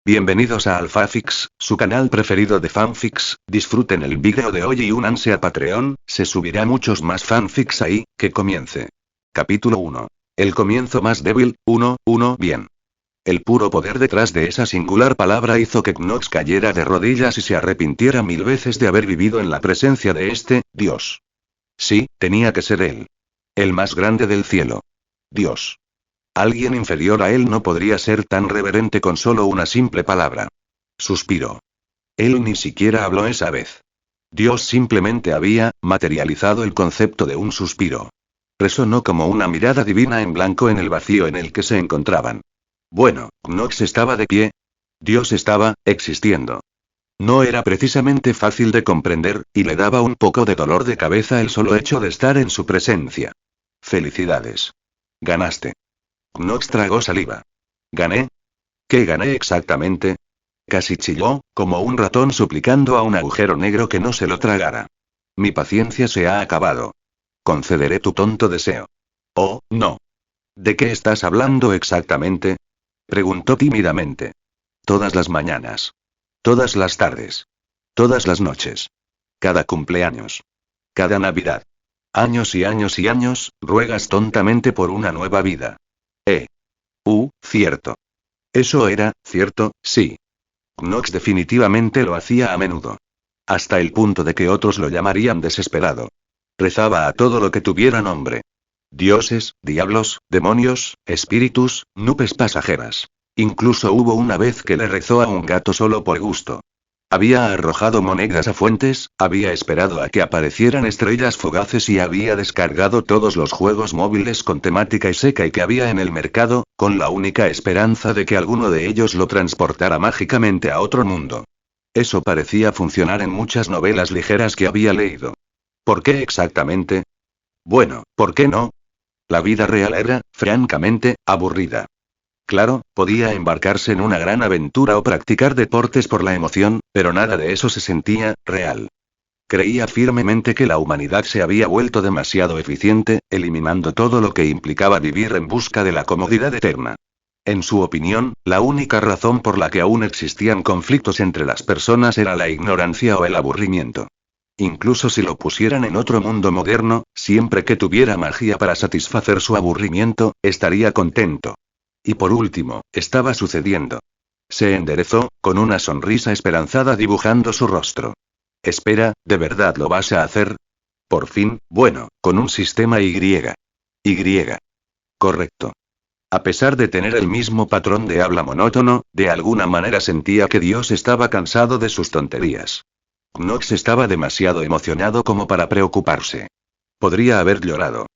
Bienvenidos a AlphaFix, su canal preferido de fanfics. Disfruten el vídeo de hoy y únanse a Patreon, se subirá muchos más fanfics ahí. Que comience. Capítulo 1. El comienzo más débil. 1. Bien. El puro poder detrás de esa singular palabra hizo que Knox cayera de rodillas y se arrepintiera 1000 veces de haber vivido en la presencia de este Dios. Sí, tenía que ser él. El más grande del cielo. Dios. Alguien inferior a él no podría ser tan reverente con solo una simple palabra. Suspiró. Él ni siquiera habló esa vez. Dios simplemente había materializado el concepto de un suspiro. Resonó como una mirada divina en blanco en el vacío en el que se encontraban. Bueno, Knox estaba de pie. Dios estaba existiendo. No era precisamente fácil de comprender, y le daba un poco de dolor de cabeza el solo hecho de estar en su presencia. Felicidades. Ganaste. Knox tragó saliva. ¿Gané? ¿Qué gané exactamente? Casi chilló, como un ratón suplicando a un agujero negro que no se lo tragara. Mi paciencia se ha acabado. Concederé tu tonto deseo. Oh, no. ¿De qué estás hablando exactamente? Preguntó tímidamente. Todas las mañanas. Todas las tardes. Todas las noches. Cada cumpleaños. Cada Navidad. Años y años y años, ruegas tontamente por una nueva vida. Cierto. Eso era, cierto, sí. Knox definitivamente lo hacía a menudo. Hasta el punto de que otros lo llamarían desesperado. Rezaba a todo lo que tuviera nombre. Dioses, diablos, demonios, espíritus, nubes pasajeras. Incluso hubo una vez que le rezó a un gato solo por gusto. Había arrojado monedas a fuentes, había esperado a que aparecieran estrellas fugaces y había descargado todos los juegos móviles con temática seca y que había en el mercado, con la única esperanza de que alguno de ellos lo transportara mágicamente a otro mundo. Eso parecía funcionar en muchas novelas ligeras que había leído. ¿Por qué exactamente? Bueno, ¿por qué no? La vida real era, francamente, aburrida. Claro, podía embarcarse en una gran aventura o practicar deportes por la emoción, pero nada de eso se sentía real. Creía firmemente que la humanidad se había vuelto demasiado eficiente, eliminando todo lo que implicaba vivir en busca de la comodidad eterna. En su opinión, la única razón por la que aún existían conflictos entre las personas era la ignorancia o el aburrimiento. Incluso si lo pusieran en otro mundo moderno, siempre que tuviera magia para satisfacer su aburrimiento, estaría contento. Y por último, estaba sucediendo. Se enderezó, con una sonrisa esperanzada dibujando su rostro. Espera, ¿de verdad lo vas a hacer? Por fin, bueno, con un sistema Y. Correcto. A pesar de tener el mismo patrón de habla monótono, de alguna manera sentía que Dios estaba cansado de sus tonterías. Knox estaba demasiado emocionado como para preocuparse. Podría haber llorado.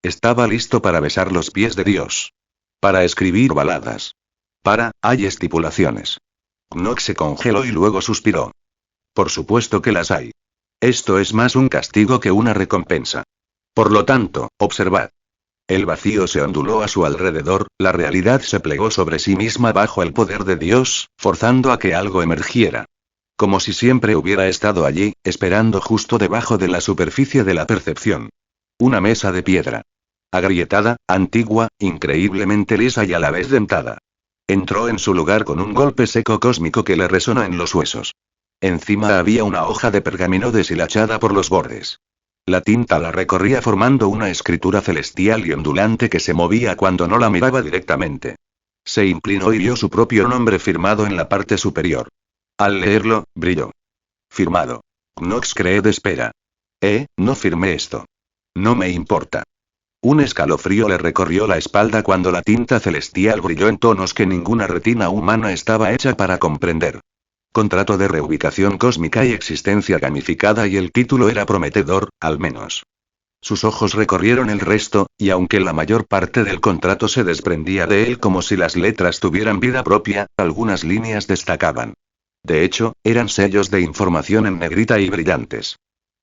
Estaba listo para besar los pies de Dios. Para escribir baladas. Hay estipulaciones. Knox se congeló y luego suspiró. Por supuesto que las hay. Esto es más un castigo que una recompensa. Por lo tanto, observad. El vacío se onduló a su alrededor, la realidad se plegó sobre sí misma bajo el poder de Dios, forzando a que algo emergiera. Como si siempre hubiera estado allí, esperando justo debajo de la superficie de la percepción. Una mesa de piedra. Agrietada, antigua, increíblemente lisa y a la vez dentada. Entró en su lugar con un golpe seco cósmico que le resonó en los huesos. Encima había una hoja de pergamino deshilachada por los bordes. La tinta la recorría formando una escritura celestial y ondulante que se movía cuando no la miraba directamente. Se inclinó y vio su propio nombre firmado en la parte superior. Al leerlo, brilló. Firmado. Knox Creed espera. No firmé esto. No me importa. Un escalofrío le recorrió la espalda cuando la tinta celestial brilló en tonos que ninguna retina humana estaba hecha para comprender. Contrato de reubicación cósmica y existencia gamificada, y el título era prometedor, al menos. Sus ojos recorrieron el resto, y aunque la mayor parte del contrato se desprendía de él como si las letras tuvieran vida propia, algunas líneas destacaban. De hecho, eran sellos de información en negrita y brillantes.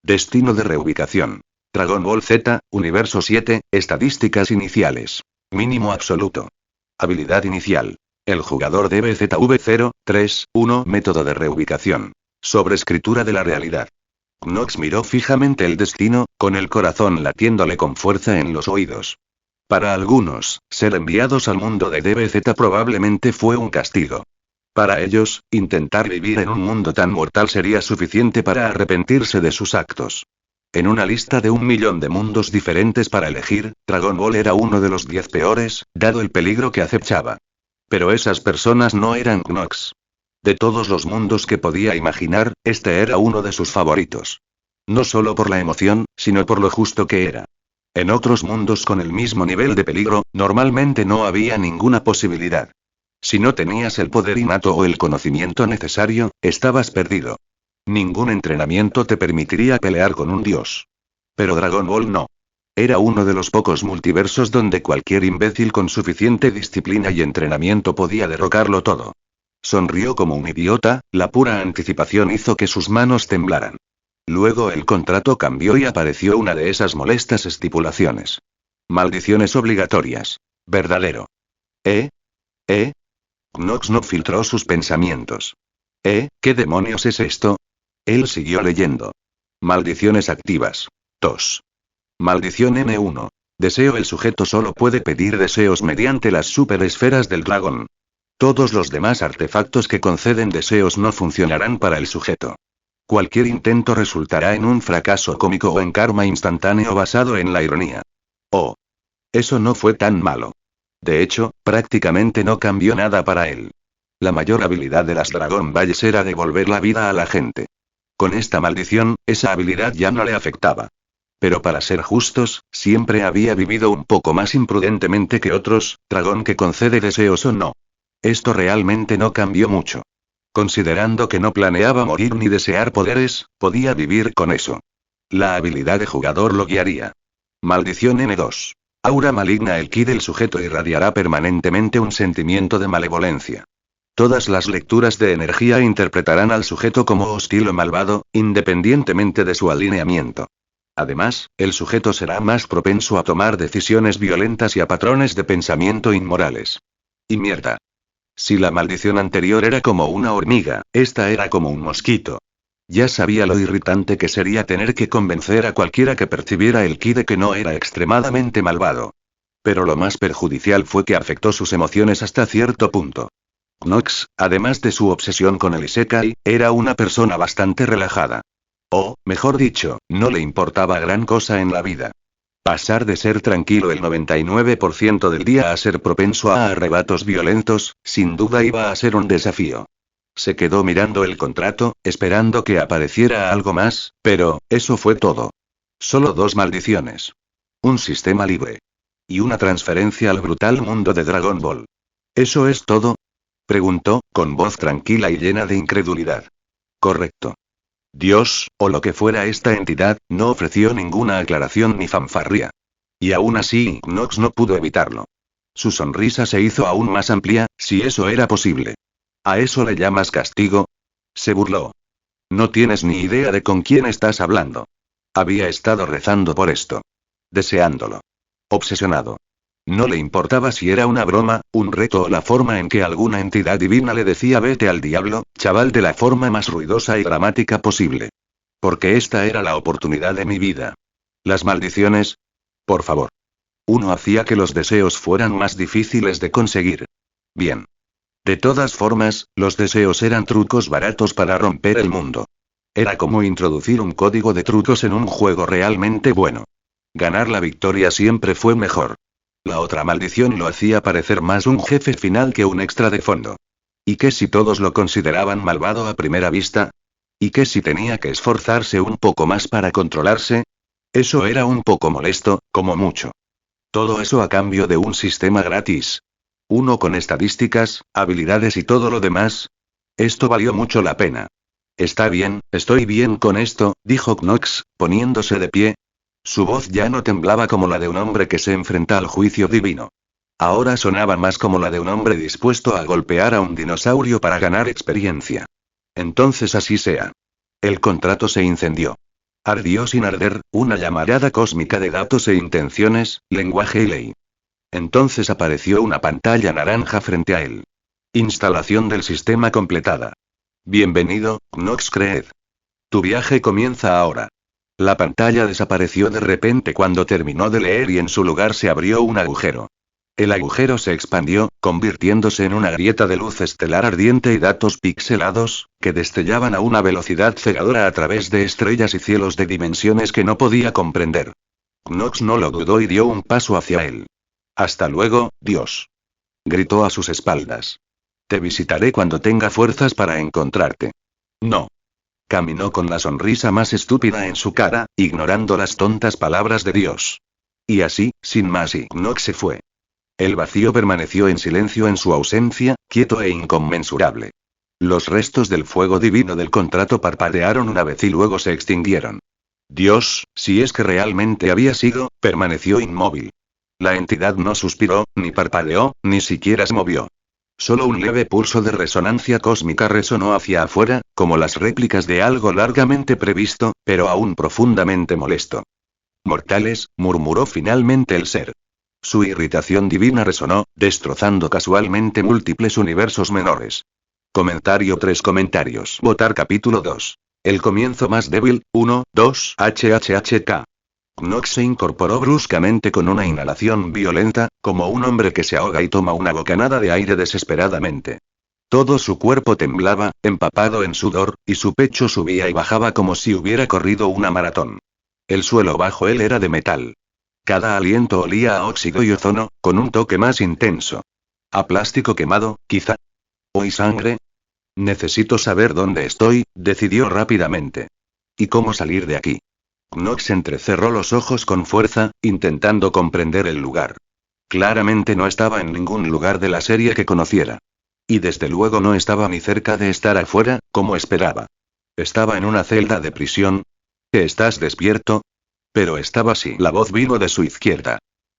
Destino de reubicación. Dragon Ball Z, Universo 7, estadísticas iniciales. Mínimo absoluto. Habilidad inicial. El jugador debe ZV031 método de reubicación. Sobreescritura de la realidad. Knox miró fijamente el destino, con el corazón latiéndole con fuerza en los oídos. Para algunos, ser enviados al mundo de DBZ probablemente fue un castigo. Para ellos, intentar vivir en un mundo tan mortal sería suficiente para arrepentirse de sus actos. En una lista de 1 millón de mundos diferentes para elegir, Dragon Ball era uno de los 10 peores, dado el peligro que acechaba. Pero esas personas no eran Knox. De todos los mundos que podía imaginar, este era uno de sus favoritos. No solo por la emoción, sino por lo justo que era. En otros mundos con el mismo nivel de peligro, normalmente no había ninguna posibilidad. Si no tenías el poder innato o el conocimiento necesario, estabas perdido. Ningún entrenamiento te permitiría pelear con un dios. Pero Dragon Ball no. Era uno de los pocos multiversos donde cualquier imbécil con suficiente disciplina y entrenamiento podía derrocarlo todo. Sonrió como un idiota, la pura anticipación hizo que sus manos temblaran. Luego el contrato cambió y apareció una de esas molestas estipulaciones. Maldiciones obligatorias. Verdadero. ¿Eh? Knox no filtró sus pensamientos. ¿Qué demonios es esto? Él siguió leyendo. Maldiciones activas. Tos. Maldición N1. Deseo. El sujeto solo puede pedir deseos mediante las superesferas del dragón. Todos los demás artefactos que conceden deseos no funcionarán para el sujeto. Cualquier intento resultará en un fracaso cómico o en karma instantáneo basado en la ironía. Oh. Eso no fue tan malo. De hecho, prácticamente no cambió nada para él. La mayor habilidad de las Dragon Balls era devolver la vida a la gente. Con esta maldición, esa habilidad ya no le afectaba. Pero para ser justos, siempre había vivido un poco más imprudentemente que otros, dragón que concede deseos o no. Esto realmente no cambió mucho. Considerando que no planeaba morir ni desear poderes, podía vivir con eso. La habilidad de jugador lo guiaría. Maldición N2. Aura maligna. El ki del sujeto irradiará permanentemente un sentimiento de malevolencia. Todas las lecturas de energía interpretarán al sujeto como hostil o malvado, independientemente de su alineamiento. Además, el sujeto será más propenso a tomar decisiones violentas y a patrones de pensamiento inmorales. Y mierda. Si la maldición anterior era como una hormiga, esta era como un mosquito. Ya sabía lo irritante que sería tener que convencer a cualquiera que percibiera el ki de que no era extremadamente malvado. Pero lo más perjudicial fue que afectó sus emociones hasta cierto punto. Knox, además de su obsesión con el Isekai, era una persona bastante relajada. O, mejor dicho, no le importaba gran cosa en la vida. Pasar de ser tranquilo el 99% del día a ser propenso a arrebatos violentos, sin duda iba a ser un desafío. Se quedó mirando el contrato, esperando que apareciera algo más, pero, eso fue todo. Solo 2 maldiciones. Un sistema libre. Y una transferencia al brutal mundo de Dragon Ball. ¿Eso es todo? Preguntó, con voz tranquila y llena de incredulidad. Correcto. Dios, o lo que fuera esta entidad, no ofreció ninguna aclaración ni fanfarria. Y aún así, Knox no pudo evitarlo. Su sonrisa se hizo aún más amplia, si eso era posible. ¿A eso le llamas castigo? Se burló. No tienes ni idea de con quién estás hablando. Había estado rezando por esto. Deseándolo. Obsesionado. No le importaba si era una broma, un reto o la forma en que alguna entidad divina le decía vete al diablo, chaval, de la forma más ruidosa y dramática posible. Porque esta era la oportunidad de mi vida. Las maldiciones. Por favor. Uno hacía que los deseos fueran más difíciles de conseguir. Bien. De todas formas, los deseos eran trucos baratos para romper el mundo. Era como introducir un código de trucos en un juego realmente bueno. Ganar la victoria siempre fue mejor. La otra maldición lo hacía parecer más un jefe final que un extra de fondo. ¿Y qué si todos lo consideraban malvado a primera vista? ¿Y qué si tenía que esforzarse un poco más para controlarse? Eso era un poco molesto, como mucho. Todo eso a cambio de un sistema gratis. Uno con estadísticas, habilidades y todo lo demás. Esto valió mucho la pena. Está bien, estoy bien con esto, dijo Knox, poniéndose de pie. Su voz ya no temblaba como la de un hombre que se enfrenta al juicio divino. Ahora sonaba más como la de un hombre dispuesto a golpear a un dinosaurio para ganar experiencia. Entonces así sea. El contrato se incendió. Ardió sin arder, una llamarada cósmica de datos e intenciones, lenguaje y ley. Entonces apareció una pantalla naranja frente a él. Instalación del sistema completada. Bienvenido, Knox Creed. Tu viaje comienza ahora. La pantalla desapareció de repente cuando terminó de leer y en su lugar se abrió un agujero. El agujero se expandió, convirtiéndose en una grieta de luz estelar ardiente y datos pixelados, que destellaban a una velocidad cegadora a través de estrellas y cielos de dimensiones que no podía comprender. Knox no lo dudó y dio un paso hacia él. «Hasta luego, Dios», gritó a sus espaldas. «Te visitaré cuando tenga fuerzas para encontrarte». «No». Caminó con la sonrisa más estúpida en su cara, ignorando las tontas palabras de Dios. Y así, sin más, Knox se fue. El vacío permaneció en silencio en su ausencia, quieto e inconmensurable. Los restos del fuego divino del contrato parpadearon una vez y luego se extinguieron. Dios, si es que realmente había sido, permaneció inmóvil. La entidad no suspiró, ni parpadeó, ni siquiera se movió. Solo un leve pulso de resonancia cósmica resonó hacia afuera, como las réplicas de algo largamente previsto, pero aún profundamente molesto. «Mortales», murmuró finalmente el ser. Su irritación divina resonó, destrozando casualmente múltiples universos menores. Comentario 3 comentarios. Votar capítulo 2. El comienzo más débil, 1, 2, HHHK. Knox se incorporó bruscamente con una inhalación violenta, como un hombre que se ahoga y toma una bocanada de aire desesperadamente. Todo su cuerpo temblaba, empapado en sudor, y su pecho subía y bajaba como si hubiera corrido una maratón. El suelo bajo él era de metal. Cada aliento olía a óxido y ozono, con un toque más intenso. A plástico quemado, quizá. ¿O y sangre? Necesito saber dónde estoy, decidió rápidamente. ¿Y cómo salir de aquí? Knox entrecerró los ojos con fuerza, intentando comprender el lugar. Claramente no estaba en ningún lugar de la serie que conociera. Y desde luego no estaba ni cerca de estar afuera, como esperaba. Estaba en una celda de prisión. ¿Estás despierto? Pero estaba así. La voz vino de su izquierda.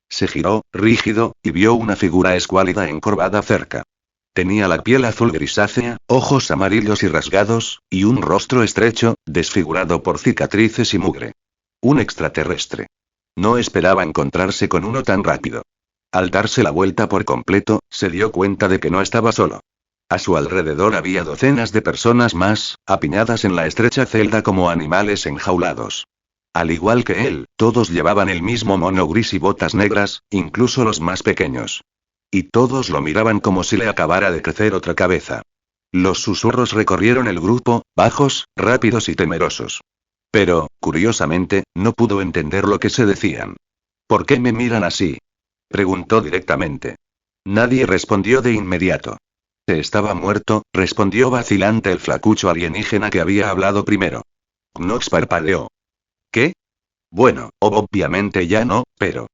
Se giró, rígido, y vio una figura escuálida encorvada cerca. Tenía la piel azul grisácea, ojos amarillos y rasgados, y un rostro estrecho, desfigurado por cicatrices y mugre. Un extraterrestre. No esperaba encontrarse con uno tan rápido. Al darse la vuelta por completo, se dio cuenta de que no estaba solo. A su alrededor había docenas de personas más, apiñadas en la estrecha celda como animales enjaulados. Al igual que él, todos llevaban el mismo mono gris y botas negras, incluso los más pequeños. Y todos lo miraban como si le acabara de crecer otra cabeza. Los susurros recorrieron el grupo, bajos, rápidos y temerosos. Pero, curiosamente, no pudo entender lo que se decían. «¿Por qué me miran así?», preguntó directamente. Nadie respondió de inmediato. «Estaba muerto», respondió vacilante el flacucho alienígena que había hablado primero. Knox parpadeó. «¿Qué? Bueno, obviamente ya no, pero...».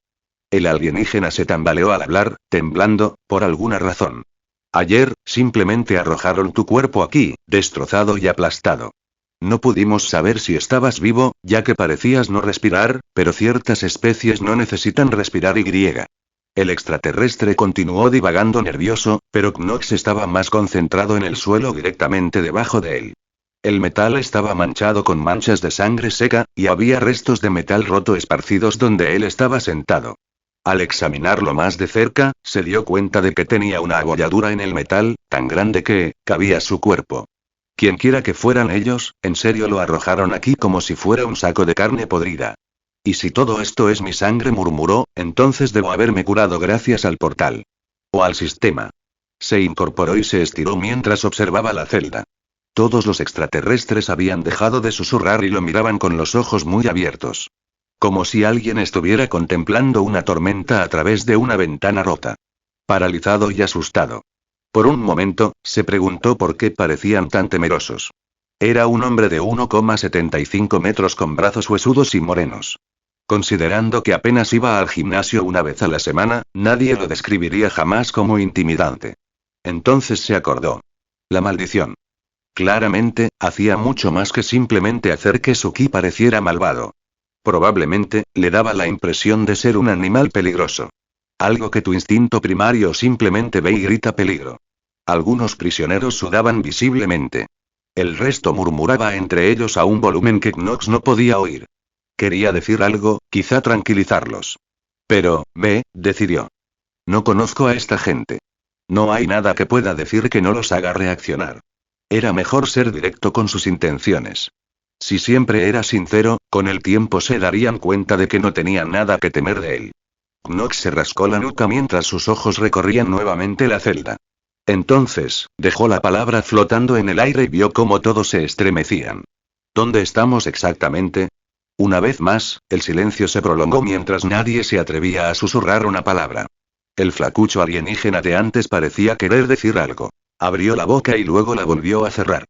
El alienígena se tambaleó al hablar, temblando, por alguna razón. «Ayer, simplemente arrojaron tu cuerpo aquí, destrozado y aplastado. No pudimos saber si estabas vivo, ya que parecías no respirar, pero ciertas especies no necesitan respirar y griega». El extraterrestre continuó divagando nervioso, pero Knox estaba más concentrado en el suelo directamente debajo de él. El metal estaba manchado con manchas de sangre seca, y había restos de metal roto esparcidos donde él estaba sentado. Al examinarlo más de cerca, se dio cuenta de que tenía una abolladura en el metal, tan grande que cabía su cuerpo. Quienquiera que fueran ellos, en serio lo arrojaron aquí como si fuera un saco de carne podrida. «Y si todo esto es mi sangre», murmuró, «entonces debo haberme curado gracias al portal. O al sistema». Se incorporó y se estiró mientras observaba la celda. Todos los extraterrestres habían dejado de susurrar y lo miraban con los ojos muy abiertos. Como si alguien estuviera contemplando una tormenta a través de una ventana rota. Paralizado y asustado. Por un momento, se preguntó por qué parecían tan temerosos. Era un hombre de 1,75 metros con brazos huesudos y morenos. Considerando que apenas iba al gimnasio una vez a la semana, nadie lo describiría jamás como intimidante. Entonces se acordó. La maldición. Claramente, hacía mucho más que simplemente hacer que su ki pareciera malvado. Probablemente, le daba la impresión de ser un animal peligroso. Algo que tu instinto primario simplemente ve y grita peligro. Algunos prisioneros sudaban visiblemente. El resto murmuraba entre ellos a un volumen que Knox no podía oír. Quería decir algo, quizá tranquilizarlos. Pero, decidió. No conozco a esta gente. No hay nada que pueda decir que no los haga reaccionar. Era mejor ser directo con sus intenciones. Si siempre era sincero, con el tiempo se darían cuenta de que no tenían nada que temer de él. Knox se rascó la nuca mientras sus ojos recorrían nuevamente la celda. Entonces, dejó la palabra flotando en el aire y vio cómo todos se estremecían. ¿Dónde estamos exactamente? Una vez más, el silencio se prolongó mientras nadie se atrevía a susurrar una palabra. El flacucho alienígena de antes parecía querer decir algo. Abrió la boca y luego la volvió a cerrar.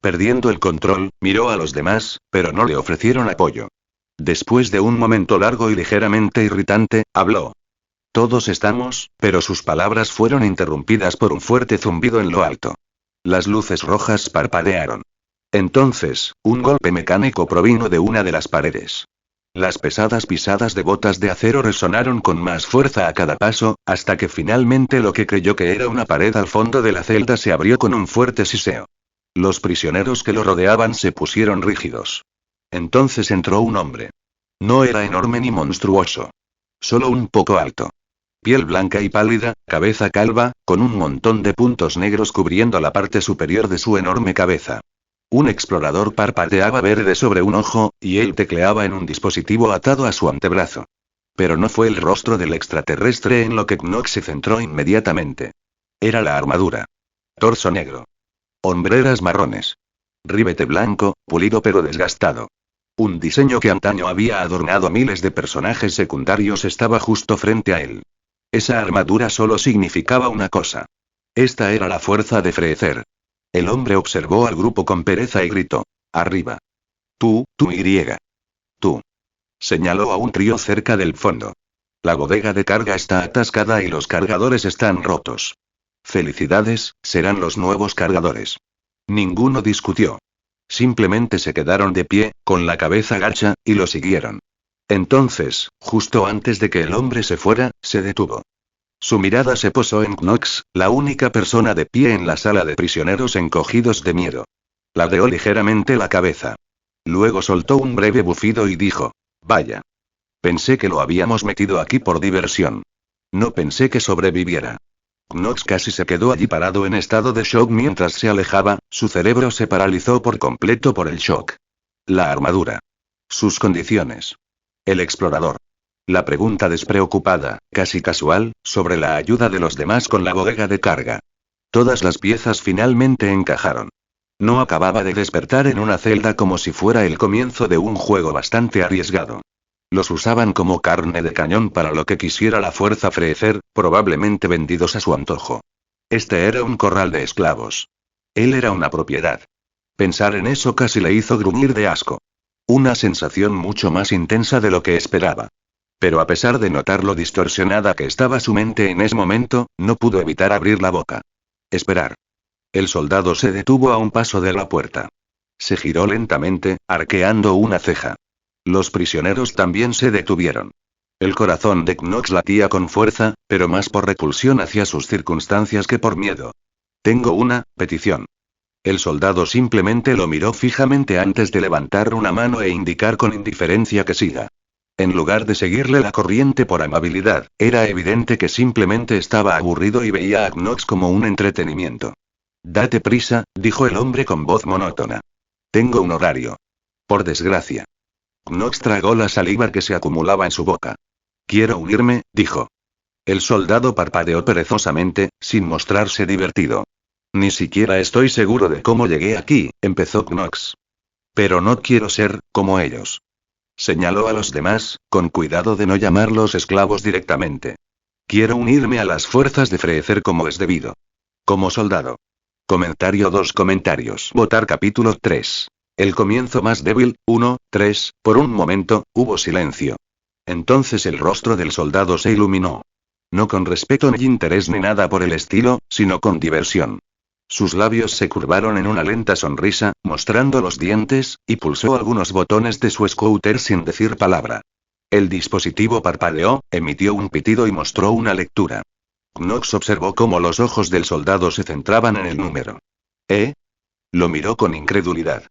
Perdiendo el control, miró a los demás, pero no le ofrecieron apoyo. Después de un momento largo y ligeramente irritante, habló. Todos estamos, pero sus palabras fueron interrumpidas por un fuerte zumbido en lo alto. Las luces rojas parpadearon. Entonces, un golpe mecánico provino de una de las paredes. Las pesadas pisadas de botas de acero resonaron con más fuerza a cada paso, hasta que finalmente lo que creyó que era una pared al fondo de la celda se abrió con un fuerte siseo. Los prisioneros que lo rodeaban se pusieron rígidos. Entonces entró un hombre. No era enorme ni monstruoso. Solo un poco alto. Piel blanca y pálida, cabeza calva, con un montón de puntos negros cubriendo la parte superior de su enorme cabeza. Un explorador parpadeaba verde sobre un ojo, y él tecleaba en un dispositivo atado a su antebrazo. Pero no fue el rostro del extraterrestre en lo que Knox se centró inmediatamente. Era la armadura. Torso negro. Hombreras marrones. Ribete blanco, pulido pero desgastado. Un diseño que antaño había adornado a miles de personajes secundarios estaba justo frente a él. Esa armadura solo significaba una cosa. Esta era la fuerza de Freezer. El hombre observó al grupo con pereza y gritó. Arriba. Tú y. Tú. Señaló a un trío cerca del fondo. La bodega de carga está atascada y los cargadores están rotos. Felicidades, serán los nuevos cargadores. Ninguno discutió. Simplemente se quedaron de pie, con la cabeza gacha, y lo siguieron. Entonces, justo antes de que el hombre se fuera, se detuvo. Su mirada se posó en Knox, la única persona de pie en la sala de prisioneros encogidos de miedo. Ladeó ligeramente la cabeza. Luego soltó un breve bufido y dijo, vaya. Pensé que lo habíamos metido aquí por diversión. No pensé que sobreviviera. Knox casi se quedó allí parado en estado de shock mientras se alejaba, su cerebro se paralizó por completo por el shock. La armadura. Sus condiciones. El explorador. La pregunta despreocupada, casi casual, sobre la ayuda de los demás con la bodega de carga. Todas las piezas finalmente encajaron. No acababa de despertar en una celda como si fuera el comienzo de un juego bastante arriesgado. Los usaban como carne de cañón para lo que quisiera la fuerza Freezer, probablemente vendidos a su antojo. Este era un corral de esclavos. Él era una propiedad. Pensar en eso casi le hizo gruñir de asco. Una sensación mucho más intensa de lo que esperaba. Pero a pesar de notar lo distorsionada que estaba su mente en ese momento, no pudo evitar abrir la boca. Esperar. El soldado se detuvo a un paso de la puerta. Se giró lentamente, arqueando una ceja. Los prisioneros también se detuvieron. El corazón de Knox latía con fuerza, pero más por repulsión hacia sus circunstancias que por miedo. Tengo una petición. El soldado simplemente lo miró fijamente antes de levantar una mano e indicar con indiferencia que siga. En lugar de seguirle la corriente por amabilidad, era evidente que simplemente estaba aburrido y veía a Knox como un entretenimiento. Date prisa, dijo el hombre con voz monótona. Tengo un horario. Por desgracia. Knox tragó la saliva que se acumulaba en su boca. Quiero unirme, dijo. El soldado parpadeó perezosamente, sin mostrarse divertido. Ni siquiera estoy seguro de cómo llegué aquí, empezó Knox. Pero no quiero ser, como ellos. Señaló a los demás, con cuidado de no llamarlos esclavos directamente. Quiero unirme a las fuerzas de Freezer como es debido. Como soldado. Comentario 2 comentarios. Votar capítulo 3. El comienzo más débil, 1, 3, por un momento, hubo silencio. Entonces el rostro del soldado se iluminó. No con respeto ni interés ni nada por el estilo, sino con diversión. Sus labios se curvaron en una lenta sonrisa, mostrando los dientes, y pulsó algunos botones de su scooter sin decir palabra. El dispositivo parpadeó, emitió un pitido y mostró una lectura. Knox observó cómo los ojos del soldado se centraban en el número. ¿Eh? Lo miró con incredulidad.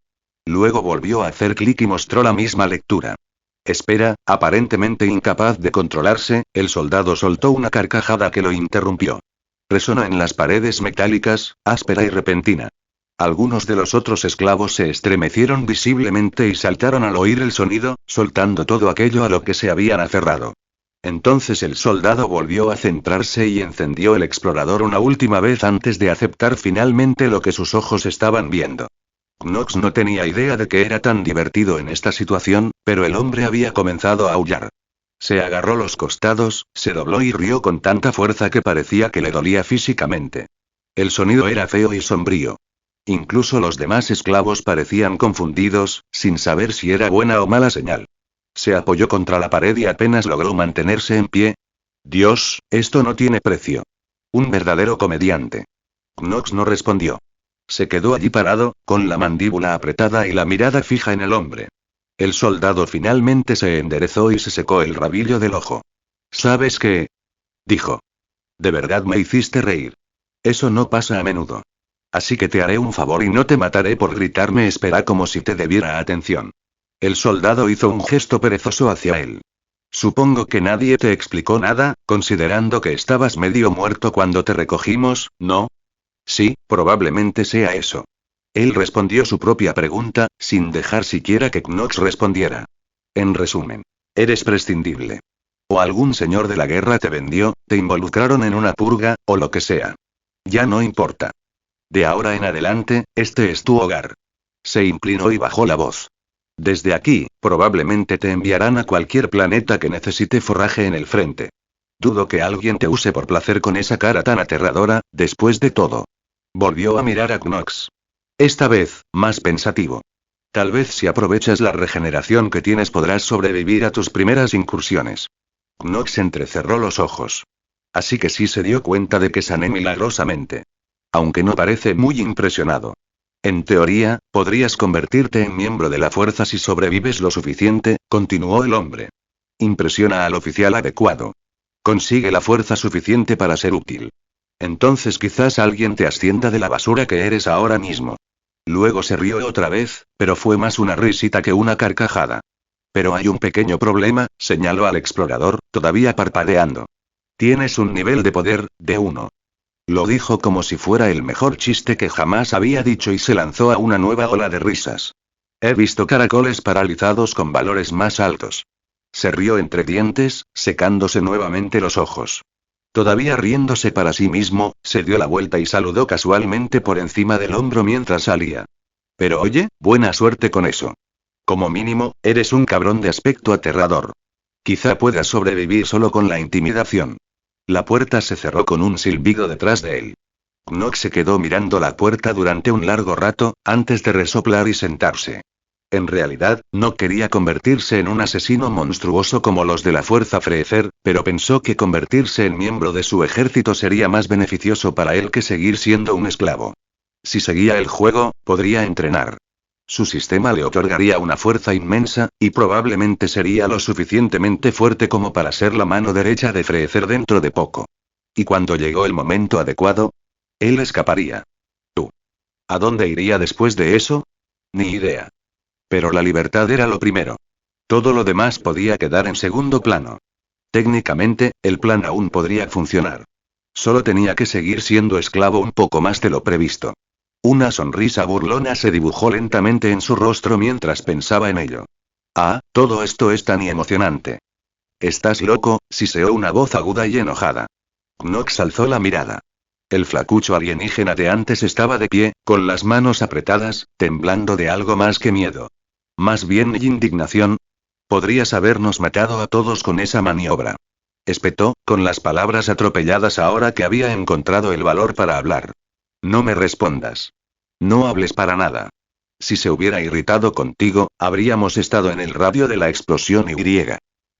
Luego volvió a hacer clic y mostró la misma lectura. Espera, aparentemente incapaz de controlarse, el soldado soltó una carcajada que lo interrumpió. Resonó en las paredes metálicas, áspera y repentina. Algunos de los otros esclavos se estremecieron visiblemente y saltaron al oír el sonido, soltando todo aquello a lo que se habían aferrado. Entonces el soldado volvió a centrarse y encendió el explorador una última vez antes de aceptar finalmente lo que sus ojos estaban viendo. Knox no tenía idea de que era tan divertido en esta situación, pero el hombre había comenzado a aullar. Se agarró los costados, se dobló y rió con tanta fuerza que parecía que le dolía físicamente. El sonido era feo y sombrío. Incluso los demás esclavos parecían confundidos, sin saber si era buena o mala señal. Se apoyó contra la pared y apenas logró mantenerse en pie. Dios, esto no tiene precio. Un verdadero comediante. Knox no respondió. Se quedó allí parado, con la mandíbula apretada y la mirada fija en el hombre. El soldado finalmente se enderezó y se secó el rabillo del ojo. ¿Sabes qué? Dijo. De verdad me hiciste reír. Eso no pasa a menudo. Así que te haré un favor y no te mataré por gritarme. Espera como si te debiera atención. El soldado hizo un gesto perezoso hacia él. Supongo que nadie te explicó nada, considerando que estabas medio muerto cuando te recogimos, ¿no? Sí, probablemente sea eso. Él respondió su propia pregunta, sin dejar siquiera que Knox respondiera. En resumen, eres prescindible. O algún señor de la guerra te vendió, te involucraron en una purga, o lo que sea. Ya no importa. De ahora en adelante, este es tu hogar. Se inclinó y bajó la voz. Desde aquí, probablemente te enviarán a cualquier planeta que necesite forraje en el frente. Dudo que alguien te use por placer con esa cara tan aterradora, después de todo. Volvió a mirar a Knox. Esta vez, más pensativo. Tal vez si aprovechas la regeneración que tienes podrás sobrevivir a tus primeras incursiones. Knox entrecerró los ojos. Así que sí se dio cuenta de que sané milagrosamente. Aunque no parece muy impresionado. En teoría, podrías convertirte en miembro de la fuerza si sobrevives lo suficiente, continuó el hombre. Impresiona al oficial adecuado. Consigue la fuerza suficiente para ser útil. Entonces quizás alguien te ascienda de la basura que eres ahora mismo. Luego se rió otra vez, pero fue más una risita que una carcajada. Pero hay un pequeño problema, señaló al explorador, todavía parpadeando. Tienes un nivel de poder, de 1. Lo dijo como si fuera el mejor chiste que jamás había dicho y se lanzó a una nueva ola de risas. He visto caracoles paralizados con valores más altos. Se rió entre dientes, secándose nuevamente los ojos. Todavía riéndose para sí mismo, se dio la vuelta y saludó casualmente por encima del hombro mientras salía. Pero oye, buena suerte con eso. Como mínimo, eres un cabrón de aspecto aterrador. Quizá puedas sobrevivir solo con la intimidación. La puerta se cerró con un silbido detrás de él. Knox se quedó mirando la puerta durante un largo rato, antes de resoplar y sentarse. En realidad, no quería convertirse en un asesino monstruoso como los de la Fuerza Freezer, pero pensó que convertirse en miembro de su ejército sería más beneficioso para él que seguir siendo un esclavo. Si seguía el juego, podría entrenar. Su sistema le otorgaría una fuerza inmensa, y probablemente sería lo suficientemente fuerte como para ser la mano derecha de Freezer dentro de poco. Y cuando llegó el momento adecuado, él escaparía. ¿Tú? ¿A dónde iría después de eso? Ni idea. Pero la libertad era lo primero. Todo lo demás podía quedar en segundo plano. Técnicamente, el plan aún podría funcionar. Solo tenía que seguir siendo esclavo un poco más de lo previsto. Una sonrisa burlona se dibujó lentamente en su rostro mientras pensaba en ello. Ah, todo esto es tan emocionante. ¿Estás loco?, siseó una voz aguda y enojada. Knox alzó la mirada. El flacucho alienígena de antes estaba de pie, con las manos apretadas, temblando de algo más que miedo. Más bien indignación. Podrías habernos matado a todos con esa maniobra. Espetó, con las palabras atropelladas ahora que había encontrado el valor para hablar. No me respondas. No hables para nada. Si se hubiera irritado contigo, habríamos estado en el radio de la explosión Y.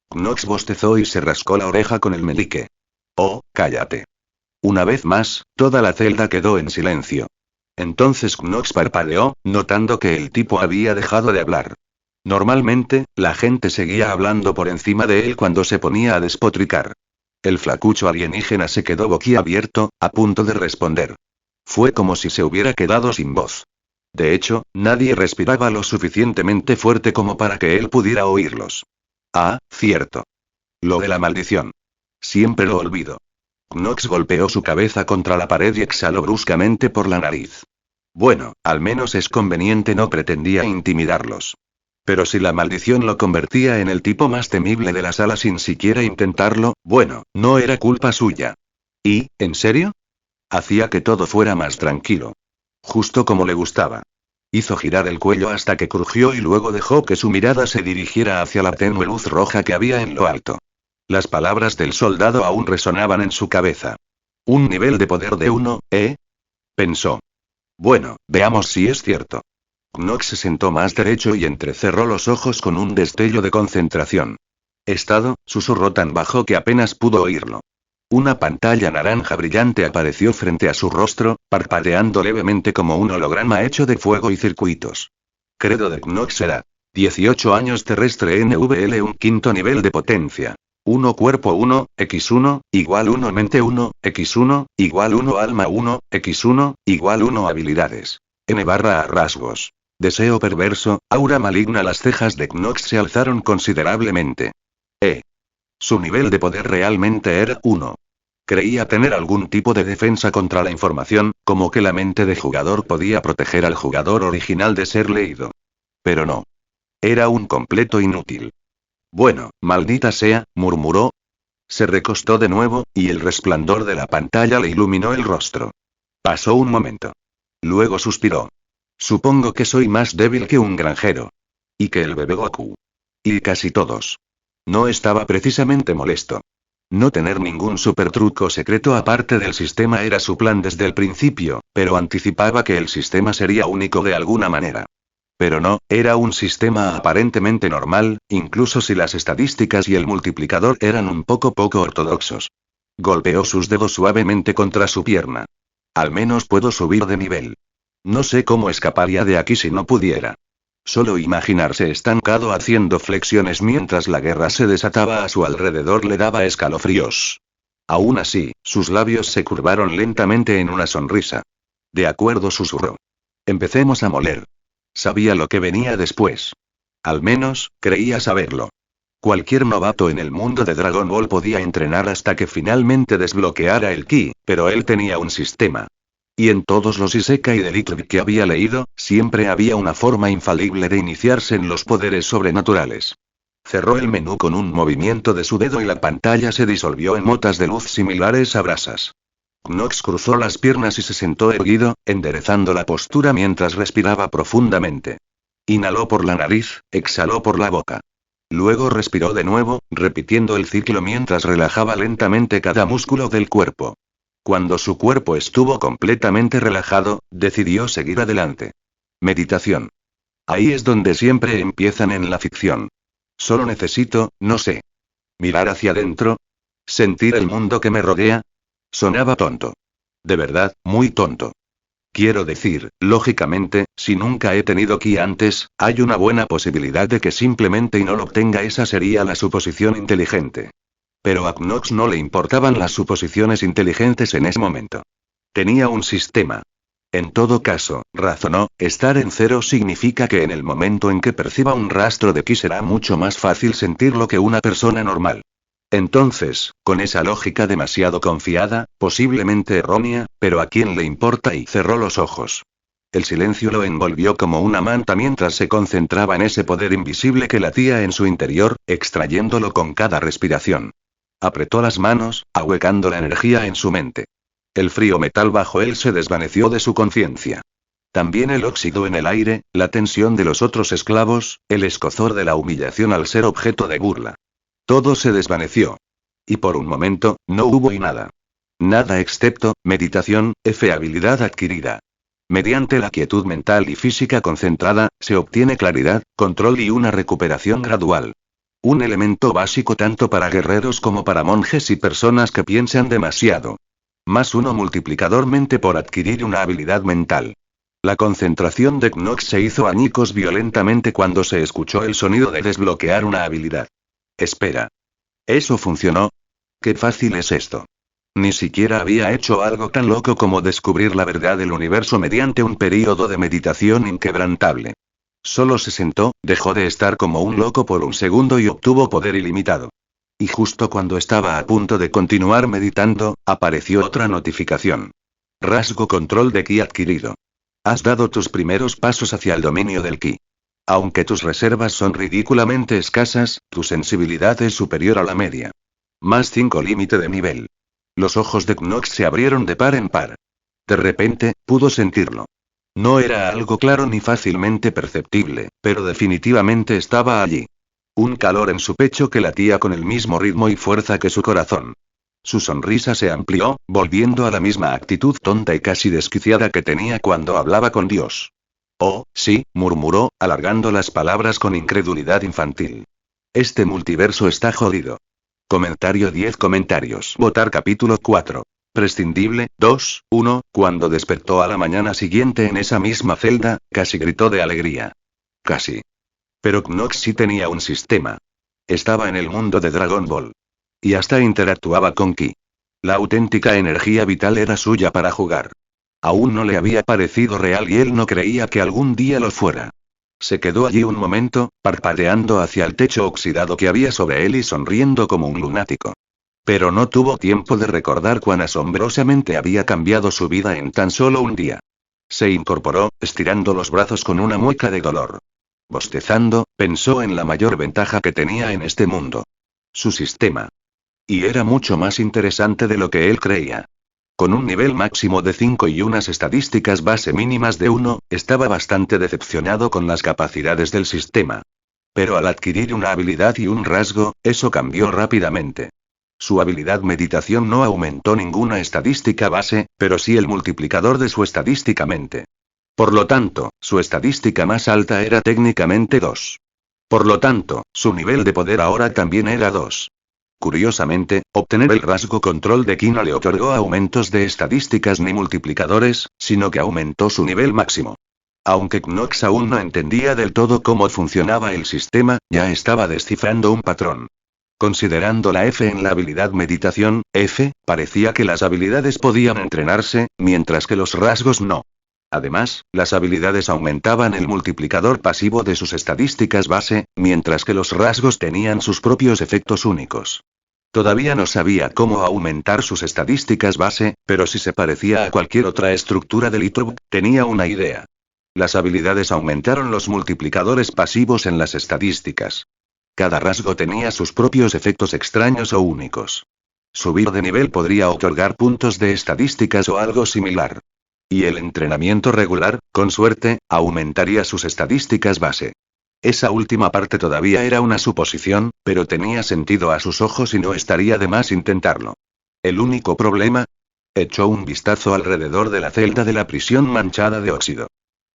Knox bostezó y se rascó la oreja con el meñique. Oh, cállate. Una vez más, toda la celda quedó en silencio. Entonces Knox parpadeó, notando que el tipo había dejado de hablar. Normalmente, la gente seguía hablando por encima de él cuando se ponía a despotricar. El flacucho alienígena se quedó boquiabierto, a punto de responder. Fue como si se hubiera quedado sin voz. De hecho, nadie respiraba lo suficientemente fuerte como para que él pudiera oírlos. Ah, cierto. Lo de la maldición. Siempre lo olvido. Knox golpeó su cabeza contra la pared y exhaló bruscamente por la nariz. Bueno, al menos es conveniente, no pretendía intimidarlos. Pero si la maldición lo convertía en el tipo más temible de la sala sin siquiera intentarlo, bueno, no era culpa suya. ¿Y, en serio? Hacía que todo fuera más tranquilo. Justo como le gustaba. Hizo girar el cuello hasta que crujió y luego dejó que su mirada se dirigiera hacia la tenue luz roja que había en lo alto. Las palabras del soldado aún resonaban en su cabeza. Un nivel de poder de 1, ¿eh? Pensó. Bueno, veamos si es cierto. Knox se sentó más derecho y entrecerró los ojos con un destello de concentración. Estado, susurró tan bajo que apenas pudo oírlo. Una pantalla naranja brillante apareció frente a su rostro, parpadeando levemente como un holograma hecho de fuego y circuitos. Credo de Knox era 18 años terrestre NVL, un quinto nivel de potencia. 1 cuerpo 1, x1, igual 1 mente 1, x1, igual 1 alma 1, x1, igual 1 habilidades. N barra a rasgos. Deseo perverso, aura maligna. Las cejas de Knox se alzaron considerablemente. Su nivel de poder realmente era 1. Creía tener algún tipo de defensa contra la información, como que la mente de jugador podía proteger al jugador original de ser leído. Pero no. Era un completo inútil. Bueno, maldita sea, murmuró. Se recostó de nuevo, y el resplandor de la pantalla le iluminó el rostro. Pasó un momento. Luego suspiró. Supongo que soy más débil que un granjero. Y que el bebé Goku. Y casi todos. No estaba precisamente molesto. No tener ningún supertruco secreto aparte del sistema era su plan desde el principio, pero anticipaba que el sistema sería único de alguna manera. Pero no, era un sistema aparentemente normal, incluso si las estadísticas y el multiplicador eran un poco ortodoxos. Golpeó sus dedos suavemente contra su pierna. Al menos puedo subir de nivel. No sé cómo escaparía de aquí si no pudiera. Solo imaginarse estancado haciendo flexiones mientras la guerra se desataba a su alrededor le daba escalofríos. Aún así, sus labios se curvaron lentamente en una sonrisa. De acuerdo, susurró. Empecemos a moler. Sabía lo que venía después. Al menos, creía saberlo. Cualquier novato en el mundo de Dragon Ball podía entrenar hasta que finalmente desbloqueara el ki, pero él tenía un sistema. Y en todos los Isekai de Little que había leído, siempre había una forma infalible de iniciarse en los poderes sobrenaturales. Cerró el menú con un movimiento de su dedo y la pantalla se disolvió en motas de luz similares a brasas. Knox cruzó las piernas y se sentó erguido, enderezando la postura mientras respiraba profundamente. Inhaló por la nariz, exhaló por la boca. Luego respiró de nuevo, repitiendo el ciclo mientras relajaba lentamente cada músculo del cuerpo. Cuando su cuerpo estuvo completamente relajado, decidió seguir adelante. Meditación. Ahí es donde siempre empiezan en la ficción. Solo necesito, no sé. Mirar hacia adentro. Sentir el mundo que me rodea. Sonaba tonto. De verdad, muy tonto. Quiero decir, lógicamente, si nunca he tenido ki antes, hay una buena posibilidad de que simplemente no lo obtenga. Esa sería la suposición inteligente. Pero a Knox no le importaban las suposiciones inteligentes en ese momento. Tenía un sistema. En todo caso, razonó, estar en cero significa que en el momento en que perciba un rastro de ki será mucho más fácil sentirlo que una persona normal. Entonces, con esa lógica demasiado confiada, posiblemente errónea, pero ¿a quién le importa? Y cerró los ojos. El silencio lo envolvió como una manta mientras se concentraba en ese poder invisible que latía en su interior, extrayéndolo con cada respiración. Apretó las manos, ahuecando la energía en su mente. El frío metal bajo él se desvaneció de su conciencia. También el óxido en el aire, la tensión de los otros esclavos, el escozor de la humillación al ser objeto de burla. Todo se desvaneció. Y por un momento, no hubo nada. Nada excepto, meditación, habilidad adquirida. Mediante la quietud mental y física concentrada, se obtiene claridad, control y una recuperación gradual. Un elemento básico tanto para guerreros como para monjes y personas que piensan demasiado. +1 multiplicador mente por adquirir una habilidad mental. La concentración de Knox se hizo añicos violentamente cuando se escuchó el sonido de desbloquear una habilidad. Espera. ¿Eso funcionó? Qué fácil es esto. Ni siquiera había hecho algo tan loco como descubrir la verdad del universo mediante un período de meditación inquebrantable. Solo se sentó, dejó de estar como un loco por un segundo y obtuvo poder ilimitado. Y justo cuando estaba a punto de continuar meditando, apareció otra notificación. Rasgo control de ki adquirido. Has dado tus primeros pasos hacia el dominio del ki. Aunque tus reservas son ridículamente escasas, tu sensibilidad es superior a la media. Más 5 límite de nivel. Los ojos de Knox se abrieron de par en par. De repente, pudo sentirlo. No era algo claro ni fácilmente perceptible, pero definitivamente estaba allí. Un calor en su pecho que latía con el mismo ritmo y fuerza que su corazón. Su sonrisa se amplió, volviendo a la misma actitud tonta y casi desquiciada que tenía cuando hablaba con Dios. Oh, sí, murmuró, alargando las palabras con incredulidad infantil. Este multiverso está jodido. Comentario 10 comentarios. Votar capítulo 4. Prescindible, 2, 1, cuando despertó a la mañana siguiente en esa misma celda, casi gritó de alegría. Casi. Pero Knox sí tenía un sistema. Estaba en el mundo de Dragon Ball. Y hasta interactuaba con Ki. La auténtica energía vital era suya para jugar. Aún no le había parecido real y él no creía que algún día lo fuera. Se quedó allí un momento, parpadeando hacia el techo oxidado que había sobre él y sonriendo como un lunático. Pero no tuvo tiempo de recordar cuán asombrosamente había cambiado su vida en tan solo un día. Se incorporó, estirando los brazos con una mueca de dolor. Bostezando, pensó en la mayor ventaja que tenía en este mundo. Su sistema. Y era mucho más interesante de lo que él creía. Con un nivel máximo de 5 y unas estadísticas base mínimas de 1, estaba bastante decepcionado con las capacidades del sistema. Pero al adquirir una habilidad y un rasgo, eso cambió rápidamente. Su habilidad meditación no aumentó ninguna estadística base, pero sí el multiplicador de su estadísticamente. Por lo tanto, su estadística más alta era técnicamente 2. Por lo tanto, su nivel de poder ahora también era 2. Curiosamente, obtener el rasgo control de Ki no le otorgó aumentos de estadísticas ni multiplicadores, sino que aumentó su nivel máximo. Aunque Knox aún no entendía del todo cómo funcionaba el sistema, ya estaba descifrando un patrón. Considerando la F en la habilidad meditación, F, parecía que las habilidades podían entrenarse, mientras que los rasgos no. Además, las habilidades aumentaban el multiplicador pasivo de sus estadísticas base, mientras que los rasgos tenían sus propios efectos únicos. Todavía no sabía cómo aumentar sus estadísticas base, pero si se parecía a cualquier otra estructura del ITRB, tenía una idea. Las habilidades aumentaron los multiplicadores pasivos en las estadísticas. Cada rasgo tenía sus propios efectos extraños o únicos. Subir de nivel podría otorgar puntos de estadísticas o algo similar. Y el entrenamiento regular, con suerte, aumentaría sus estadísticas base. Esa última parte todavía era una suposición, pero tenía sentido a sus ojos y no estaría de más intentarlo. ¿El único problema? Echó un vistazo alrededor de la celda de la prisión manchada de óxido.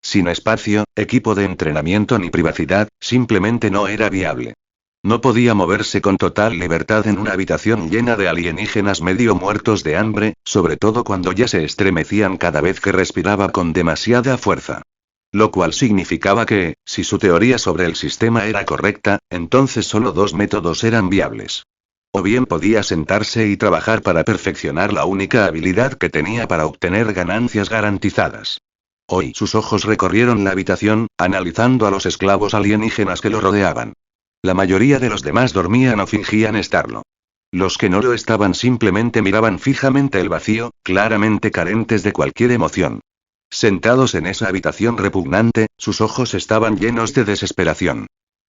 Sin espacio, equipo de entrenamiento ni privacidad, simplemente no era viable. No podía moverse con total libertad en una habitación llena de alienígenas medio muertos de hambre, sobre todo cuando ya se estremecían cada vez que respiraba con demasiada fuerza. Lo cual significaba que, si su teoría sobre el sistema era correcta, entonces solo 2 métodos eran viables. O bien podía sentarse y trabajar para perfeccionar la única habilidad que tenía para obtener ganancias garantizadas. Hoy sus ojos recorrieron la habitación, analizando a los esclavos alienígenas que lo rodeaban. La mayoría de los demás dormían o fingían estarlo. Los que no lo estaban simplemente miraban fijamente el vacío, claramente carentes de cualquier emoción. Sentados en esa habitación repugnante, sus ojos estaban llenos de desesperación.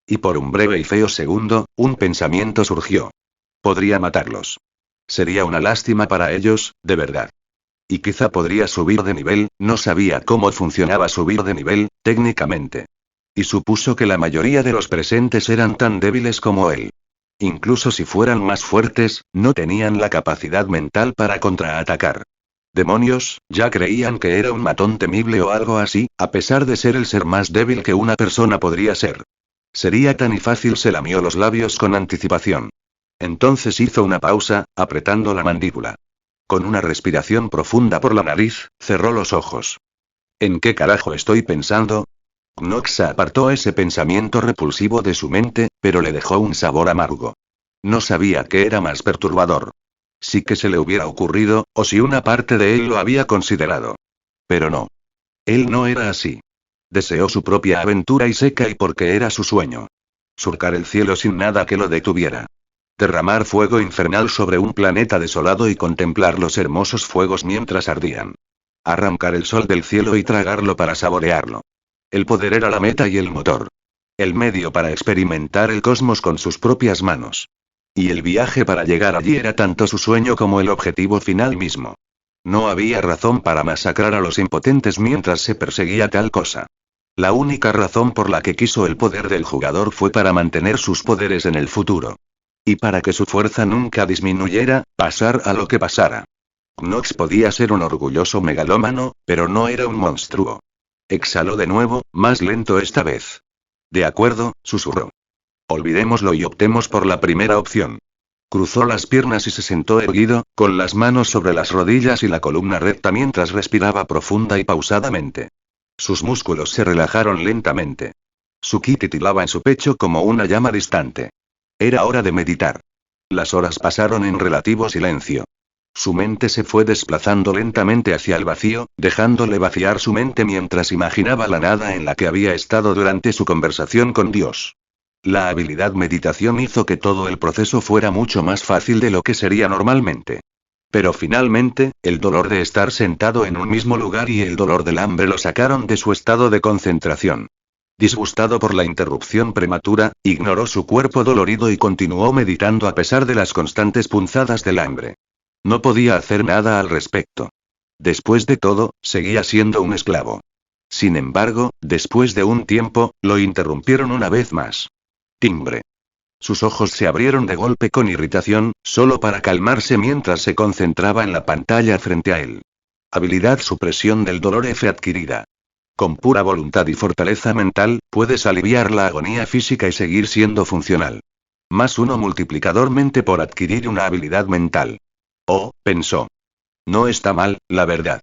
Y por un breve y feo segundo, un pensamiento surgió. Podría matarlos. Sería una lástima para ellos, de verdad. Y quizá podría subir de nivel, no sabía cómo funcionaba subir de nivel, técnicamente. Y supuso que la mayoría de los presentes eran tan débiles como él. Incluso si fueran más fuertes, no tenían la capacidad mental para contraatacar. Demonios, ya creían que era un matón temible o algo así, a pesar de ser el ser más débil que una persona podría ser. Sería tan fácil, se lamió los labios con anticipación. Entonces hizo una pausa, apretando la mandíbula. Con una respiración profunda por la nariz, cerró los ojos. ¿En qué carajo estoy pensando? Knox apartó ese pensamiento repulsivo de su mente, pero le dejó un sabor amargo. No sabía qué era más perturbador. Sí que se le hubiera ocurrido, o si una parte de él lo había considerado. Pero no. Él no era así. Deseó su propia aventura y seca y porque era su sueño. Surcar el cielo sin nada que lo detuviera. Derramar fuego infernal sobre un planeta desolado y contemplar los hermosos fuegos mientras ardían. Arrancar el sol del cielo y tragarlo para saborearlo. El poder era la meta y el motor. El medio para experimentar el cosmos con sus propias manos. Y el viaje para llegar allí era tanto su sueño como el objetivo final mismo. No había razón para masacrar a los impotentes mientras se perseguía tal cosa. La única razón por la que quiso el poder del jugador fue para mantener sus poderes en el futuro. Y para que su fuerza nunca disminuyera, pasar a lo que pasara. Knox podía ser un orgulloso megalómano, pero no era un monstruo. Exhaló de nuevo, más lento esta vez. De acuerdo, susurró. Olvidémoslo y optemos por la primera opción. Cruzó las piernas y se sentó erguido, con las manos sobre las rodillas y la columna recta mientras respiraba profunda y pausadamente. Sus músculos se relajaron lentamente. Su ki titilaba en su pecho como una llama distante. Era hora de meditar. Las horas pasaron en relativo silencio. Su mente se fue desplazando lentamente hacia el vacío, dejándole vaciar su mente mientras imaginaba la nada en la que había estado durante su conversación con Dios. La habilidad meditación hizo que todo el proceso fuera mucho más fácil de lo que sería normalmente. Pero finalmente, el dolor de estar sentado en un mismo lugar y el dolor del hambre lo sacaron de su estado de concentración. Disgustado por la interrupción prematura, ignoró su cuerpo dolorido y continuó meditando a pesar de las constantes punzadas del hambre. No podía hacer nada al respecto. Después de todo, seguía siendo un esclavo. Sin embargo, después de un tiempo, lo interrumpieron una vez más. Timbre. Sus ojos se abrieron de golpe con irritación, solo para calmarse mientras se concentraba en la pantalla frente a él. Habilidad supresión del dolor F adquirida. Con pura voluntad y fortaleza mental, puedes aliviar la agonía física y seguir siendo funcional. +1 multiplicador mente por adquirir una habilidad mental. Oh, pensó. No está mal, la verdad.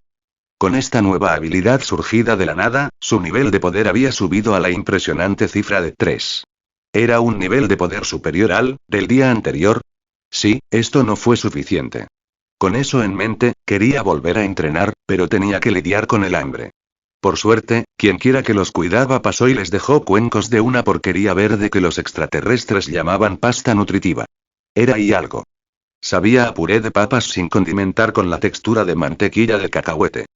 Con esta nueva habilidad surgida de la nada, su nivel de poder había subido a la impresionante cifra de 3. ¿Era un nivel de poder superior al del día anterior? Sí, esto no fue suficiente. Con eso en mente, quería volver a entrenar, pero tenía que lidiar con el hambre. Por suerte, quienquiera que los cuidaba pasó y les dejó cuencos de una porquería verde que los extraterrestres llamaban pasta nutritiva. Era ahí algo. Sabía a puré de papas sin condimentar con la textura de mantequilla de cacahuete.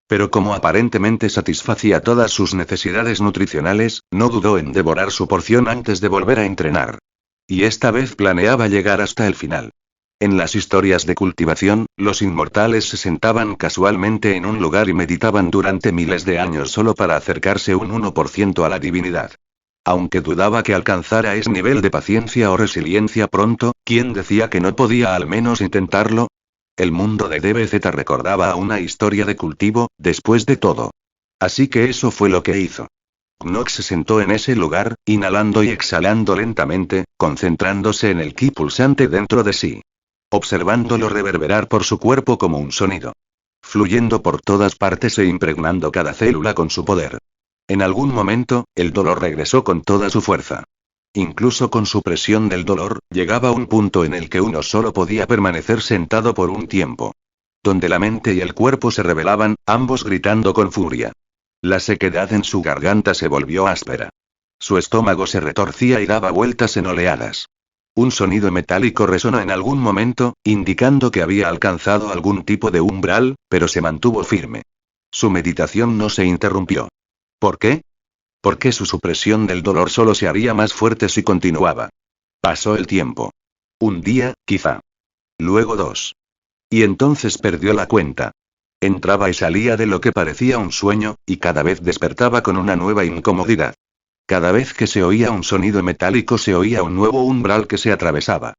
Pero como aparentemente satisfacía todas sus necesidades nutricionales, no dudó en devorar su porción antes de volver a entrenar. Y esta vez planeaba llegar hasta el final. En las historias de cultivación, los inmortales se sentaban casualmente en un lugar y meditaban durante miles de años solo para acercarse un 1% a la divinidad. Aunque dudaba que alcanzara ese nivel de paciencia o resiliencia pronto, ¿quién decía que no podía al menos intentarlo? El mundo de DBZ recordaba a una historia de cultivo, después de todo. Así que eso fue lo que hizo. Knox se sentó en ese lugar, inhalando y exhalando lentamente, concentrándose en el ki pulsante dentro de sí. Observándolo reverberar por su cuerpo como un sonido. Fluyendo por todas partes e impregnando cada célula con su poder. En algún momento, el dolor regresó con toda su fuerza. Incluso con su presión del dolor, llegaba un punto en el que uno solo podía permanecer sentado por un tiempo. Donde la mente y el cuerpo se rebelaban, ambos gritando con furia. La sequedad en su garganta se volvió áspera. Su estómago se retorcía y daba vueltas en oleadas. Un sonido metálico resonó en algún momento, indicando que había alcanzado algún tipo de umbral, pero se mantuvo firme. Su meditación no se interrumpió. ¿Por qué? Porque su supresión del dolor solo se haría más fuerte si continuaba. Pasó el tiempo. Un día, quizá. Luego 2. Y entonces perdió la cuenta. Entraba y salía de lo que parecía un sueño, y cada vez despertaba con una nueva incomodidad. Cada vez que se oía un sonido metálico se oía un nuevo umbral que se atravesaba.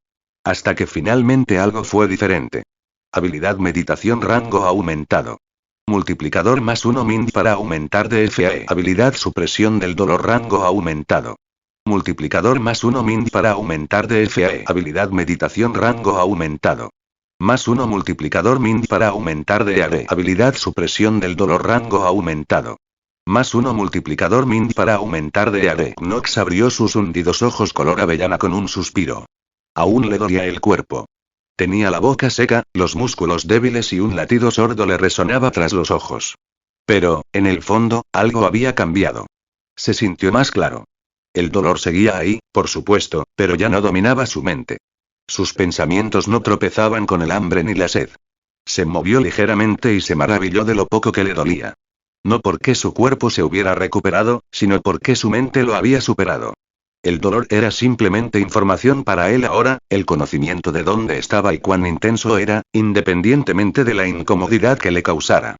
Hasta que finalmente algo fue diferente. Habilidad meditación rango aumentado. Multiplicador +1 MIND para aumentar DFAE. Habilidad supresión del dolor rango aumentado. Multiplicador +1 MIND para aumentar DFAE. Habilidad meditación rango aumentado. +1 multiplicador MIND para aumentar DAD. Habilidad supresión del dolor rango aumentado. +1 multiplicador MIND para aumentar DAD. Knox abrió sus hundidos ojos color avellana con un suspiro. Aún le dolía el cuerpo. Tenía la boca seca, los músculos débiles y un latido sordo le resonaba tras los ojos. Pero, en el fondo, algo había cambiado. Se sintió más claro. El dolor seguía ahí, por supuesto, pero ya no dominaba su mente. Sus pensamientos no tropezaban con el hambre ni la sed. Se movió ligeramente y se maravilló de lo poco que le dolía. No porque su cuerpo se hubiera recuperado, sino porque su mente lo había superado. El dolor era simplemente información para él ahora, el conocimiento de dónde estaba y cuán intenso era, independientemente de la incomodidad que le causara.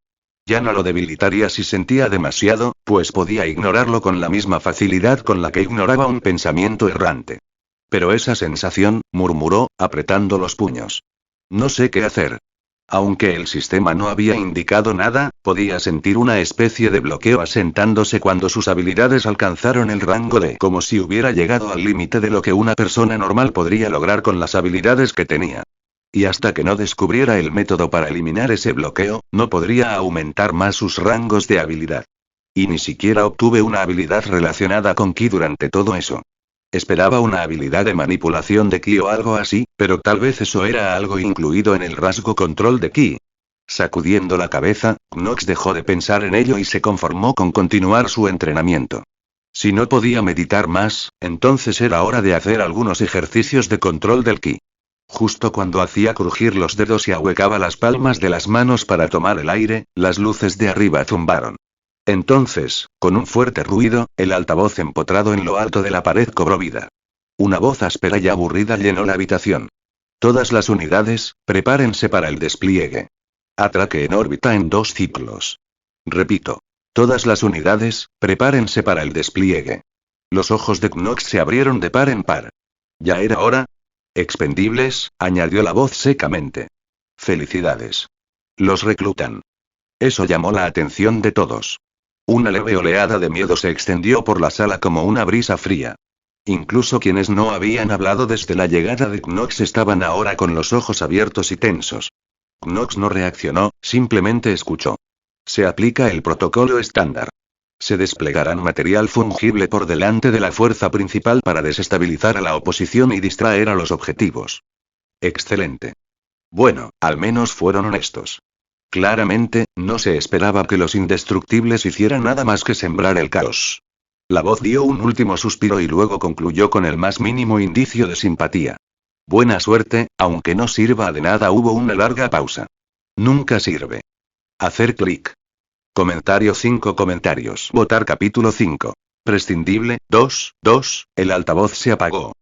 Ya no lo debilitaría si sentía demasiado, pues podía ignorarlo con la misma facilidad con la que ignoraba un pensamiento errante. Pero esa sensación, murmuró, apretando los puños. No sé qué hacer. Aunque el sistema no había indicado nada, podía sentir una especie de bloqueo asentándose cuando sus habilidades alcanzaron el rango de como si hubiera llegado al límite de lo que una persona normal podría lograr con las habilidades que tenía. Y hasta que no descubriera el método para eliminar ese bloqueo, no podría aumentar más sus rangos de habilidad. Y ni siquiera obtuve una habilidad relacionada con Ki durante todo eso. Esperaba una habilidad de manipulación de Ki o algo así, pero tal vez eso era algo incluido en el rasgo control de Ki. Sacudiendo la cabeza, Knox dejó de pensar en ello y se conformó con continuar su entrenamiento. Si no podía meditar más, entonces era hora de hacer algunos ejercicios de control del Ki. Justo cuando hacía crujir los dedos y ahuecaba las palmas de las manos para tomar el aire, las luces de arriba zumbaron. Entonces, con un fuerte ruido, el altavoz empotrado en lo alto de la pared cobró vida. Una voz áspera y aburrida llenó la habitación. Todas las unidades, prepárense para el despliegue. Atraque en órbita en 2 ciclos. Repito. Todas las unidades, prepárense para el despliegue. Los ojos de Knox se abrieron de par en par. ¿Ya era hora? Expendibles, añadió la voz secamente. Felicidades. Los reclutan. Eso llamó la atención de todos. Una leve oleada de miedo se extendió por la sala como una brisa fría. Incluso quienes no habían hablado desde la llegada de Knox estaban ahora con los ojos abiertos y tensos. Knox no reaccionó, simplemente escuchó. Se aplica el protocolo estándar. Se desplegarán material fungible por delante de la fuerza principal para desestabilizar a la oposición y distraer a los objetivos. Excelente. Bueno, al menos fueron honestos. Claramente, no se esperaba que los indestructibles hicieran nada más que sembrar el caos. La voz dio un último suspiro y luego concluyó con el más mínimo indicio de simpatía. Buena suerte, aunque no sirva de nada. Hubo una larga pausa. Nunca sirve. Hacer clic. Comentario 5 comentarios. Votar capítulo 5. Prescindible, 2. El altavoz se apagó.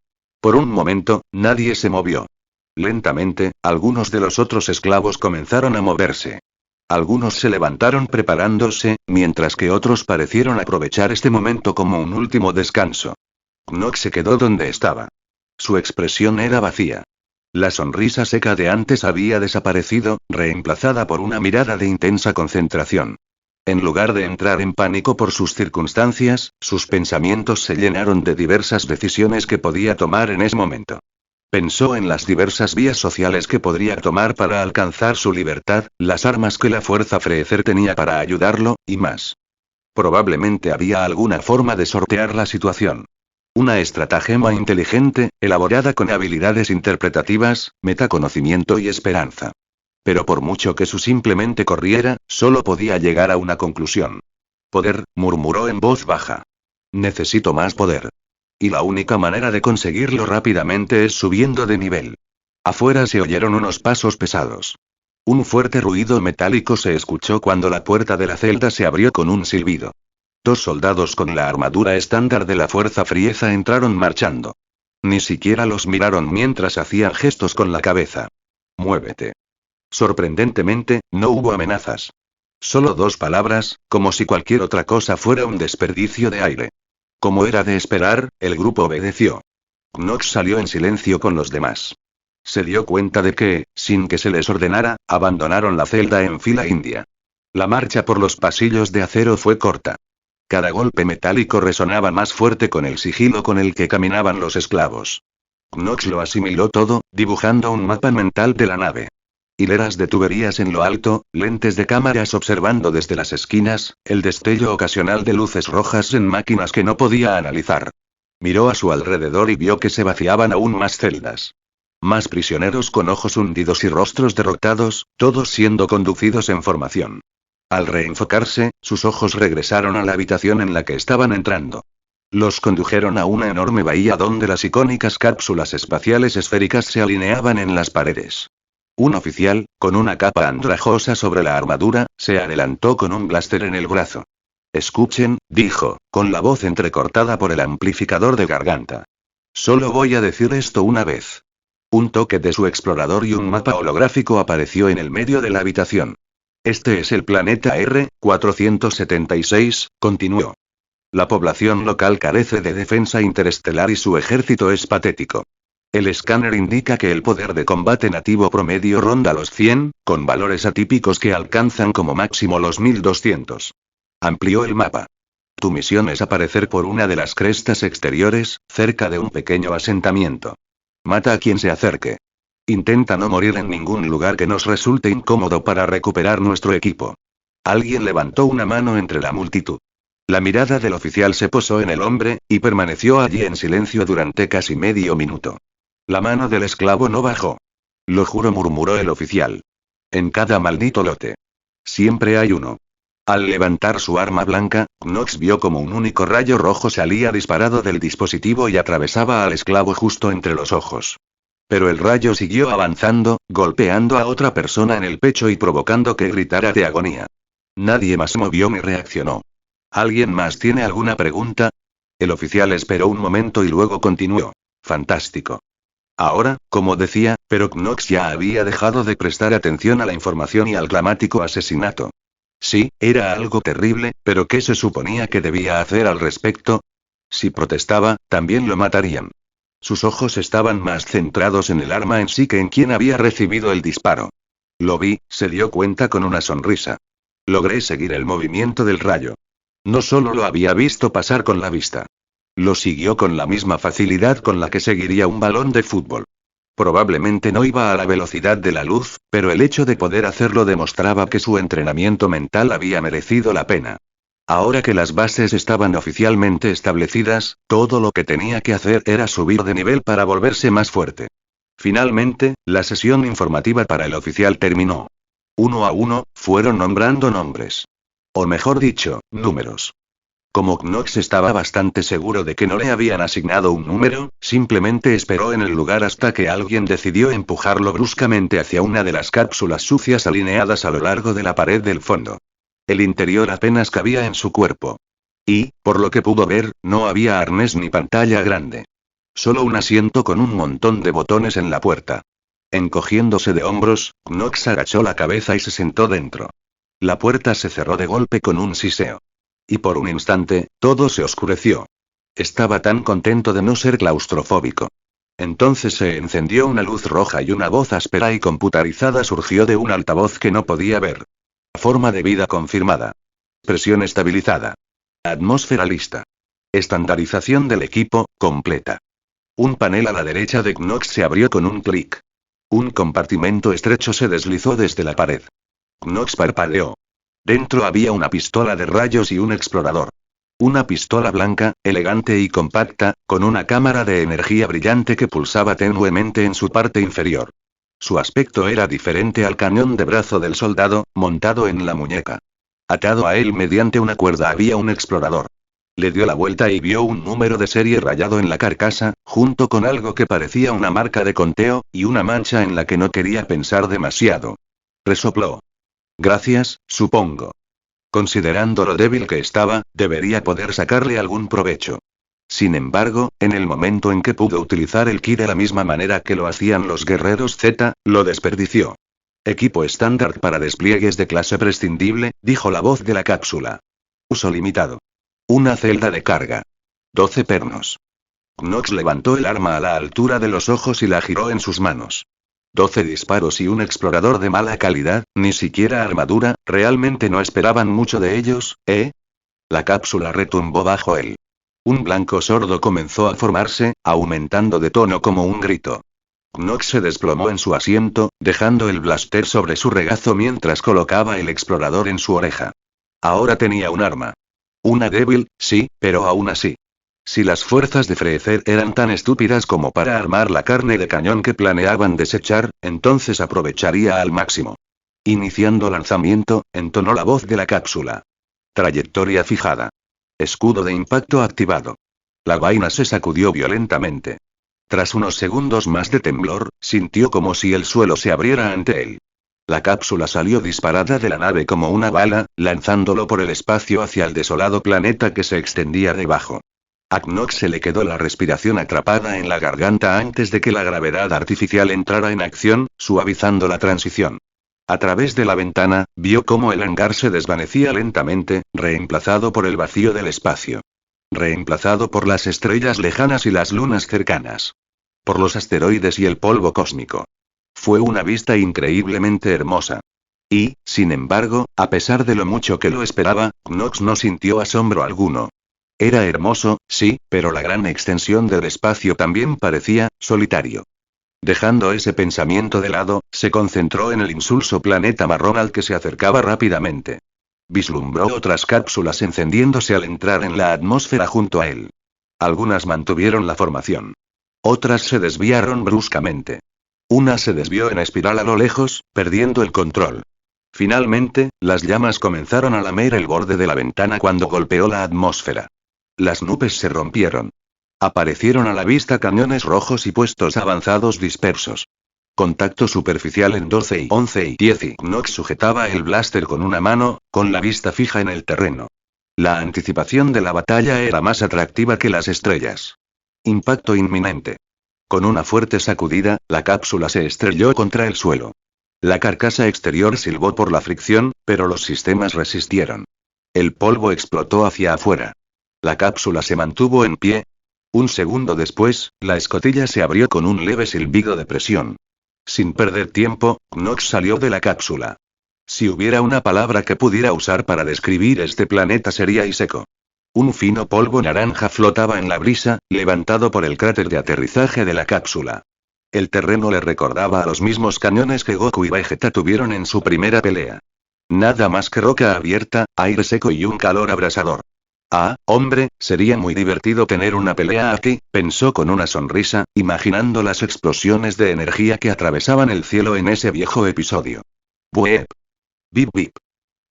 Por un momento, nadie se movió. Lentamente, algunos de los otros esclavos comenzaron a moverse. Algunos se levantaron preparándose, mientras que otros parecieron aprovechar este momento como un último descanso. Knox se quedó donde estaba. Su expresión era vacía. La sonrisa seca de antes había desaparecido, reemplazada por una mirada de intensa concentración. En lugar de entrar en pánico por sus circunstancias, sus pensamientos se llenaron de diversas decisiones que podía tomar en ese momento. Pensó en las diversas vías sociales que podría tomar para alcanzar su libertad, las armas que la fuerza Freezer tenía para ayudarlo, y más. Probablemente había alguna forma de sortear la situación. Una estratagema inteligente, elaborada con habilidades interpretativas, metaconocimiento y esperanza. Pero por mucho que su simplemente corriera, solo podía llegar a una conclusión. Poder, murmuró en voz baja. Necesito más poder. Y la única manera de conseguirlo rápidamente es subiendo de nivel. Afuera se oyeron unos pasos pesados. Un fuerte ruido metálico se escuchó cuando la puerta de la celda se abrió con un silbido. 2 soldados con la armadura estándar de la fuerza Frieza entraron marchando. Ni siquiera los miraron mientras hacían gestos con la cabeza. Muévete. Sorprendentemente, no hubo amenazas. Solo 2 palabras, como si cualquier otra cosa fuera un desperdicio de aire. Como era de esperar, el grupo obedeció. Knox salió en silencio con los demás. Se dio cuenta de que, sin que se les ordenara, abandonaron la celda en fila india. La marcha por los pasillos de acero fue corta. Cada golpe metálico resonaba más fuerte con el sigilo con el que caminaban los esclavos. Knox lo asimiló todo, dibujando un mapa mental de la nave. Hileras de tuberías en lo alto, lentes de cámaras observando desde las esquinas, el destello ocasional de luces rojas en máquinas que no podía analizar. Miró a su alrededor y vio que se vaciaban aún más celdas. Más prisioneros con ojos hundidos y rostros derrotados, todos siendo conducidos en formación. Al reenfocarse, sus ojos regresaron a la habitación en la que estaban entrando. Los condujeron a una enorme bahía donde las icónicas cápsulas espaciales esféricas se alineaban en las paredes. Un oficial, con una capa andrajosa sobre la armadura, se adelantó con un blaster en el brazo. Escuchen, dijo, con la voz entrecortada por el amplificador de garganta. Solo voy a decir esto una vez. Un toque de su explorador y un mapa holográfico apareció en el medio de la habitación. Este es el planeta R-476, continuó. La población local carece de defensa interestelar y su ejército es patético. El escáner indica que el poder de combate nativo promedio ronda los 100, con valores atípicos que alcanzan como máximo los 1200. Amplió el mapa. Tu misión es aparecer por una de las crestas exteriores, cerca de un pequeño asentamiento. Mata a quien se acerque. Intenta no morir en ningún lugar que nos resulte incómodo para recuperar nuestro equipo. Alguien levantó una mano entre la multitud. La mirada del oficial se posó en el hombre, y permaneció allí en silencio durante casi medio minuto. La mano del esclavo no bajó. Lo juro, murmuró el oficial. En cada maldito lote. Siempre hay uno. Al levantar su arma blanca, Knox vio como un único rayo rojo salía disparado del dispositivo y atravesaba al esclavo justo entre los ojos. Pero el rayo siguió avanzando, golpeando a otra persona en el pecho y provocando que gritara de agonía. Nadie más se movió ni reaccionó. ¿Alguien más tiene alguna pregunta? El oficial esperó un momento y luego continuó. Fantástico. Ahora, como decía, pero Knox ya había dejado de prestar atención a la información y al dramático asesinato. Sí, era algo terrible, pero ¿qué se suponía que debía hacer al respecto? Si protestaba, también lo matarían. Sus ojos estaban más centrados en el arma en sí que en quien había recibido el disparo. Lo vi, se dio cuenta con una sonrisa. Logré seguir el movimiento del rayo. No solo lo había visto pasar con la vista. Lo siguió con la misma facilidad con la que seguiría un balón de fútbol. Probablemente no iba a la velocidad de la luz, pero el hecho de poder hacerlo demostraba que su entrenamiento mental había merecido la pena. Ahora que las bases estaban oficialmente establecidas, todo lo que tenía que hacer era subir de nivel para volverse más fuerte. Finalmente, la sesión informativa para el oficial terminó. Uno a uno, fueron nombrando nombres. O mejor dicho, números. Como Knox estaba bastante seguro de que no le habían asignado un número, simplemente esperó en el lugar hasta que alguien decidió empujarlo bruscamente hacia una de las cápsulas sucias alineadas a lo largo de la pared del fondo. El interior apenas cabía en su cuerpo. Y, por lo que pudo ver, no había arnés ni pantalla grande. Solo un asiento con un montón de botones en la puerta. Encogiéndose de hombros, Knox agachó la cabeza y se sentó dentro. La puerta se cerró de golpe con un siseo. Y por un instante, todo se oscureció. Estaba tan contento de no ser claustrofóbico. Entonces se encendió una luz roja y una voz áspera y computarizada surgió de un altavoz que no podía ver. Forma de vida confirmada. Presión estabilizada. Atmósfera lista. Estandarización del equipo, completa. Un panel a la derecha de Knox se abrió con un clic. Un compartimento estrecho se deslizó desde la pared. Knox parpadeó. Dentro había una pistola de rayos y un explorador. Una pistola blanca, elegante y compacta, con una cámara de energía brillante que pulsaba tenuemente en su parte inferior. Su aspecto era diferente al cañón de brazo del soldado, montado en la muñeca. Atado a él mediante una cuerda había un explorador. Le dio la vuelta y vio un número de serie rayado en la carcasa, junto con algo que parecía una marca de conteo, y una mancha en la que no quería pensar demasiado. Resopló. Gracias, supongo. Considerando lo débil que estaba, debería poder sacarle algún provecho. Sin embargo, en el momento en que pudo utilizar el ki de la misma manera que lo hacían los guerreros Z, lo desperdició. Equipo estándar para despliegues de clase prescindible, dijo la voz de la cápsula. Uso limitado. Una celda de carga. 12 pernos. Knox levantó el arma a la altura de los ojos y la giró en sus manos. 12 disparos y un explorador de mala calidad, ni siquiera armadura, realmente no esperaban mucho de ellos, ¿eh? La cápsula retumbó bajo él. Un blanco sordo comenzó a formarse, aumentando de tono como un grito. Knox se desplomó en su asiento, dejando el blaster sobre su regazo mientras colocaba el explorador en su oreja. Ahora tenía un arma. Una débil, sí, pero aún así. Si las fuerzas de Freezer eran tan estúpidas como para armar la carne de cañón que planeaban desechar, entonces aprovecharía al máximo. Iniciando lanzamiento, entonó la voz de la cápsula. Trayectoria fijada. Escudo de impacto activado. La vaina se sacudió violentamente. Tras unos segundos más de temblor, sintió como si el suelo se abriera ante él. La cápsula salió disparada de la nave como una bala, lanzándolo por el espacio hacia el desolado planeta que se extendía debajo. A Knox se le quedó la respiración atrapada en la garganta antes de que la gravedad artificial entrara en acción, suavizando la transición. A través de la ventana, vio cómo el hangar se desvanecía lentamente, reemplazado por el vacío del espacio. Reemplazado por las estrellas lejanas y las lunas cercanas. Por los asteroides y el polvo cósmico. Fue una vista increíblemente hermosa. Y, sin embargo, a pesar de lo mucho que lo esperaba, Knox no sintió asombro alguno. Era hermoso, sí, pero la gran extensión del espacio también parecía solitario. Dejando ese pensamiento de lado, se concentró en el insulso planeta marrón al que se acercaba rápidamente. Vislumbró otras cápsulas encendiéndose al entrar en la atmósfera junto a él. Algunas mantuvieron la formación. Otras se desviaron bruscamente. Una se desvió en espiral a lo lejos, perdiendo el control. Finalmente, las llamas comenzaron a lamer el borde de la ventana cuando golpeó la atmósfera. Las nubes se rompieron. Aparecieron a la vista cañones rojos y puestos avanzados dispersos. Contacto superficial en 12 y 11 y 10 y Knox sujetaba el blaster con una mano, con la vista fija en el terreno. La anticipación de la batalla era más atractiva que las estrellas. Impacto inminente. Con una fuerte sacudida, la cápsula se estrelló contra el suelo. La carcasa exterior silbó por la fricción, pero los sistemas resistieron. El polvo explotó hacia afuera. La cápsula se mantuvo en pie. Un segundo después, la escotilla se abrió con un leve silbido de presión. Sin perder tiempo, Knox salió de la cápsula. Si hubiera una palabra que pudiera usar para describir este planeta sería seco. Un fino polvo naranja flotaba en la brisa, levantado por el cráter de aterrizaje de la cápsula. El terreno le recordaba a los mismos cañones que Goku y Vegeta tuvieron en su primera pelea. Nada más que roca abierta, aire seco y un calor abrasador. Ah, hombre, sería muy divertido tener una pelea aquí, pensó con una sonrisa, imaginando las explosiones de energía que atravesaban el cielo en ese viejo episodio. Buep. Bip bip.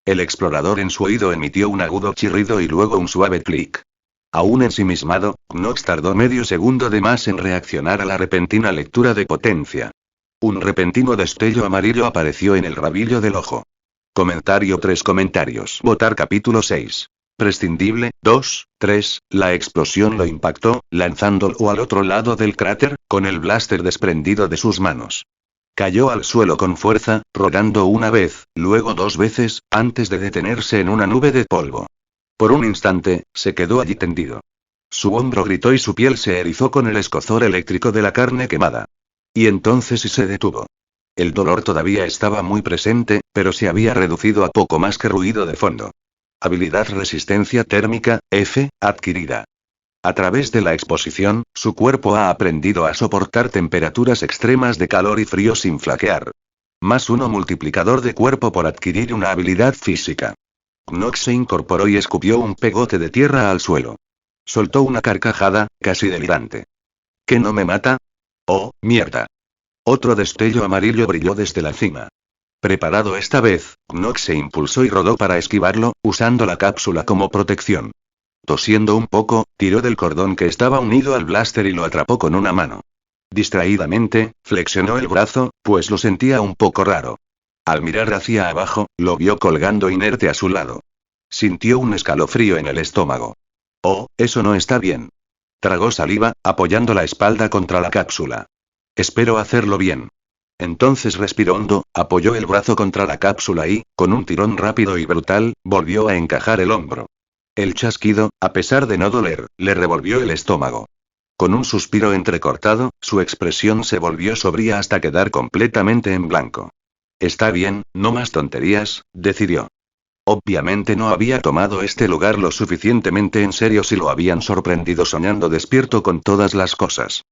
El explorador en su oído emitió un agudo chirrido y luego un suave clic. Aún ensimismado, Knox tardó medio segundo de más en reaccionar a la repentina lectura de potencia. Un repentino destello amarillo apareció en el rabillo del ojo. Comentario 3 comentarios. Votar capítulo 6. Prescindible, 2, 3, la explosión lo impactó, lanzándolo al otro lado del cráter, con el blaster desprendido de sus manos. Cayó al suelo con fuerza, rodando una vez, luego dos veces, antes de detenerse en una nube de polvo. Por un instante, se quedó allí tendido. Su hombro gritó y su piel se erizó con el escozor eléctrico de la carne quemada. Y entonces se detuvo. El dolor todavía estaba muy presente, pero se había reducido a poco más que ruido de fondo. Habilidad resistencia térmica, F, adquirida. A través de la exposición, su cuerpo ha aprendido a soportar temperaturas extremas de calor y frío sin flaquear. +1 multiplicador de cuerpo por adquirir una habilidad física. Knox se incorporó y escupió un pegote de tierra al suelo. Soltó una carcajada, casi delirante. ¿Que no me mata? ¡Oh, mierda! Otro destello amarillo brilló desde la cima. Preparado esta vez, Knox se impulsó y rodó para esquivarlo, usando la cápsula como protección. Tosiendo un poco, tiró del cordón que estaba unido al blaster y lo atrapó con una mano. Distraídamente, flexionó el brazo, pues lo sentía un poco raro. Al mirar hacia abajo, lo vio colgando inerte a su lado. Sintió un escalofrío en el estómago. Oh, eso no está bien. Tragó saliva, apoyando la espalda contra la cápsula. Espero hacerlo bien. Entonces respiró hondo, apoyó el brazo contra la cápsula y, con un tirón rápido y brutal, volvió a encajar el hombro. El chasquido, a pesar de no doler, le revolvió el estómago. Con un suspiro entrecortado, su expresión se volvió sobria hasta quedar completamente en blanco. Está bien, no más tonterías, decidió. Obviamente no había tomado este lugar lo suficientemente en serio si lo habían sorprendido soñando despierto con todas las cosas.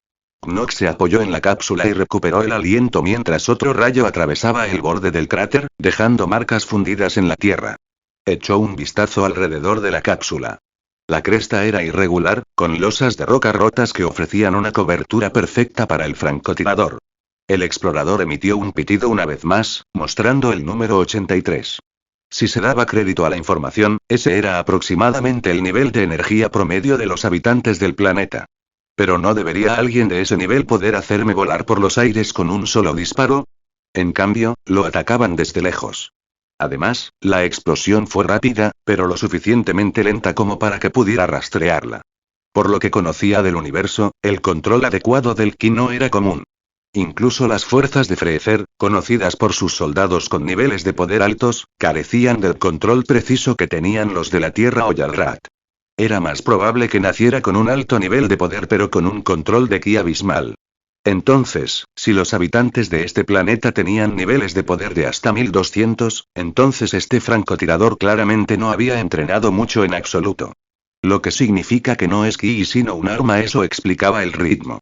Knox se apoyó en la cápsula y recuperó el aliento mientras otro rayo atravesaba el borde del cráter, dejando marcas fundidas en la tierra. Echó un vistazo alrededor de la cápsula. La cresta era irregular, con losas de roca rotas que ofrecían una cobertura perfecta para el francotirador. El explorador emitió un pitido una vez más, mostrando el número 83. Si se daba crédito a la información, ese era aproximadamente el nivel de energía promedio de los habitantes del planeta. ¿Pero no debería alguien de ese nivel poder hacerme volar por los aires con un solo disparo? En cambio, lo atacaban desde lejos. Además, la explosión fue rápida, pero lo suficientemente lenta como para que pudiera rastrearla. Por lo que conocía del universo, el control adecuado del ki no era común. Incluso las fuerzas de Freezer, conocidas por sus soldados con niveles de poder altos, carecían del control preciso que tenían los de la Tierra o Yalrat. Era más probable que naciera con un alto nivel de poder pero con un control de ki abismal. Entonces, si los habitantes de este planeta tenían niveles de poder de hasta 1200, entonces este francotirador claramente no había entrenado mucho en absoluto. Lo que significa que no es ki sino un arma, eso explicaba el ritmo.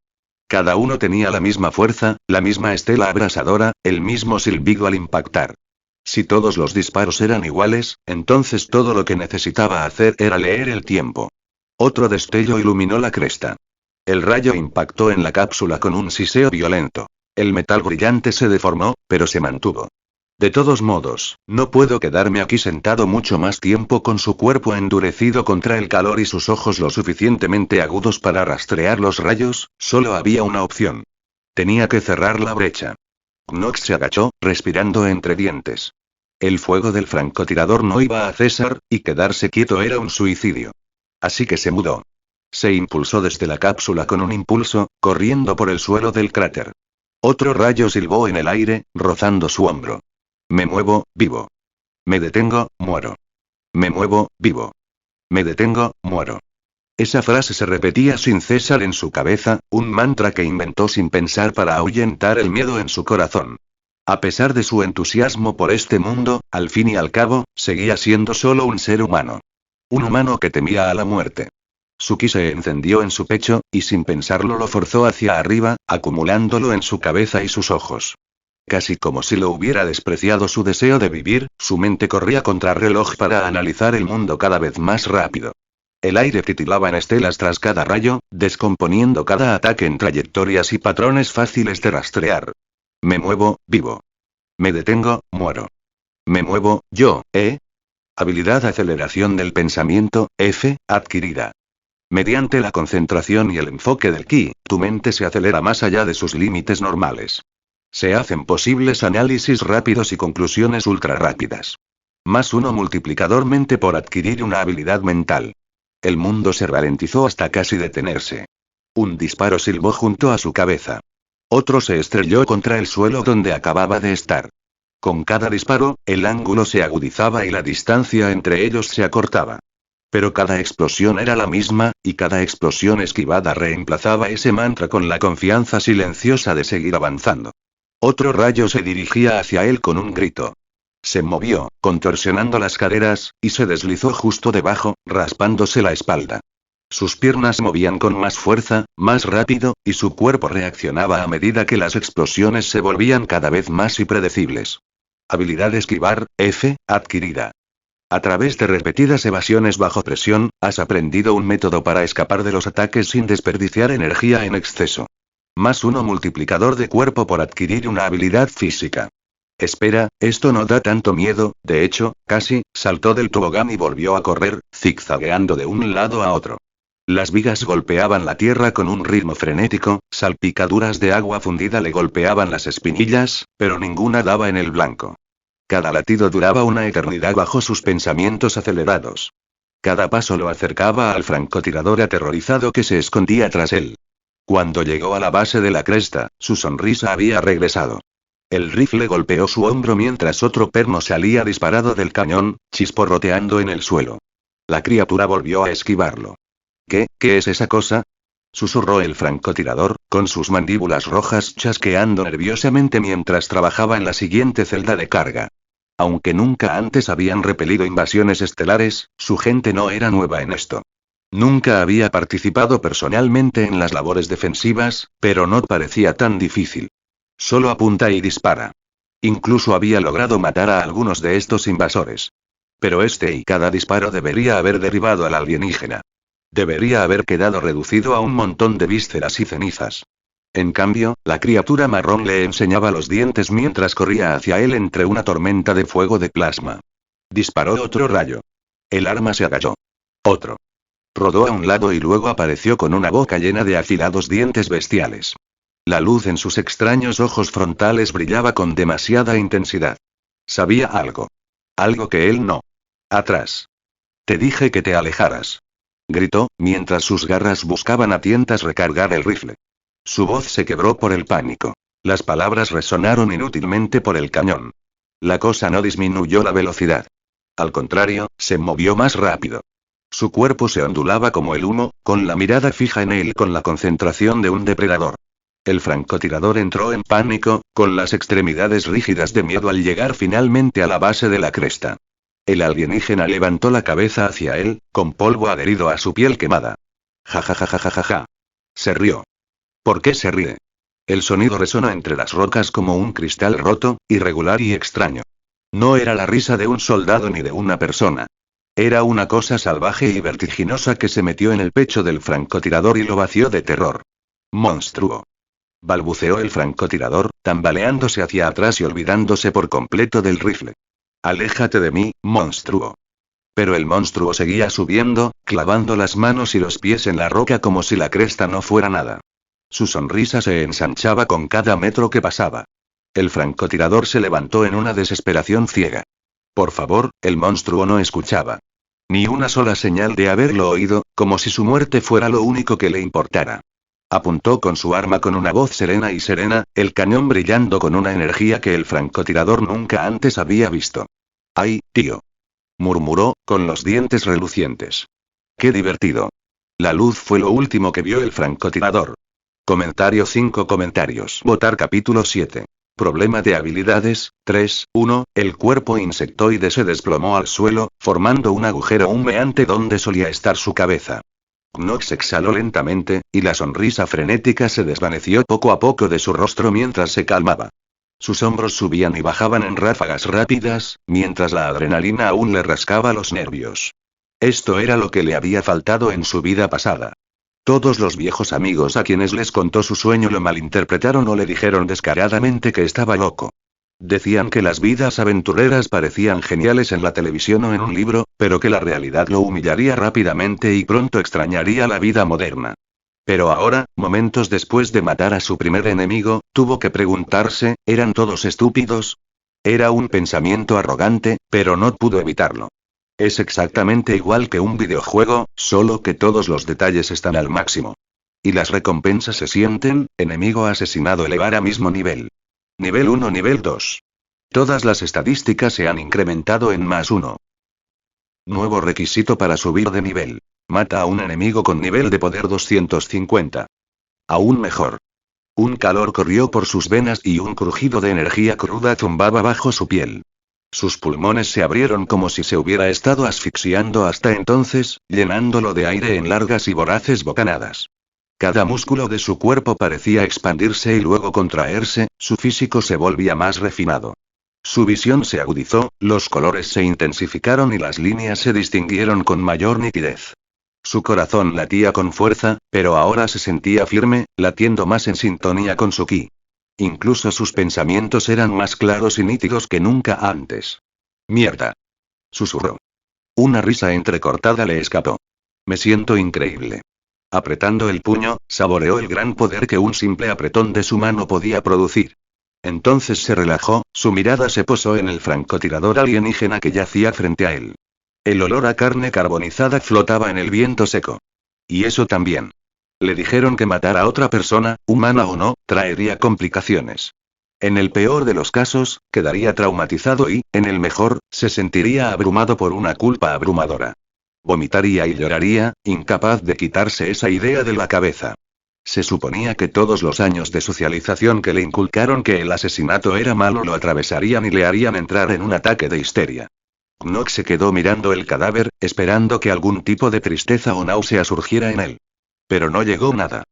Cada uno tenía la misma fuerza, la misma estela abrasadora, el mismo silbido al impactar. Si todos los disparos eran iguales, entonces todo lo que necesitaba hacer era leer el tiempo. Otro destello iluminó la cresta. El rayo impactó en la cápsula con un siseo violento. El metal brillante se deformó, pero se mantuvo. De todos modos, no puedo quedarme aquí sentado mucho más tiempo con su cuerpo endurecido contra el calor y sus ojos lo suficientemente agudos para rastrear los rayos, solo había una opción. Tenía que cerrar la brecha. Knox se agachó, respirando entre dientes. El fuego del francotirador no iba a cesar, y quedarse quieto era un suicidio. Así que se mudó. Se impulsó desde la cápsula con un impulso, corriendo por el suelo del cráter. Otro rayo silbó en el aire, rozando su hombro. Me muevo, vivo. Me detengo, muero. Me muevo, vivo. Me detengo, muero. Esa frase se repetía sin cesar en su cabeza, un mantra que inventó sin pensar para ahuyentar el miedo en su corazón. A pesar de su entusiasmo por este mundo, al fin y al cabo, seguía siendo solo un ser humano. Un humano que temía a la muerte. Su ki se encendió en su pecho, y sin pensarlo lo forzó hacia arriba, acumulándolo en su cabeza y sus ojos. Casi como si lo hubiera despreciado su deseo de vivir, su mente corría contrarreloj para analizar el mundo cada vez más rápido. El aire titilaba en estelas tras cada rayo, descomponiendo cada ataque en trayectorias y patrones fáciles de rastrear. Me muevo, vivo. Me detengo, muero. Me muevo, yo, Habilidad aceleración del pensamiento, F, adquirida. Mediante la concentración y el enfoque del ki, tu mente se acelera más allá de sus límites normales. Se hacen posibles análisis rápidos y conclusiones ultra rápidas. +1 multiplicador mente por adquirir una habilidad mental. El mundo se ralentizó hasta casi detenerse. Un disparo silbó junto a su cabeza. Otro se estrelló contra el suelo donde acababa de estar. Con cada disparo, el ángulo se agudizaba y la distancia entre ellos se acortaba. Pero cada explosión era la misma, y cada explosión esquivada reemplazaba ese mantra con la confianza silenciosa de seguir avanzando. Otro rayo se dirigía hacia él con un grito. Se movió, contorsionando las caderas, y se deslizó justo debajo, raspándose la espalda. Sus piernas movían con más fuerza, más rápido, y su cuerpo reaccionaba a medida que las explosiones se volvían cada vez más impredecibles. Habilidad esquivar, F, adquirida. A través de repetidas evasiones bajo presión, has aprendido un método para escapar de los ataques sin desperdiciar energía en exceso. +1 multiplicador de cuerpo por adquirir una habilidad física. Espera, esto no da tanto miedo, de hecho, casi, saltó del tobogán y volvió a correr, zigzagueando de un lado a otro. Las vigas golpeaban la tierra con un ritmo frenético, salpicaduras de agua fundida le golpeaban las espinillas, pero ninguna daba en el blanco. Cada latido duraba una eternidad bajo sus pensamientos acelerados. Cada paso lo acercaba al francotirador aterrorizado que se escondía tras él. Cuando llegó a la base de la cresta, su sonrisa había regresado. El rifle golpeó su hombro mientras otro perno salía disparado del cañón, chisporroteando en el suelo. La criatura volvió a esquivarlo. ¿Qué es esa cosa?, susurró el francotirador, con sus mandíbulas rojas chasqueando nerviosamente mientras trabajaba en la siguiente celda de carga. Aunque nunca antes habían repelido invasiones estelares, su gente no era nueva en esto. Nunca había participado personalmente en las labores defensivas, pero no parecía tan difícil. Solo apunta y dispara. Incluso había logrado matar a algunos de estos invasores. Pero y cada disparo debería haber derribado al alienígena. Debería haber quedado reducido a un montón de vísceras y cenizas. En cambio, la criatura marrón le enseñaba los dientes mientras corría hacia él entre una tormenta de fuego de plasma. Disparó otro rayo. El arma se agachó. Otro. Rodó a un lado y luego apareció con una boca llena de afilados dientes bestiales. La luz en sus extraños ojos frontales brillaba con demasiada intensidad. Sabía algo. Algo que él no. Atrás. Te dije que te alejaras. Gritó, mientras sus garras buscaban a tientas recargar el rifle. Su voz se quebró por el pánico. Las palabras resonaron inútilmente por el cañón. La cosa no disminuyó la velocidad. Al contrario, se movió más rápido. Su cuerpo se ondulaba como el humo, con la mirada fija en él con la concentración de un depredador. El francotirador entró en pánico, con las extremidades rígidas de miedo al llegar finalmente a la base de la cresta. El alienígena levantó la cabeza hacia él, con polvo adherido a su piel quemada. Ja ja ja ja ja ja ja. Se rió. ¿Por qué se ríe? El sonido resonó entre las rocas como un cristal roto, irregular y extraño. No era la risa de un soldado ni de una persona. Era una cosa salvaje y vertiginosa que se metió en el pecho del francotirador y lo vació de terror. Monstruo. Balbuceó el francotirador, tambaleándose hacia atrás y olvidándose por completo del rifle. Aléjate de mí, monstruo. Pero el monstruo seguía subiendo, clavando las manos y los pies en la roca como si la cresta no fuera nada. Su sonrisa se ensanchaba con cada metro que pasaba. El francotirador se levantó en una desesperación ciega. Por favor, el monstruo no escuchaba. Ni una sola señal de haberlo oído, como si su muerte fuera lo único que le importara. Apuntó con su arma con una voz serena, el cañón brillando con una energía que el francotirador nunca antes había visto. ¡Ay, tío! Murmuró, con los dientes relucientes. ¡Qué divertido! La luz fue lo último que vio el francotirador. Comentario 5 comentarios. Votar capítulo 7. Problema de habilidades, 3.1. El cuerpo insectoide se desplomó al suelo, formando un agujero humeante donde solía estar su cabeza. Knox exhaló lentamente, y la sonrisa frenética se desvaneció poco a poco de su rostro mientras se calmaba. Sus hombros subían y bajaban en ráfagas rápidas, mientras la adrenalina aún le rascaba los nervios. Esto era lo que le había faltado en su vida pasada. Todos los viejos amigos a quienes les contó su sueño lo malinterpretaron o le dijeron descaradamente que estaba loco. Decían que las vidas aventureras parecían geniales en la televisión o en un libro, pero que la realidad lo humillaría rápidamente y pronto extrañaría la vida moderna. Pero ahora, momentos después de matar a su primer enemigo, tuvo que preguntarse, ¿eran todos estúpidos? Era un pensamiento arrogante, pero no pudo evitarlo. Es exactamente igual que un videojuego, solo que todos los detalles están al máximo. Y las recompensas se sienten, enemigo asesinado elevar a mismo nivel. Nivel 1, nivel 2. Todas las estadísticas se han incrementado en +1. Nuevo requisito para subir de nivel. Mata a un enemigo con nivel de poder 250. Aún mejor. Un calor corrió por sus venas y un crujido de energía cruda zumbaba bajo su piel. Sus pulmones se abrieron como si se hubiera estado asfixiando hasta entonces, llenándolo de aire en largas y voraces bocanadas. Cada músculo de su cuerpo parecía expandirse y luego contraerse, su físico se volvía más refinado. Su visión se agudizó, los colores se intensificaron y las líneas se distinguieron con mayor nitidez. Su corazón latía con fuerza, pero ahora se sentía firme, latiendo más en sintonía con su ki. Incluso sus pensamientos eran más claros y nítidos que nunca antes. «Mierda», susurró. Una risa entrecortada le escapó. «Me siento increíble». Apretando el puño, saboreó el gran poder que un simple apretón de su mano podía producir. Entonces se relajó, su mirada se posó en el francotirador alienígena que yacía frente a él. El olor a carne carbonizada flotaba en el viento seco. Y eso también. Le dijeron que matar a otra persona, humana o no, traería complicaciones. En el peor de los casos, quedaría traumatizado y, en el mejor, se sentiría abrumado por una culpa abrumadora. Vomitaría y lloraría, incapaz de quitarse esa idea de la cabeza. Se suponía que todos los años de socialización que le inculcaron que el asesinato era malo lo atravesarían y le harían entrar en un ataque de histeria. Knox se quedó mirando el cadáver, esperando que algún tipo de tristeza o náusea surgiera en él. Pero no llegó nada.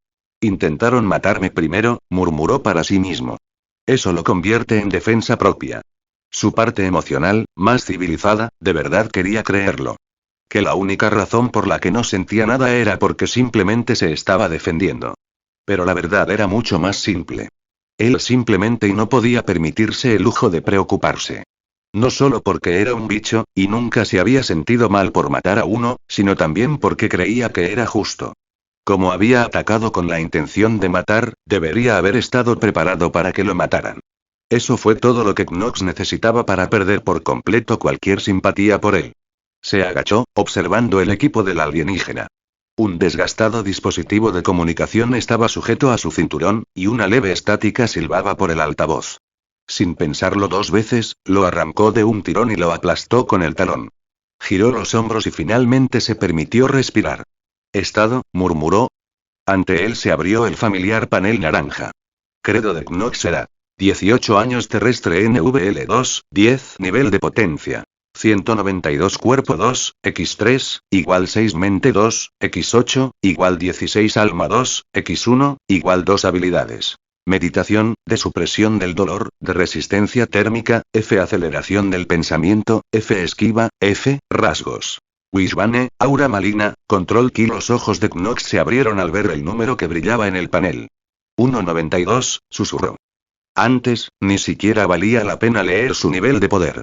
Intentaron matarme primero, murmuró para sí mismo. Eso lo convierte en defensa propia. Su parte emocional, más civilizada, de verdad quería creerlo. Que la única razón por la que no sentía nada era porque simplemente se estaba defendiendo. Pero la verdad era mucho más simple. Él simplemente no podía permitirse el lujo de preocuparse. No solo porque era un bicho, y nunca se había sentido mal por matar a uno, sino también porque creía que era justo. Como había atacado con la intención de matar, debería haber estado preparado para que lo mataran. Eso fue todo lo que Knox necesitaba para perder por completo cualquier simpatía por él. Se agachó, observando el equipo del alienígena. Un desgastado dispositivo de comunicación estaba sujeto a su cinturón, y una leve estática silbaba por el altavoz. Sin pensarlo dos veces, lo arrancó de un tirón y lo aplastó con el talón. Giró los hombros y finalmente se permitió respirar. «Estado», murmuró. Ante él se abrió el familiar panel naranja. Credo de Knox era 18 años terrestre NVL2, 10 nivel de potencia. 192 cuerpo 2, x3, igual 6 mente 2, x8, igual 16 alma 2, x1, igual 2 habilidades. Meditación, de supresión del dolor, de resistencia térmica, F aceleración del pensamiento, F esquiva, F, rasgos. Wishbane, aura maligna, control ki. Los ojos de Knox se abrieron al ver el número que brillaba en el panel. 192, susurró. Antes, ni siquiera valía la pena leer su nivel de poder.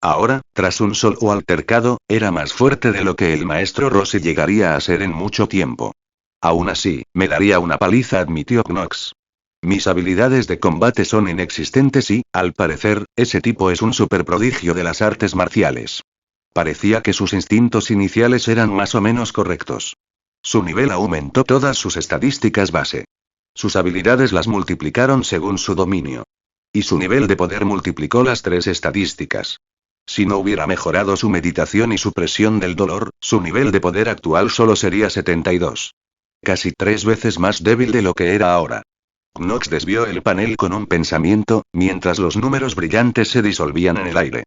Ahora, tras un solo altercado, era más fuerte de lo que el maestro Rossi llegaría a ser en mucho tiempo. Aún así, me daría una paliza, admitió Knox. Mis habilidades de combate son inexistentes y, al parecer, ese tipo es un superprodigio de las artes marciales. Parecía que sus instintos iniciales eran más o menos correctos. Su nivel aumentó todas sus estadísticas base. Sus habilidades las multiplicaron según su dominio. Y su nivel de poder multiplicó las 3 estadísticas. Si no hubiera mejorado su meditación y supresión del dolor, su nivel de poder actual solo sería 72. Casi 3 veces más débil de lo que era ahora. Knox desvió el panel con un pensamiento, mientras los números brillantes se disolvían en el aire.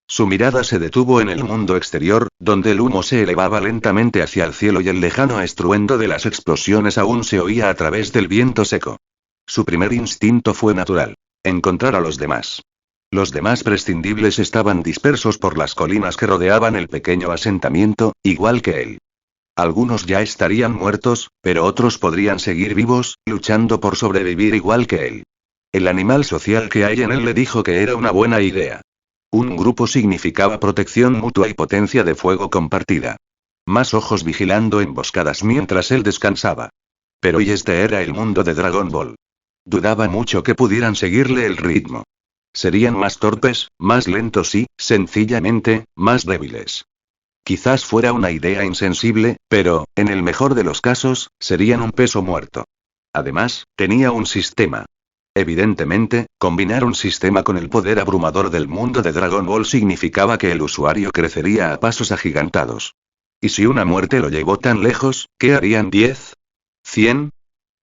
Su mirada se detuvo en el mundo exterior, donde el humo se elevaba lentamente hacia el cielo y el lejano estruendo de las explosiones aún se oía a través del viento seco. Su primer instinto fue natural: encontrar a los demás. Los demás prescindibles estaban dispersos por las colinas que rodeaban el pequeño asentamiento, igual que él. Algunos ya estarían muertos, pero otros podrían seguir vivos, luchando por sobrevivir igual que él. El animal social que hay en él le dijo que era una buena idea. Un grupo significaba protección mutua y potencia de fuego compartida. Más ojos vigilando emboscadas mientras él descansaba. Pero y este era el mundo de Dragon Ball. Dudaba mucho que pudieran seguirle el ritmo. Serían más torpes, más lentos y, sencillamente, más débiles. Quizás fuera una idea insensible, pero, en el mejor de los casos, serían un peso muerto. Además, tenía un sistema. Evidentemente, combinar un sistema con el poder abrumador del mundo de Dragon Ball significaba que el usuario crecería a pasos agigantados. ¿Y si una muerte lo llevó tan lejos, qué harían 10? ¿100?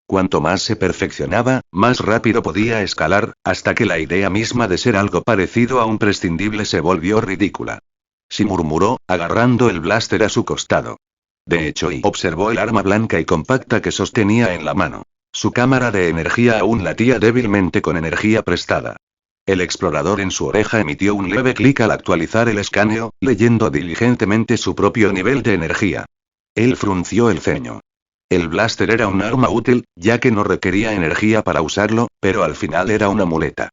Cuanto más se perfeccionaba, más rápido podía escalar, hasta que la idea misma de ser algo parecido a un prescindible se volvió ridícula. Sí, murmuró, agarrando el blaster a su costado. De hecho, y observó el arma blanca y compacta que sostenía en la mano. Su cámara de energía aún latía débilmente con energía prestada. El explorador en su oreja emitió un leve clic al actualizar el escaneo, leyendo diligentemente su propio nivel de energía. Él frunció el ceño. El blaster era un arma útil, ya que no requería energía para usarlo, pero al final era una muleta.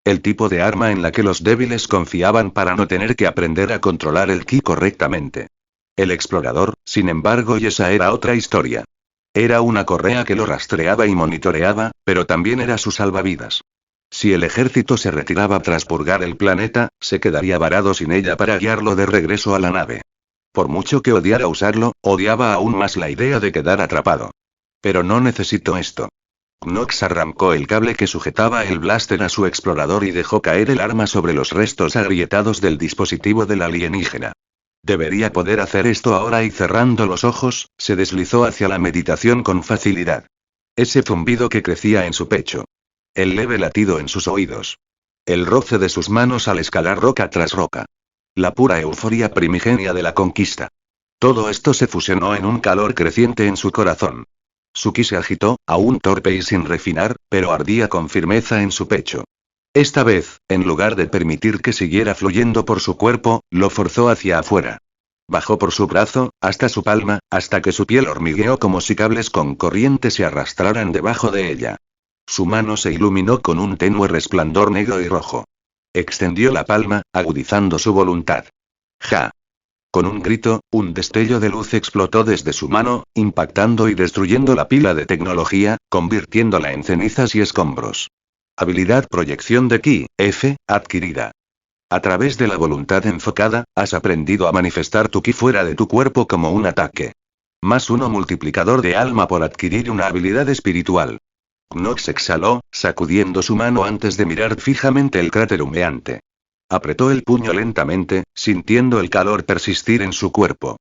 El tipo de arma en la que los débiles confiaban para no tener que aprender a controlar el ki correctamente. El explorador, sin embargo, y esa era otra historia. Era una correa que lo rastreaba y monitoreaba, pero también era su salvavidas. Si el ejército se retiraba tras purgar el planeta, se quedaría varado sin ella para guiarlo de regreso a la nave. Por mucho que odiara usarlo, odiaba aún más la idea de quedar atrapado. Pero no necesito esto. Knox arrancó el cable que sujetaba el blaster a su explorador y dejó caer el arma sobre los restos agrietados del dispositivo del alienígena. Debería poder hacer esto ahora y cerrando los ojos, se deslizó hacia la meditación con facilidad. Ese zumbido que crecía en su pecho. El leve latido en sus oídos. El roce de sus manos al escalar roca tras roca. La pura euforia primigenia de la conquista. Todo esto se fusionó en un calor creciente en su corazón. Su ki se agitó, aún torpe y sin refinar, pero ardía con firmeza en su pecho. Esta vez, en lugar de permitir que siguiera fluyendo por su cuerpo, lo forzó hacia afuera. Bajó por su brazo, hasta su palma, hasta que su piel hormigueó como si cables con corriente se arrastraran debajo de ella. Su mano se iluminó con un tenue resplandor negro y rojo. Extendió la palma, agudizando su voluntad. ¡Ja! Con un grito, un destello de luz explotó desde su mano, impactando y destruyendo la pila de tecnología, convirtiéndola en cenizas y escombros. Habilidad Proyección de Ki, F, adquirida. A través de la voluntad enfocada, has aprendido a manifestar tu ki fuera de tu cuerpo como un ataque. +1 multiplicador de alma por adquirir una habilidad espiritual. Knox exhaló, sacudiendo su mano antes de mirar fijamente el cráter humeante. Apretó el puño lentamente, sintiendo el calor persistir en su cuerpo.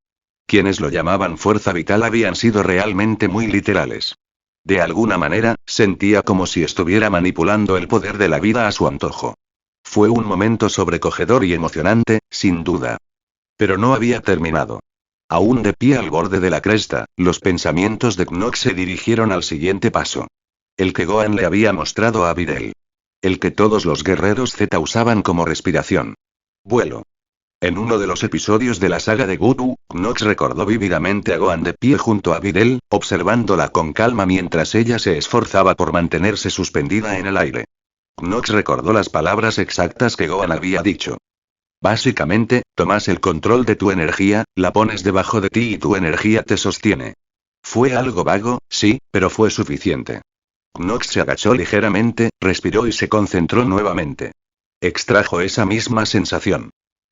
Quienes lo llamaban fuerza vital habían sido realmente muy literales. De alguna manera, sentía como si estuviera manipulando el poder de la vida a su antojo. Fue un momento sobrecogedor y emocionante, sin duda. Pero no había terminado. Aún de pie al borde de la cresta, los pensamientos de Knox se dirigieron al siguiente paso. El que Gohan le había mostrado a Videl. El que todos los guerreros Z usaban como respiración. Vuelo. En uno de los episodios de la saga de Goku, Knox recordó vívidamente a Gohan de pie junto a Videl, observándola con calma mientras ella se esforzaba por mantenerse suspendida en el aire. Knox recordó las palabras exactas que Gohan había dicho. Básicamente, tomas el control de tu energía, la pones debajo de ti y tu energía te sostiene. Fue algo vago, sí, pero fue suficiente. Knox se agachó ligeramente, respiró y se concentró nuevamente. Extrajo esa misma sensación.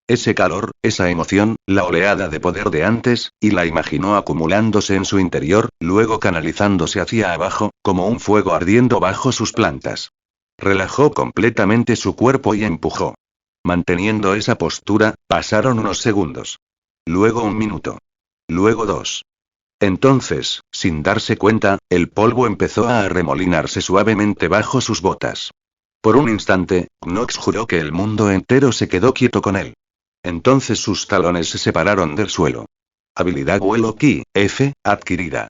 Ese calor, esa emoción, la oleada de poder de antes, y la imaginó acumulándose en su interior, luego canalizándose hacia abajo, como un fuego ardiendo bajo sus plantas. Relajó completamente su cuerpo y empujó. Manteniendo esa postura, pasaron unos segundos. Luego 1 minuto. Luego 2. Entonces, sin darse cuenta, el polvo empezó a arremolinarse suavemente bajo sus botas. Por un instante, Knox juró que el mundo entero se quedó quieto con él. Entonces sus talones se separaron del suelo. Habilidad Vuelo Ki, F, adquirida.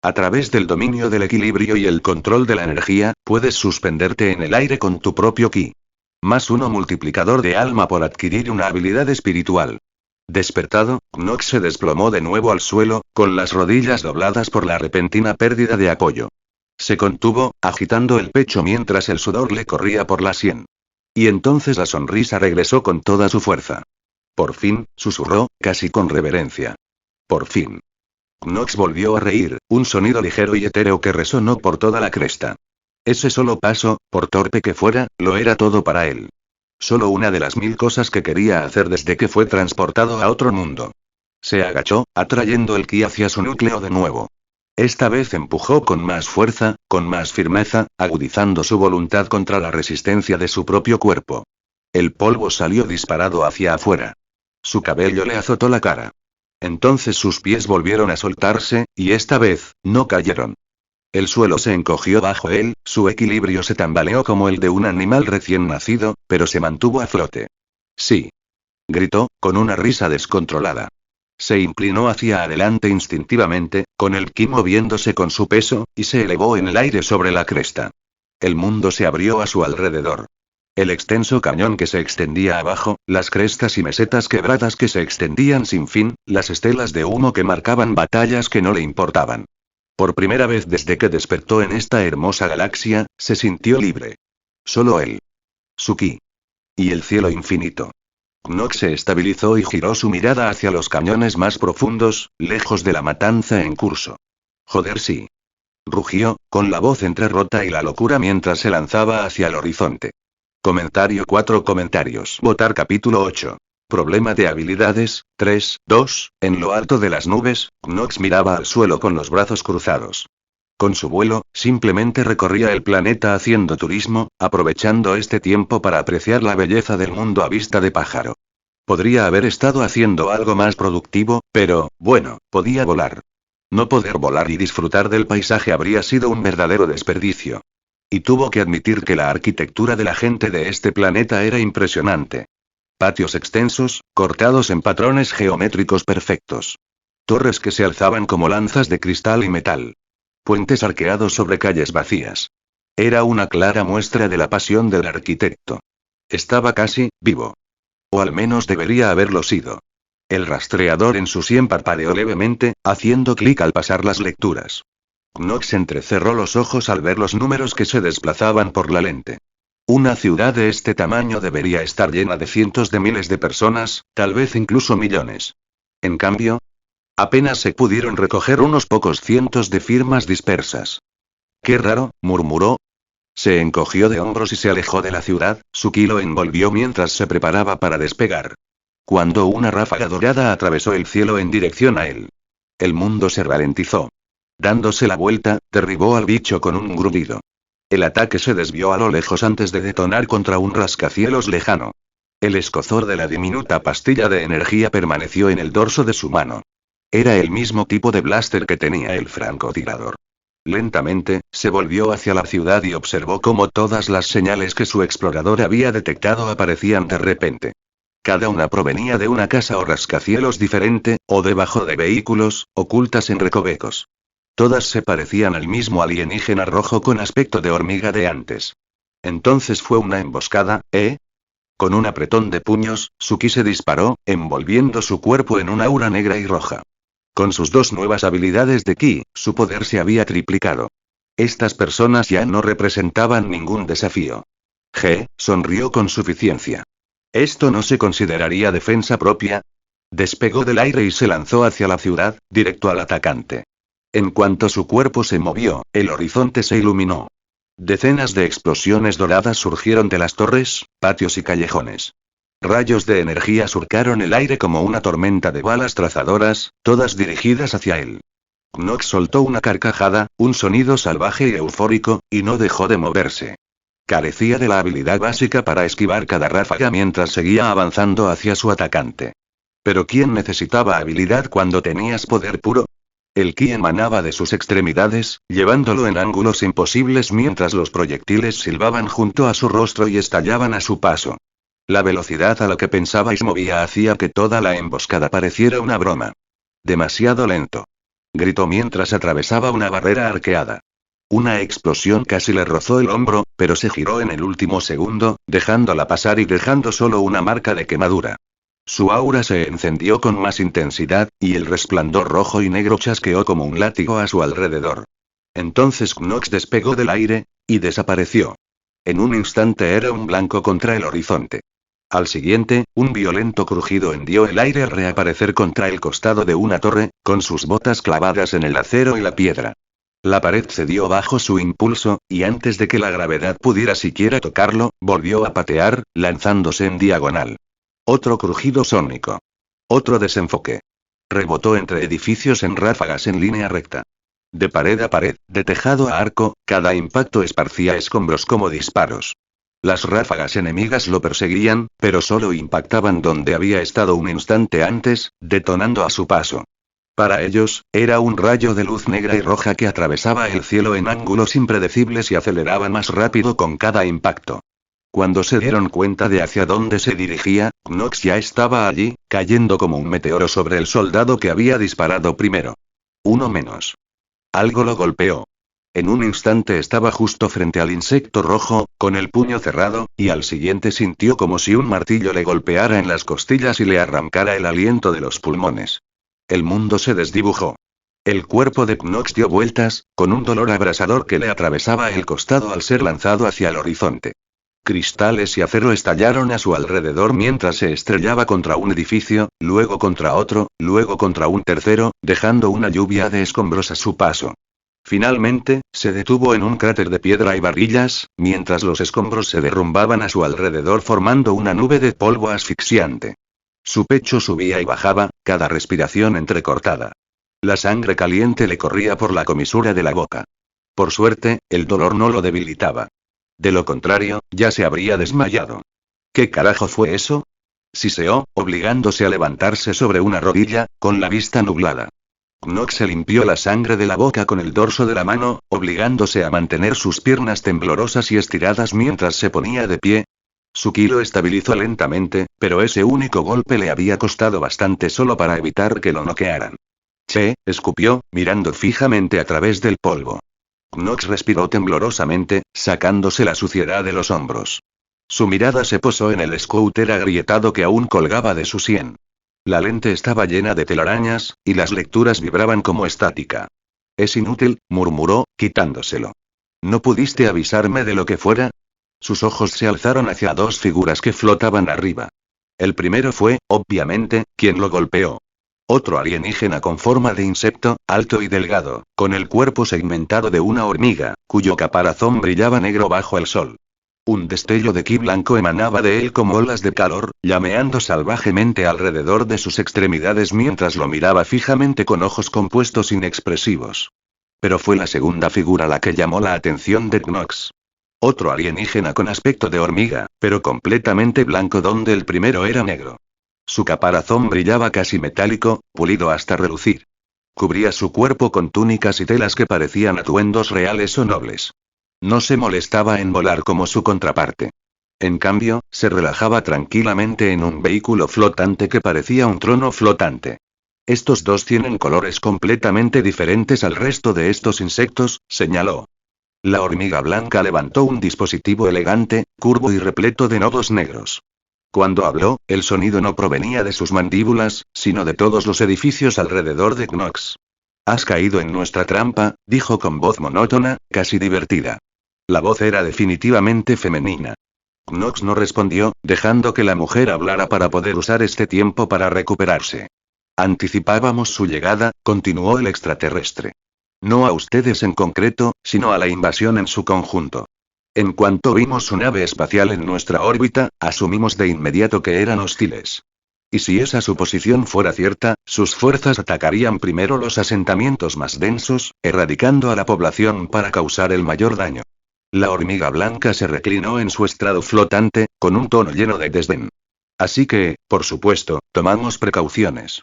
A través del dominio del equilibrio y el control de la energía, puedes suspenderte en el aire con tu propio ki. +1 multiplicador de alma por adquirir una habilidad espiritual. Despertado, Knox se desplomó de nuevo al suelo, con las rodillas dobladas por la repentina pérdida de apoyo. Se contuvo, agitando el pecho mientras el sudor le corría por la sien. Y entonces la sonrisa regresó con toda su fuerza. Por fin, susurró, casi con reverencia. Por fin. Knox volvió a reír, un sonido ligero y etéreo que resonó por toda la cresta. Ese solo paso, por torpe que fuera, lo era todo para él. Solo una de las 1000 cosas que quería hacer desde que fue transportado a otro mundo. Se agachó, atrayendo el ki hacia su núcleo de nuevo. Esta vez empujó con más fuerza, con más firmeza, agudizando su voluntad contra la resistencia de su propio cuerpo. El polvo salió disparado hacia afuera. Su cabello le azotó la cara. Entonces sus pies volvieron a soltarse, y esta vez, no cayeron. El suelo se encogió bajo él, su equilibrio se tambaleó como el de un animal recién nacido, pero se mantuvo a flote. Sí. Gritó, con una risa descontrolada. Se inclinó hacia adelante instintivamente, con el ki moviéndose con su peso, y se elevó en el aire sobre la cresta. El mundo se abrió a su alrededor. El extenso cañón que se extendía abajo, las crestas y mesetas quebradas que se extendían sin fin, las estelas de humo que marcaban batallas que no le importaban. Por primera vez desde que despertó en esta hermosa galaxia, se sintió libre. Solo él. Su ki. Y el cielo infinito. Knox se estabilizó y giró su mirada hacia los cañones más profundos, lejos de la matanza en curso. Joder, sí. Rugió, con la voz entrerrota y la locura mientras se lanzaba hacia el horizonte. Comentario 4 comentarios. Votar capítulo 8. Problema de habilidades, 3, 2, en lo alto de las nubes, Knox miraba al suelo con los brazos cruzados. Con su vuelo, simplemente recorría el planeta haciendo turismo, aprovechando este tiempo para apreciar la belleza del mundo a vista de pájaro. Podría haber estado haciendo algo más productivo, pero, bueno, podía volar. No poder volar y disfrutar del paisaje habría sido un verdadero desperdicio. Y tuvo que admitir que la arquitectura de la gente de este planeta era impresionante. Patios extensos, cortados en patrones geométricos perfectos. Torres que se alzaban como lanzas de cristal y metal. Puentes arqueados sobre calles vacías. Era una clara muestra de la pasión del arquitecto. Estaba casi vivo. O al menos debería haberlo sido. El rastreador en su sien parpadeó levemente, haciendo clic al pasar las lecturas. Knox entrecerró los ojos al ver los números que se desplazaban por la lente. Una ciudad de este tamaño debería estar llena de cientos de miles de personas, tal vez incluso millones. En cambio, apenas se pudieron recoger unos pocos cientos de firmas dispersas. «Qué raro», murmuró. Se encogió de hombros y se alejó de la ciudad. Suki lo envolvió mientras se preparaba para despegar. Cuando una ráfaga dorada atravesó el cielo en dirección a él, el mundo se ralentizó. Dándose la vuelta, derribó al bicho con un grudido. El ataque se desvió a lo lejos antes de detonar contra un rascacielos lejano. El escozor de la diminuta pastilla de energía permaneció en el dorso de su mano. Era el mismo tipo de blaster que tenía el francotirador. Lentamente, se volvió hacia la ciudad y observó cómo todas las señales que su explorador había detectado aparecían de repente. Cada una provenía de una casa o rascacielos diferente, o debajo de vehículos, ocultas en recovecos. Todas se parecían al mismo alienígena rojo con aspecto de hormiga de antes. Entonces fue una emboscada, ¿eh? Con un apretón de puños, Suki se disparó, envolviendo su cuerpo en una aura negra y roja. Con sus dos nuevas habilidades de ki, su poder se había triplicado. Estas personas ya no representaban ningún desafío. Sonrió con suficiencia. ¿Esto no se consideraría defensa propia? Despegó del aire y se lanzó hacia la ciudad, directo al atacante. En cuanto su cuerpo se movió, el horizonte se iluminó. Decenas de explosiones doradas surgieron de las torres, patios y callejones. Rayos de energía surcaron el aire como una tormenta de balas trazadoras, todas dirigidas hacia él. Knox soltó una carcajada, un sonido salvaje y eufórico, y no dejó de moverse. Carecía de la habilidad básica para esquivar cada ráfaga mientras seguía avanzando hacia su atacante. Pero ¿quién necesitaba habilidad cuando tenías poder puro? El ki emanaba de sus extremidades, llevándolo en ángulos imposibles mientras los proyectiles silbaban junto a su rostro y estallaban a su paso. La velocidad a la que pensaba y se movía hacía que toda la emboscada pareciera una broma. Demasiado lento. Gritó mientras atravesaba una barrera arqueada. Una explosión casi le rozó el hombro, pero se giró en el último segundo, dejándola pasar y dejando solo una marca de quemadura. Su aura se encendió con más intensidad, y el resplandor rojo y negro chasqueó como un látigo a su alrededor. Entonces Knox despegó del aire, y desapareció. En un instante era un blanco contra el horizonte. Al siguiente, un violento crujido hendió el aire al reaparecer contra el costado de una torre, con sus botas clavadas en el acero y la piedra. La pared cedió bajo su impulso, y antes de que la gravedad pudiera siquiera tocarlo, volvió a patear, lanzándose en diagonal. Otro crujido sónico. Otro desenfoque. Rebotó entre edificios en ráfagas en línea recta. De pared a pared, de tejado a arco, cada impacto esparcía escombros como disparos. Las ráfagas enemigas lo perseguían, pero solo impactaban donde había estado un instante antes, detonando a su paso. Para ellos, era un rayo de luz negra y roja que atravesaba el cielo en ángulos impredecibles y aceleraba más rápido con cada impacto. Cuando se dieron cuenta de hacia dónde se dirigía, Knox ya estaba allí, cayendo como un meteoro sobre el soldado que había disparado primero. Uno menos. Algo lo golpeó. En un instante estaba justo frente al insecto rojo, con el puño cerrado, y al siguiente sintió como si un martillo le golpeara en las costillas y le arrancara el aliento de los pulmones. El mundo se desdibujó. El cuerpo de Knox dio vueltas, con un dolor abrasador que le atravesaba el costado al ser lanzado hacia el horizonte. Cristales y acero estallaron a su alrededor mientras se estrellaba contra un edificio, luego contra otro, luego contra un tercero, dejando una lluvia de escombros a su paso. Finalmente, se detuvo en un cráter de piedra y varillas, mientras los escombros se derrumbaban a su alrededor formando una nube de polvo asfixiante. Su pecho subía y bajaba, cada respiración entrecortada. La sangre caliente le corría por la comisura de la boca. Por suerte, el dolor no lo debilitaba. De lo contrario, ya se habría desmayado. ¿Qué carajo fue eso? Siseó, obligándose a levantarse sobre una rodilla, con la vista nublada. Knox se limpió la sangre de la boca con el dorso de la mano, obligándose a mantener sus piernas temblorosas y estiradas mientras se ponía de pie. Su ki lo estabilizó lentamente, pero ese único golpe le había costado bastante solo para evitar que lo noquearan. Escupió, mirando fijamente a través del polvo. Knox respiró temblorosamente, sacándose la suciedad de los hombros. Su mirada se posó en el scooter agrietado que aún colgaba de su sien. La lente estaba llena de telarañas, y las lecturas vibraban como estática. Es inútil, murmuró, quitándoselo. ¿No pudiste avisarme de lo que fuera? Sus ojos se alzaron hacia dos figuras que flotaban arriba. El primero fue, obviamente, quien lo golpeó. Otro alienígena con forma de insecto, alto y delgado, con el cuerpo segmentado de una hormiga, cuyo caparazón brillaba negro bajo el sol. Un destello de ki blanco emanaba de él como olas de calor, llameando salvajemente alrededor de sus extremidades mientras lo miraba fijamente con ojos compuestos inexpresivos. Pero fue la segunda figura la que llamó la atención de Knox. Otro alienígena con aspecto de hormiga, pero completamente blanco donde el primero era negro. Su caparazón brillaba casi metálico, pulido hasta relucir. Cubría su cuerpo con túnicas y telas que parecían atuendos reales o nobles. No se molestaba en volar como su contraparte. En cambio, se relajaba tranquilamente en un vehículo flotante que parecía un trono flotante. Estos dos tienen colores completamente diferentes al resto de estos insectos, señaló. La hormiga blanca levantó un dispositivo elegante, curvo y repleto de nodos negros. Cuando habló, el sonido no provenía de sus mandíbulas, sino de todos los edificios alrededor de Knox. Has caído en nuestra trampa, dijo con voz monótona, casi divertida. La voz era definitivamente femenina. Knox no respondió, dejando que la mujer hablara para poder usar este tiempo para recuperarse. Anticipábamos su llegada, continuó el extraterrestre. No a ustedes en concreto, sino a la invasión en su conjunto. En cuanto vimos su nave espacial en nuestra órbita, asumimos de inmediato que eran hostiles. Y si esa suposición fuera cierta, sus fuerzas atacarían primero los asentamientos más densos, erradicando a la población para causar el mayor daño. La hormiga blanca se reclinó en su estrado flotante, con un tono lleno de desdén. Así que, por supuesto, tomamos precauciones.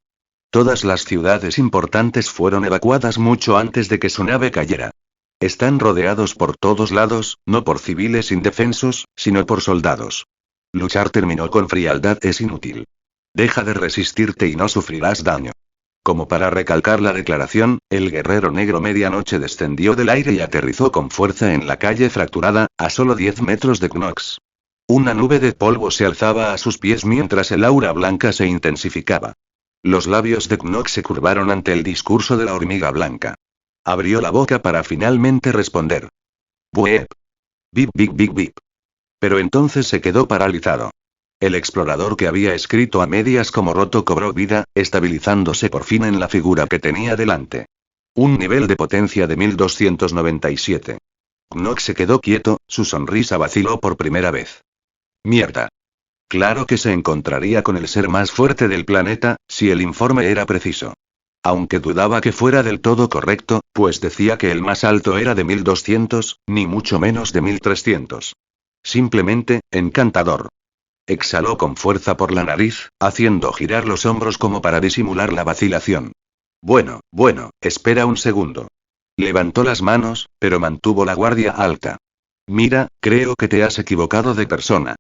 Todas las ciudades importantes fueron evacuadas mucho antes de que su nave cayera. Están rodeados por todos lados, no por civiles indefensos, sino por soldados. Luchar, terminó con frialdad, es inútil. Deja de resistirte y no sufrirás daño. Como para recalcar la declaración, el guerrero negro medianoche descendió del aire y aterrizó con fuerza en la calle fracturada, a solo 10 metros de Knox. Una nube de polvo se alzaba a sus pies mientras el aura blanca se intensificaba. Los labios de Knox se curvaron ante el discurso de la hormiga blanca. Abrió la boca para finalmente responder. Buep. Bip bip bip bip. Pero entonces se quedó paralizado. El explorador que había escrito a medias como roto cobró vida, estabilizándose por fin en la figura que tenía delante. Un nivel de potencia de 1297. Knox se quedó quieto, su sonrisa vaciló por primera vez. Mierda. Claro que se encontraría con el ser más fuerte del planeta, si el informe era preciso. Aunque dudaba que fuera del todo correcto, pues decía que el más alto era de 1200, ni mucho menos de 1300. Simplemente, encantador. Exhaló con fuerza por la nariz, haciendo girar los hombros como para disimular la vacilación. Bueno, espera un segundo. Levantó las manos, pero mantuvo la guardia alta. Mira, creo que te has equivocado de persona.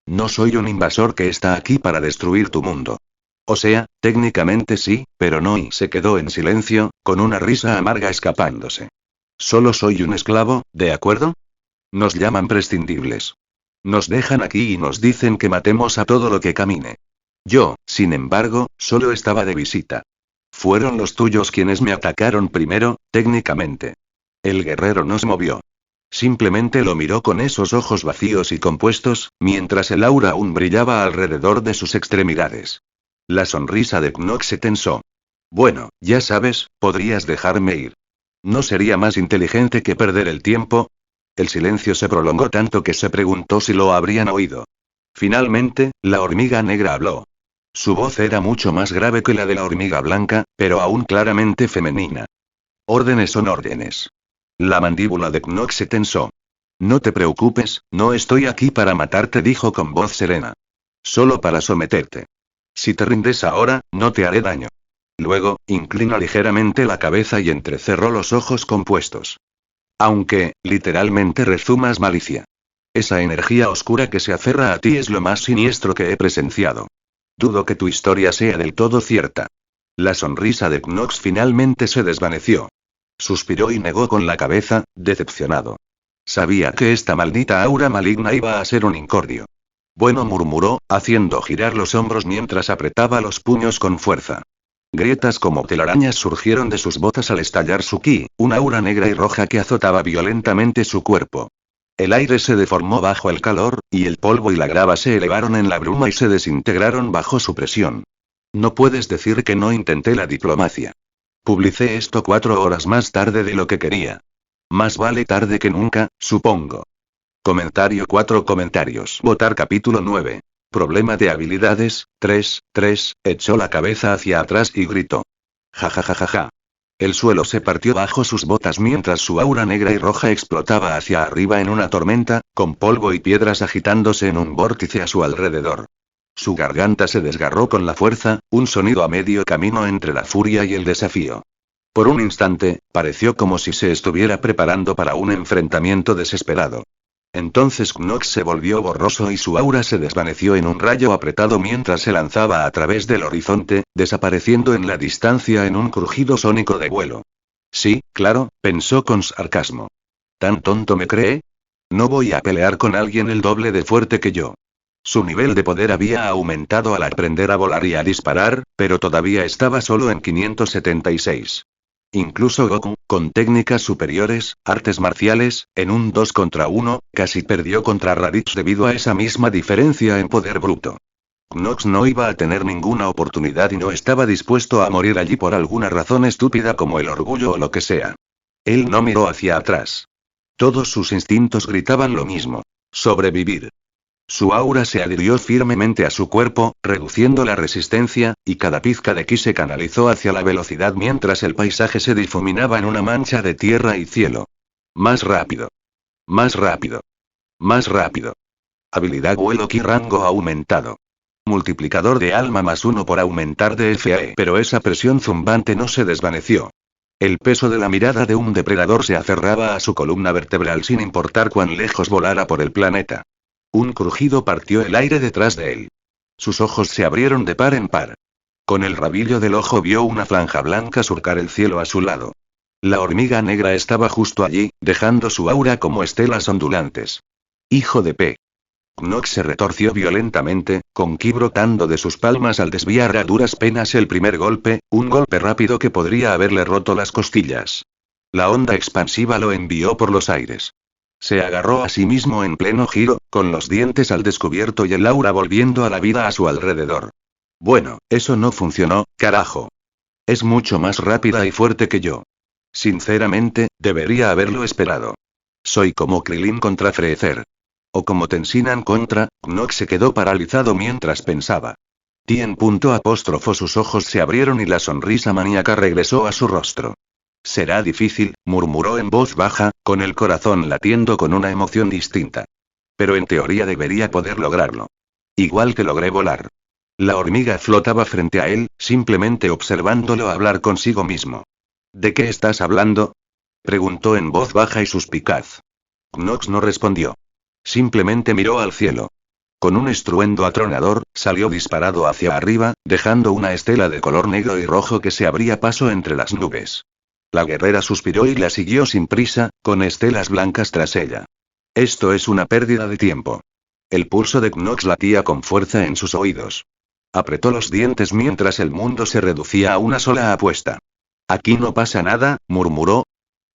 No soy un invasor que está aquí para destruir tu mundo. O sea, técnicamente sí, pero no, y se quedó en silencio, con una risa amarga escapándose. Solo soy un esclavo, ¿de acuerdo? Nos llaman prescindibles. Nos dejan aquí y nos dicen que matemos a todo lo que camine. Yo, sin embargo, solo estaba de visita. Fueron los tuyos quienes me atacaron primero, técnicamente. El guerrero no se movió. Simplemente lo miró con esos ojos vacíos y compuestos, mientras el aura aún brillaba alrededor de sus extremidades. La sonrisa de Knox se tensó. Bueno, ya sabes, podrías dejarme ir. ¿No sería más inteligente que perder el tiempo? El silencio se prolongó tanto que se preguntó si lo habrían oído. Finalmente, la hormiga negra habló. Su voz era mucho más grave que la de la hormiga blanca, pero aún claramente femenina. Órdenes son órdenes. La mandíbula de Knox se tensó. No te preocupes, no estoy aquí para matarte, dijo con voz serena. Solo para someterte. Si te rindes ahora, no te haré daño. Luego, inclinó ligeramente la cabeza y entrecerró los ojos compuestos. Aunque, literalmente rezumas malicia. Esa energía oscura que se aferra a ti es lo más siniestro que he presenciado. Dudo que tu historia sea del todo cierta. La sonrisa de Knox finalmente se desvaneció. Suspiró y negó con la cabeza, decepcionado. Sabía que esta maldita aura maligna iba a ser un incordio. Bueno, murmuró, haciendo girar los hombros mientras apretaba los puños con fuerza. Grietas como telarañas surgieron de sus botas al estallar su ki, una aura negra y roja que azotaba violentamente su cuerpo. El aire se deformó bajo el calor, y el polvo y la grava se elevaron en la bruma y se desintegraron bajo su presión. No puedes decir que no intenté la diplomacia. Publicé esto 4 horas más tarde de lo que quería. Más vale tarde que nunca, supongo. Comentario 4 comentarios. Votar capítulo 9. Problema de habilidades, 3, echó la cabeza hacia atrás y gritó. Ja ja ja ja ja. El suelo se partió bajo sus botas mientras su aura negra y roja explotaba hacia arriba en una tormenta, con polvo y piedras agitándose en un vórtice a su alrededor. Su garganta se desgarró con la fuerza, un sonido a medio camino entre la furia y el desafío. Por un instante, pareció como si se estuviera preparando para un enfrentamiento desesperado. Entonces Knox se volvió borroso y su aura se desvaneció en un rayo apretado mientras se lanzaba a través del horizonte, desapareciendo en la distancia en un crujido sónico de vuelo. Sí, claro, pensó con sarcasmo. ¿Tan tonto me cree? No voy a pelear con alguien el doble de fuerte que yo. Su nivel de poder había aumentado al aprender a volar y a disparar, pero todavía estaba solo en 576. Incluso Goku, con técnicas superiores, artes marciales, en un 2 contra 1, casi perdió contra Raditz debido a esa misma diferencia en poder bruto. Knox no iba a tener ninguna oportunidad y no estaba dispuesto a morir allí por alguna razón estúpida como el orgullo o lo que sea. Él no miró hacia atrás. Todos sus instintos gritaban lo mismo: sobrevivir. Su aura se adhirió firmemente a su cuerpo, reduciendo la resistencia, y cada pizca de ki se canalizó hacia la velocidad mientras el paisaje se difuminaba en una mancha de tierra y cielo. Más rápido. Más rápido. Más rápido. Habilidad vuelo ki rango aumentado. Multiplicador de alma +1 por aumentar DFAE. Pero esa presión zumbante no se desvaneció. El peso de la mirada de un depredador se aferraba a su columna vertebral sin importar cuán lejos volara por el planeta. Un crujido partió el aire detrás de él. Sus ojos se abrieron de par en par. Con el rabillo del ojo vio una franja blanca surcar el cielo a su lado. La hormiga negra estaba justo allí, dejando su aura como estelas ondulantes. Hijo de P. Knox se retorció violentamente, con ki brotando de sus palmas al desviar a duras penas el primer golpe, un golpe rápido que podría haberle roto las costillas. La onda expansiva lo envió por los aires. Se agarró a sí mismo en pleno giro, con los dientes al descubierto y el aura volviendo a la vida a su alrededor. Bueno, eso no funcionó, carajo. Es mucho más rápida y fuerte que yo. Sinceramente, debería haberlo esperado. Soy como Krillin contra Freezer. O como Tensinan contra... Knox se quedó paralizado mientras pensaba. Sus ojos se abrieron y la sonrisa maníaca regresó a su rostro. Será difícil, murmuró en voz baja, con el corazón latiendo con una emoción distinta. Pero en teoría debería poder lograrlo. Igual que logré volar. La hormiga flotaba frente a él, simplemente observándolo hablar consigo mismo. ¿De qué estás hablando?, preguntó en voz baja y suspicaz. Knox no respondió. Simplemente miró al cielo. Con un estruendo atronador, salió disparado hacia arriba, dejando una estela de color negro y rojo que se abría paso entre las nubes. La guerrera suspiró y la siguió sin prisa, con estelas blancas tras ella. Esto es una pérdida de tiempo. El pulso de Knox latía con fuerza en sus oídos. Apretó los dientes mientras el mundo se reducía a una sola apuesta. Aquí no pasa nada, murmuró.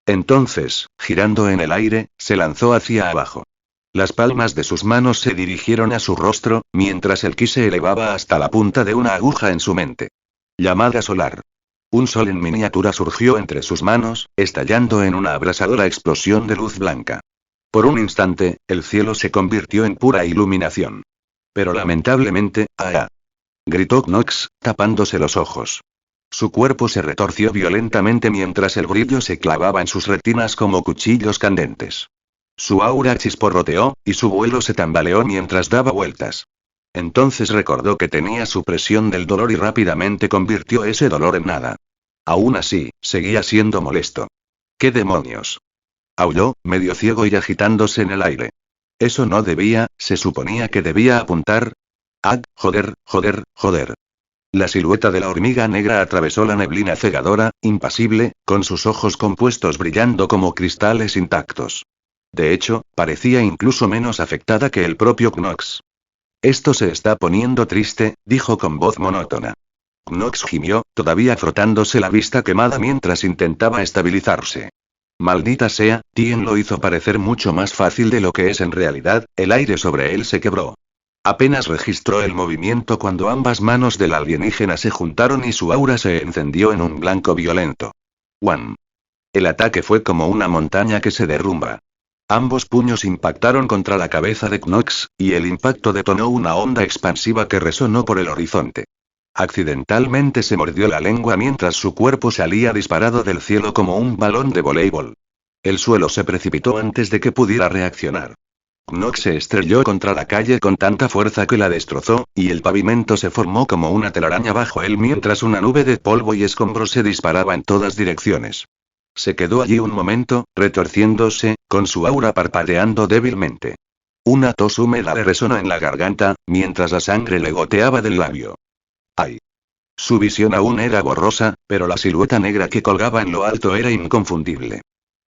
Entonces, girando en el aire, se lanzó hacia abajo. Las palmas de sus manos se dirigieron a su rostro, mientras el ki se elevaba hasta la punta de una aguja en su mente. Llamada solar. Un sol en miniatura surgió entre sus manos, estallando en una abrasadora explosión de luz blanca. Por un instante, el cielo se convirtió en pura iluminación. Pero lamentablemente, ¡ah! Gritó Knox, tapándose los ojos. Su cuerpo se retorció violentamente mientras el brillo se clavaba en sus retinas como cuchillos candentes. Su aura chisporroteó, y su vuelo se tambaleó mientras daba vueltas. Entonces recordó que tenía su presión del dolor y rápidamente convirtió ese dolor en nada. Aún así, seguía siendo molesto. ¿Qué demonios?, aulló, medio ciego y agitándose en el aire. Eso no debía, se suponía que debía apuntar. ¡Ah, joder, joder, joder! La silueta de la hormiga negra atravesó la neblina cegadora, impasible, con sus ojos compuestos brillando como cristales intactos. De hecho, parecía incluso menos afectada que el propio Knox. Esto se está poniendo triste, dijo con voz monótona. Knox gimió, todavía frotándose la vista quemada mientras intentaba estabilizarse. Maldita sea, Tien lo hizo parecer mucho más fácil de lo que es en realidad, el aire sobre él se quebró. Apenas registró el movimiento cuando ambas manos del alienígena se juntaron y su aura se encendió en un blanco violento. ¡Wam! El ataque fue como una montaña que se derrumba. Ambos puños impactaron contra la cabeza de Knox, y el impacto detonó una onda expansiva que resonó por el horizonte. Accidentalmente se mordió la lengua mientras su cuerpo salía disparado del cielo como un balón de voleibol. El suelo se precipitó antes de que pudiera reaccionar. Knox se estrelló contra la calle con tanta fuerza que la destrozó, y el pavimento se formó como una telaraña bajo él mientras una nube de polvo y escombros se disparaba en todas direcciones. Se quedó allí un momento, retorciéndose, con su aura parpadeando débilmente. Una tos húmeda le resonó en la garganta, mientras la sangre le goteaba del labio. ¡Ay! Su visión aún era borrosa, pero la silueta negra que colgaba en lo alto era inconfundible.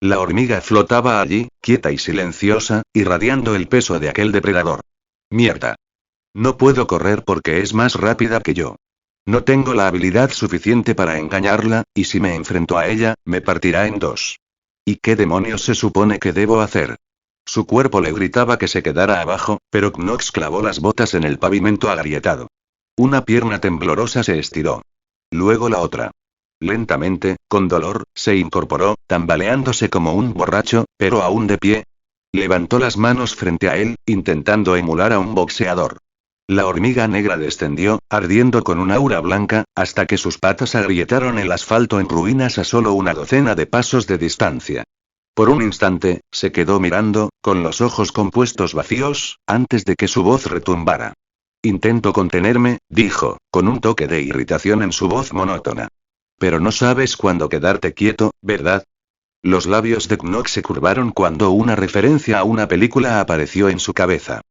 La hormiga flotaba allí, quieta y silenciosa, irradiando el peso de aquel depredador. ¡Mierda! No puedo correr porque es más rápida que yo. No tengo la habilidad suficiente para engañarla, y si me enfrento a ella, me partirá en dos. ¿Y qué demonios se supone que debo hacer? Su cuerpo le gritaba que se quedara abajo, pero Knox clavó las botas en el pavimento agrietado. Una pierna temblorosa se estiró. Luego la otra. Lentamente, con dolor, se incorporó, tambaleándose como un borracho, pero aún de pie. Levantó las manos frente a él, intentando emular a un boxeador. La hormiga negra descendió, ardiendo con un aura blanca, hasta que sus patas agrietaron el asfalto en ruinas a solo una docena de pasos de distancia. Por un instante, se quedó mirando, con los ojos compuestos vacíos, antes de que su voz retumbara. Intento contenerme, dijo, con un toque de irritación en su voz monótona. Pero no sabes cuándo quedarte quieto, ¿verdad? Los labios de Knox se curvaron cuando una referencia a una película apareció en su cabeza.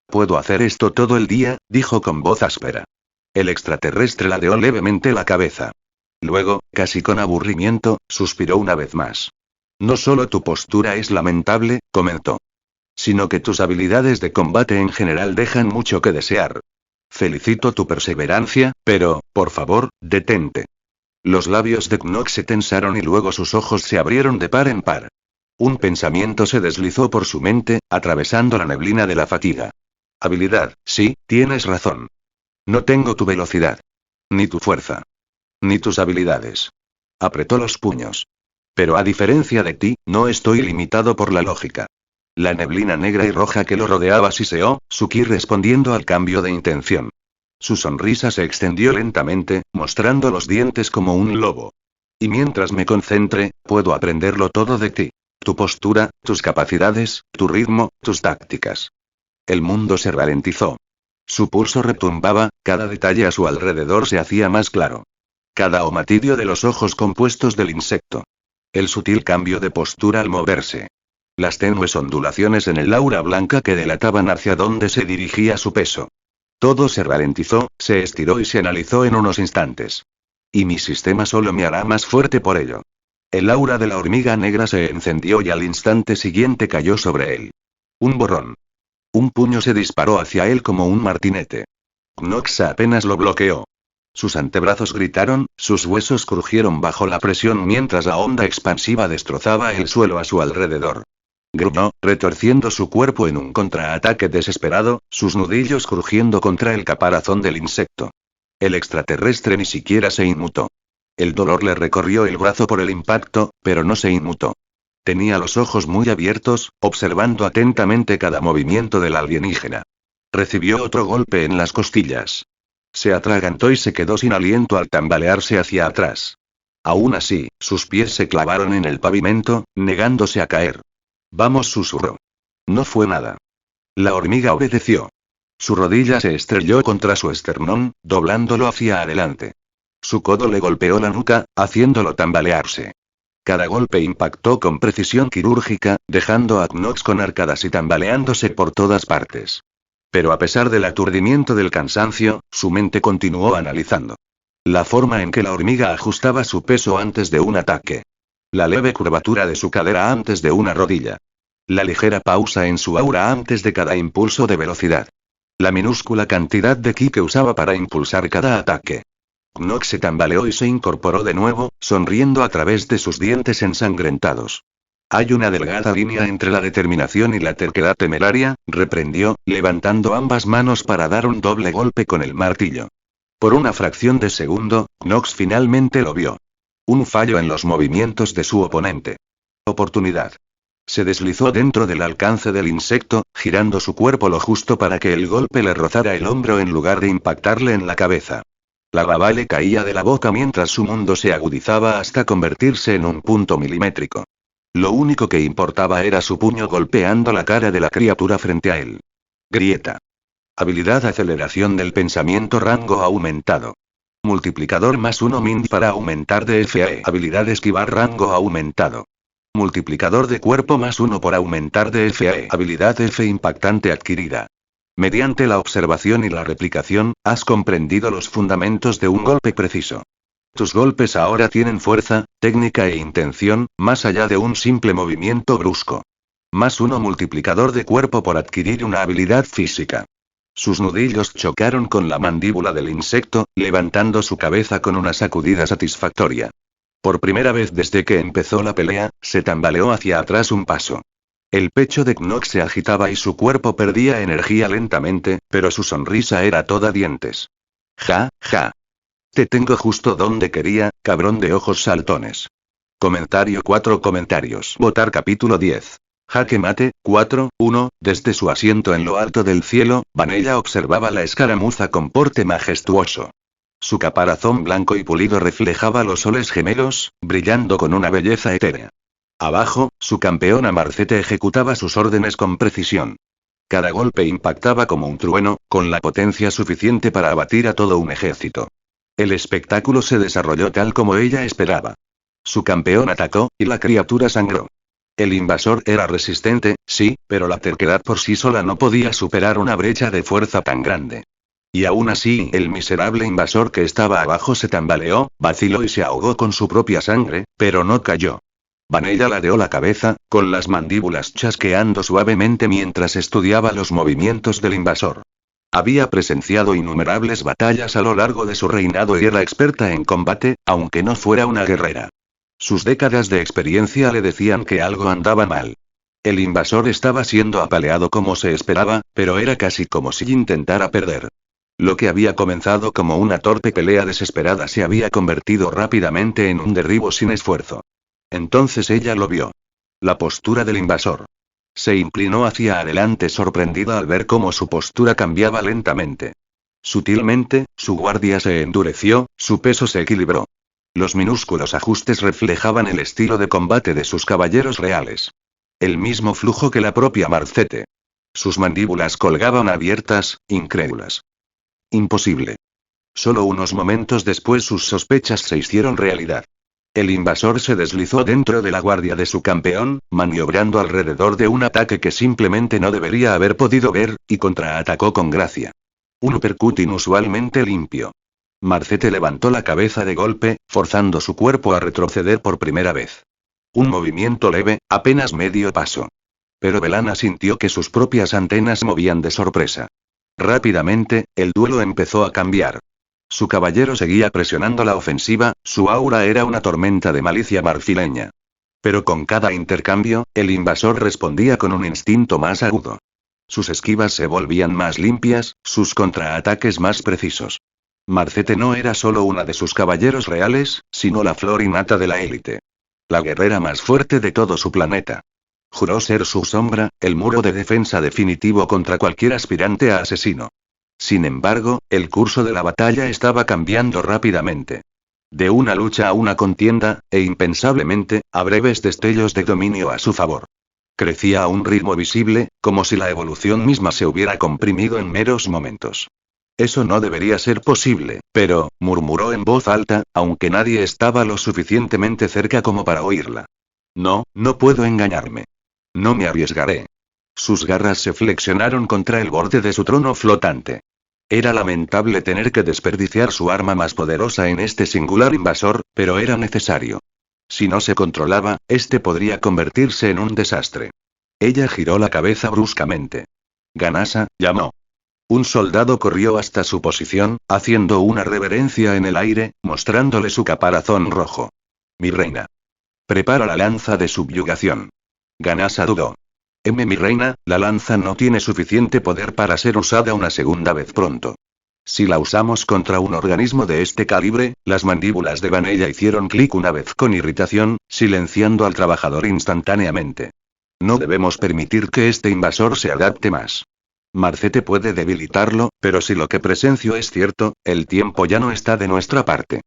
Puedo hacer esto todo el día, dijo con voz áspera. El extraterrestre ladeó levemente la cabeza. Luego, casi con aburrimiento, suspiró una vez más. No solo tu postura es lamentable, comentó, sino que tus habilidades de combate en general dejan mucho que desear. Felicito tu perseverancia, pero, por favor, detente. Los labios de Knox se tensaron y luego sus ojos se abrieron de par en par. Un pensamiento se deslizó por su mente, atravesando la neblina de la fatiga. Habilidad, sí, tienes razón. No tengo tu velocidad. Ni tu fuerza. Ni tus habilidades. Apretó los puños. Pero a diferencia de ti, no estoy limitado por la lógica. La neblina negra y roja que lo rodeaba siseó, su ki respondiendo al cambio de intención. Su sonrisa se extendió lentamente, mostrando los dientes como un lobo. Y mientras me concentre, puedo aprenderlo todo de ti. Tu postura, tus capacidades, tu ritmo, tus tácticas. El mundo se ralentizó. Su pulso retumbaba, cada detalle a su alrededor se hacía más claro. Cada omatidio de los ojos compuestos del insecto. El sutil cambio de postura al moverse. Las tenues ondulaciones en el aura blanca que delataban hacia dónde se dirigía su peso. Todo se ralentizó, se estiró y se analizó en unos instantes. Y mi sistema solo me hará más fuerte por ello. El aura de la hormiga negra se encendió y al instante siguiente cayó sobre él. Un borrón. Un puño se disparó hacia él como un martinete. Knox apenas lo bloqueó. Sus antebrazos gritaron, sus huesos crujieron bajo la presión mientras la onda expansiva destrozaba el suelo a su alrededor. Gruñó, retorciendo su cuerpo en un contraataque desesperado, sus nudillos crujiendo contra el caparazón del insecto. El extraterrestre ni siquiera se inmutó. El dolor le recorrió el brazo por el impacto, pero no se inmutó. Tenía los ojos muy abiertos, observando atentamente cada movimiento del alienígena. Recibió otro golpe en las costillas. Se atragantó y se quedó sin aliento al tambalearse hacia atrás. Aún así, sus pies se clavaron en el pavimento, negándose a caer. Vamos, susurró. No fue nada. La hormiga obedeció. Su rodilla se estrelló contra su esternón, doblándolo hacia adelante. Su codo le golpeó la nuca, haciéndolo tambalearse. Cada golpe impactó con precisión quirúrgica, dejando a Knox con arcadas y tambaleándose por todas partes. Pero a pesar del aturdimiento del cansancio, su mente continuó analizando. La forma en que la hormiga ajustaba su peso antes de un ataque. La leve curvatura de su cadera antes de una rodilla. La ligera pausa en su aura antes de cada impulso de velocidad. La minúscula cantidad de ki que usaba para impulsar cada ataque. Knox se tambaleó y se incorporó de nuevo, sonriendo a través de sus dientes ensangrentados. Hay una delgada línea entre la determinación y la terquedad temeraria, reprendió, levantando ambas manos para dar un doble golpe con el martillo. Por una fracción de segundo, Knox finalmente lo vio. Un fallo en los movimientos de su oponente. Oportunidad. Se deslizó dentro del alcance del insecto, girando su cuerpo lo justo para que el golpe le rozara el hombro en lugar de impactarle en la cabeza. La baba le caía de la boca mientras su mundo se agudizaba hasta convertirse en un punto milimétrico. Lo único que importaba era su puño golpeando la cara de la criatura frente a él. Grieta. Habilidad aceleración del pensamiento rango aumentado. Multiplicador +1 min para aumentar DFE. Habilidad esquivar rango aumentado. Multiplicador de cuerpo +1 por aumentar DFE. Habilidad F impactante adquirida. Mediante la observación y la replicación, has comprendido los fundamentos de un golpe preciso. Tus golpes ahora tienen fuerza, técnica e intención, más allá de un simple movimiento brusco. +1 multiplicador de cuerpo por adquirir una habilidad física. Sus nudillos chocaron con la mandíbula del insecto, levantando su cabeza con una sacudida satisfactoria. Por primera vez desde que empezó la pelea, se tambaleó hacia atrás un paso. El pecho de Knox se agitaba y su cuerpo perdía energía lentamente, pero su sonrisa era toda dientes. Ja, ja. Te tengo justo donde quería, cabrón de ojos saltones. Comentario 4 comentarios. Votar capítulo 10. Jaque mate, 4-1, desde su asiento en lo alto del cielo, Vanella observaba la escaramuza con porte majestuoso. Su caparazón blanco y pulido reflejaba los soles gemelos, brillando con una belleza etérea. Abajo, su campeona Marcete ejecutaba sus órdenes con precisión. Cada golpe impactaba como un trueno, con la potencia suficiente para abatir a todo un ejército. El espectáculo se desarrolló tal como ella esperaba. Su campeón atacó, y la criatura sangró. El invasor era resistente, sí, pero la terquedad por sí sola no podía superar una brecha de fuerza tan grande. Y aún así, el miserable invasor que estaba abajo se tambaleó, vaciló y se ahogó con su propia sangre, pero no cayó. Vanella ladeó la cabeza, con las mandíbulas chasqueando suavemente mientras estudiaba los movimientos del invasor. Había presenciado innumerables batallas a lo largo de su reinado y era experta en combate, aunque no fuera una guerrera. Sus décadas de experiencia le decían que algo andaba mal. El invasor estaba siendo apaleado como se esperaba, pero era casi como si intentara perder. Lo que había comenzado como una torpe pelea desesperada se había convertido rápidamente en un derribo sin esfuerzo. Entonces ella lo vio. La postura del invasor. Se inclinó hacia adelante sorprendida al ver cómo su postura cambiaba lentamente. Sutilmente, su guardia se endureció, su peso se equilibró. Los minúsculos ajustes reflejaban el estilo de combate de sus caballeros reales. El mismo flujo que la propia Marcete. Sus mandíbulas colgaban abiertas, incrédulas. Imposible. Solo unos momentos después sus sospechas se hicieron realidad. El invasor se deslizó dentro de la guardia de su campeón, maniobrando alrededor de un ataque que simplemente no debería haber podido ver, y contraatacó con gracia. Un uppercut inusualmente limpio. Marcete levantó la cabeza de golpe, forzando su cuerpo a retroceder por primera vez. Un movimiento leve, apenas medio paso. Pero Belana sintió que sus propias antenas movían de sorpresa. Rápidamente, el duelo empezó a cambiar. Su caballero seguía presionando la ofensiva, su aura era una tormenta de malicia marfileña. Pero con cada intercambio, el invasor respondía con un instinto más agudo. Sus esquivas se volvían más limpias, sus contraataques más precisos. Marcete no era solo una de sus caballeros reales, sino la flor innata de la élite. La guerrera más fuerte de todo su planeta. Juró ser su sombra, el muro de defensa definitivo contra cualquier aspirante a asesino. Sin embargo, el curso de la batalla estaba cambiando rápidamente. De una lucha a una contienda, e impensablemente, a breves destellos de dominio a su favor. Crecía a un ritmo visible, como si la evolución misma se hubiera comprimido en meros momentos. Eso no debería ser posible, pero, murmuró en voz alta, aunque nadie estaba lo suficientemente cerca como para oírla. No, no puedo engañarme. No me arriesgaré. Sus garras se flexionaron contra el borde de su trono flotante. Era lamentable tener que desperdiciar su arma más poderosa en este singular invasor, pero era necesario. Si no se controlaba, este podría convertirse en un desastre. Ella giró la cabeza bruscamente. Ganasa, llamó. Un soldado corrió hasta su posición, haciendo una reverencia en el aire, mostrándole su caparazón rojo. Mi reina. Prepara la lanza de subyugación. Ganasa dudó. Mi reina, la lanza no tiene suficiente poder para ser usada una segunda vez pronto. Si la usamos contra un organismo de este calibre, las mandíbulas de Vanella hicieron clic una vez con irritación, silenciando al trabajador instantáneamente. No debemos permitir que este invasor se adapte más. Marcete puede debilitarlo, pero si lo que presencio es cierto, el tiempo ya no está de nuestra parte.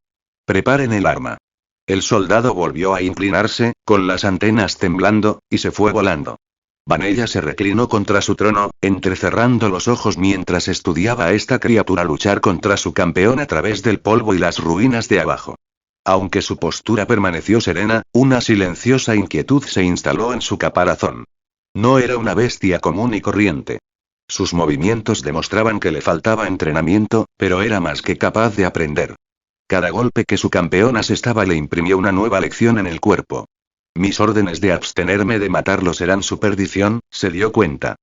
Preparen el arma. El soldado volvió a inclinarse, con las antenas temblando, y se fue volando. Vanella se reclinó contra su trono, entrecerrando los ojos mientras estudiaba a esta criatura luchar contra su campeón a través del polvo y las ruinas de abajo. Aunque su postura permaneció serena, una silenciosa inquietud se instaló en su caparazón. No era una bestia común y corriente. Sus movimientos demostraban que le faltaba entrenamiento, pero era más que capaz de aprender. Cada golpe que su campeón asestaba le imprimió una nueva lección en el cuerpo. Mis órdenes de abstenerme de matarlo serán su perdición, se dio cuenta.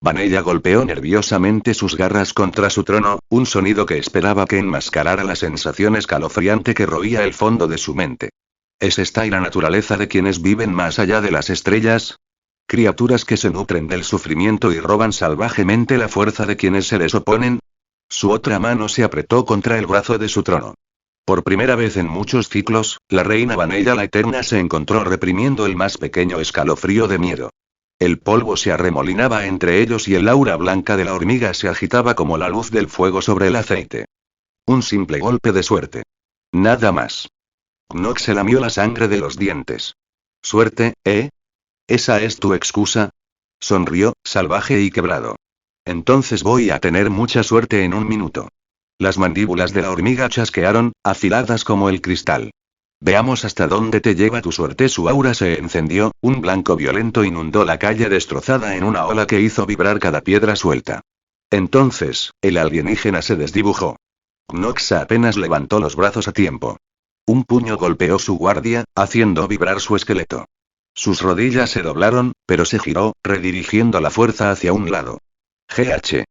Vanella golpeó nerviosamente sus garras contra su trono, un sonido que esperaba que enmascarara la sensación escalofriante que roía el fondo de su mente. ¿Es esta y la naturaleza de quienes viven más allá de las estrellas? ¿Criaturas que se nutren del sufrimiento y roban salvajemente la fuerza de quienes se les oponen? Su otra mano se apretó contra el brazo de su trono. Por primera vez en muchos ciclos, la reina Vanella la Eterna se encontró reprimiendo el más pequeño escalofrío de miedo. El polvo se arremolinaba entre ellos y el aura blanca de la hormiga se agitaba como la luz del fuego sobre el aceite. Un simple golpe de suerte. Nada más. Knox se lamió la sangre de los dientes. ¿Suerte, ¿Esa es tu excusa? Sonrió, salvaje y quebrado. Entonces voy a tener mucha suerte en un minuto. Las mandíbulas de la hormiga chasquearon, afiladas como el cristal. Veamos hasta dónde te lleva tu suerte. Su aura se encendió, un blanco violento inundó la calle destrozada en una ola que hizo vibrar cada piedra suelta. Entonces, el alienígena se desdibujó. Knox apenas levantó los brazos a tiempo. Un puño golpeó su guardia, haciendo vibrar su esqueleto. Sus rodillas se doblaron, pero se giró, redirigiendo la fuerza hacia un lado. GH.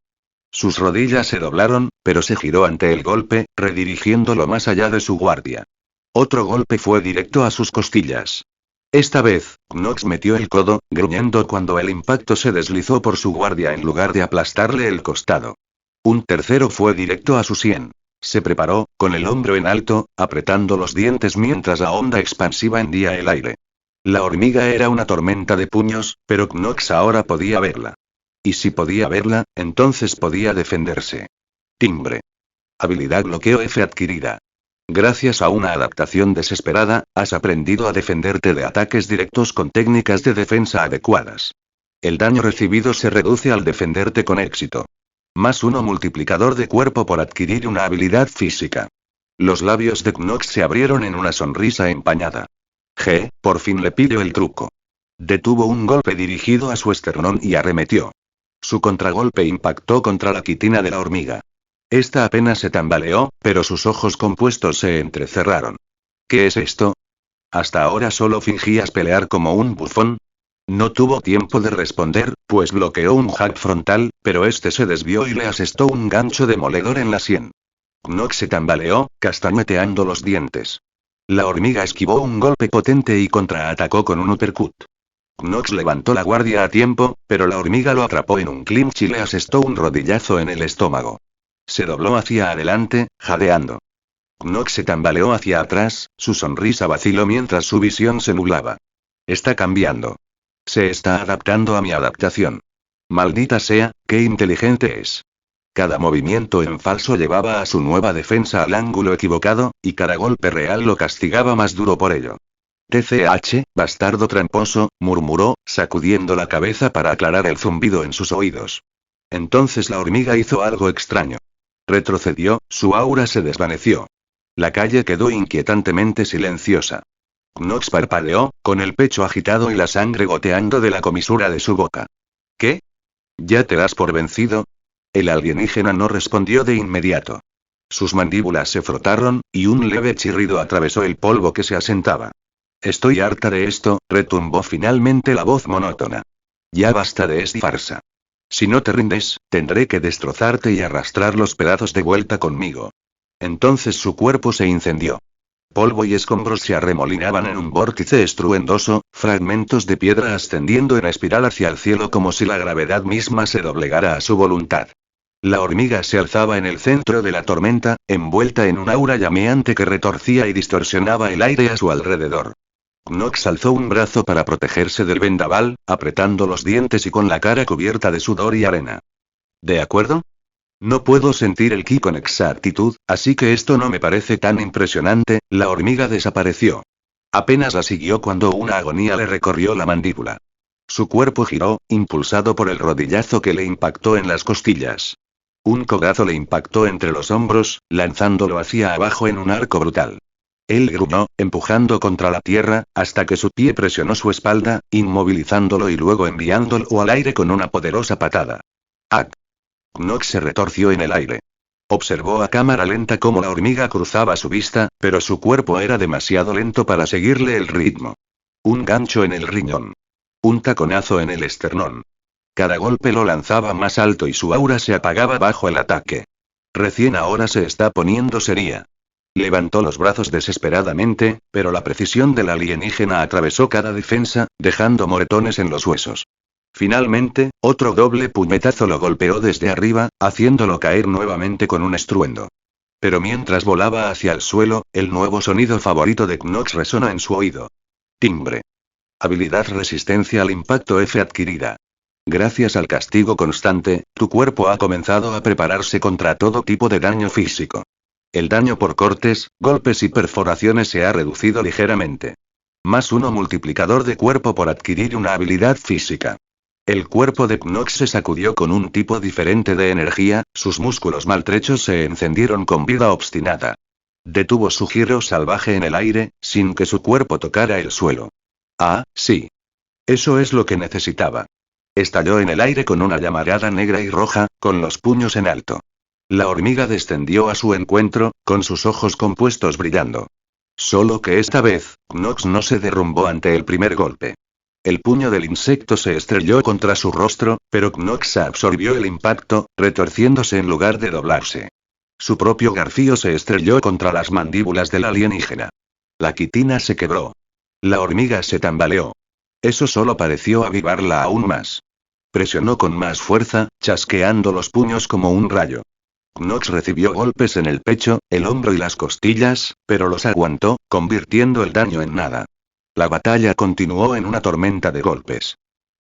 Sus rodillas se doblaron, pero se giró ante el golpe, redirigiéndolo más allá de su guardia. Otro golpe fue directo a sus costillas. Esta vez, Knox metió el codo, gruñendo cuando el impacto se deslizó por su guardia en lugar de aplastarle el costado. Un tercero fue directo a su sien. Se preparó, con el hombro en alto, apretando los dientes mientras la onda expansiva hendía el aire. La hormiga era una tormenta de puños, pero Knox ahora podía verla. Y si podía verla, entonces podía defenderse. Timbre. Habilidad bloqueo F adquirida. Gracias a una adaptación desesperada, has aprendido a defenderte de ataques directos con técnicas de defensa adecuadas. El daño recibido se reduce al defenderte con éxito. +1 multiplicador de cuerpo por adquirir una habilidad física. Los labios de Knox se abrieron en una sonrisa empañada. Por fin le pillo el truco. Detuvo un golpe dirigido a su esternón y arremetió. Su contragolpe impactó contra la quitina de la hormiga. Esta apenas se tambaleó, pero sus ojos compuestos se entrecerraron. ¿Qué es esto? ¿Hasta ahora solo fingías pelear como un bufón? No tuvo tiempo de responder, pues bloqueó un hack frontal, pero este se desvió y le asestó un gancho demoledor en la sien. Knox se tambaleó, castañeteando los dientes. La hormiga esquivó un golpe potente y contraatacó con un uppercut. Knox levantó la guardia a tiempo, pero la hormiga lo atrapó en un clinch y le asestó un rodillazo en el estómago. Se dobló hacia adelante, jadeando. Knox se tambaleó hacia atrás, su sonrisa vaciló mientras su visión se nublaba. Está cambiando. Se está adaptando a mi adaptación. Maldita sea, qué inteligente es. Cada movimiento en falso llevaba a su nueva defensa al ángulo equivocado, y cada golpe real lo castigaba más duro por ello. TCH, bastardo tramposo, murmuró, sacudiendo la cabeza para aclarar el zumbido en sus oídos. Entonces la hormiga hizo algo extraño. Retrocedió, su aura se desvaneció. La calle quedó inquietantemente silenciosa. Knox parpadeó, con el pecho agitado y la sangre goteando de la comisura de su boca. ¿Qué? ¿Ya te das por vencido? El alienígena no respondió de inmediato. Sus mandíbulas se frotaron, y un leve chirrido atravesó el polvo que se asentaba. Estoy harta de esto, retumbó finalmente la voz monótona. Ya basta de esta farsa. Si no te rindes, tendré que destrozarte y arrastrar los pedazos de vuelta conmigo. Entonces su cuerpo se incendió. Polvo y escombros se arremolinaban en un vórtice estruendoso, fragmentos de piedra ascendiendo en espiral hacia el cielo como si la gravedad misma se doblegara a su voluntad. La hormiga se alzaba en el centro de la tormenta, envuelta en un aura llameante que retorcía y distorsionaba el aire a su alrededor. Knox alzó un brazo para protegerse del vendaval, apretando los dientes y con la cara cubierta de sudor y arena. ¿De acuerdo? No puedo sentir el ki con exactitud, así que esto no me parece tan impresionante. La hormiga desapareció. Apenas la siguió cuando una agonía le recorrió la mandíbula. Su cuerpo giró, impulsado por el rodillazo que le impactó en las costillas. Un codazo le impactó entre los hombros, lanzándolo hacia abajo en un arco brutal. Él gruñó, empujando contra la tierra, hasta que su pie presionó su espalda, inmovilizándolo y luego enviándolo al aire con una poderosa patada. ¡Ac! Knox se retorció en el aire. Observó a cámara lenta cómo la hormiga cruzaba su vista, pero su cuerpo era demasiado lento para seguirle el ritmo. Un gancho en el riñón. Un taconazo en el esternón. Cada golpe lo lanzaba más alto y su aura se apagaba bajo el ataque. Recién ahora se está poniendo seria. Levantó los brazos desesperadamente, pero la precisión del alienígena atravesó cada defensa, dejando moretones en los huesos. Finalmente, otro doble puñetazo lo golpeó desde arriba, haciéndolo caer nuevamente con un estruendo. Pero mientras volaba hacia el suelo, el nuevo sonido favorito de Knox resonó en su oído. Timbre. Habilidad resistencia al impacto F adquirida. Gracias al castigo constante, tu cuerpo ha comenzado a prepararse contra todo tipo de daño físico. El daño por cortes, golpes y perforaciones se ha reducido ligeramente. +1 multiplicador de cuerpo por adquirir una habilidad física. El cuerpo de Knox se sacudió con un tipo diferente de energía, sus músculos maltrechos se encendieron con vida obstinada. Detuvo su giro salvaje en el aire, sin que su cuerpo tocara el suelo. Ah, sí. Eso es lo que necesitaba. Estalló en el aire con una llamarada negra y roja, con los puños en alto. La hormiga descendió a su encuentro, con sus ojos compuestos brillando. Solo que esta vez, Knox no se derrumbó ante el primer golpe. El puño del insecto se estrelló contra su rostro, pero Knox absorbió el impacto, retorciéndose en lugar de doblarse. Su propio garfio se estrelló contra las mandíbulas del alienígena. La quitina se quebró. La hormiga se tambaleó. Eso solo pareció avivarla aún más. Presionó con más fuerza, chasqueando los puños como un rayo. Knox recibió golpes en el pecho, el hombro y las costillas, pero los aguantó, convirtiendo el daño en nada. La batalla continuó en una tormenta de golpes.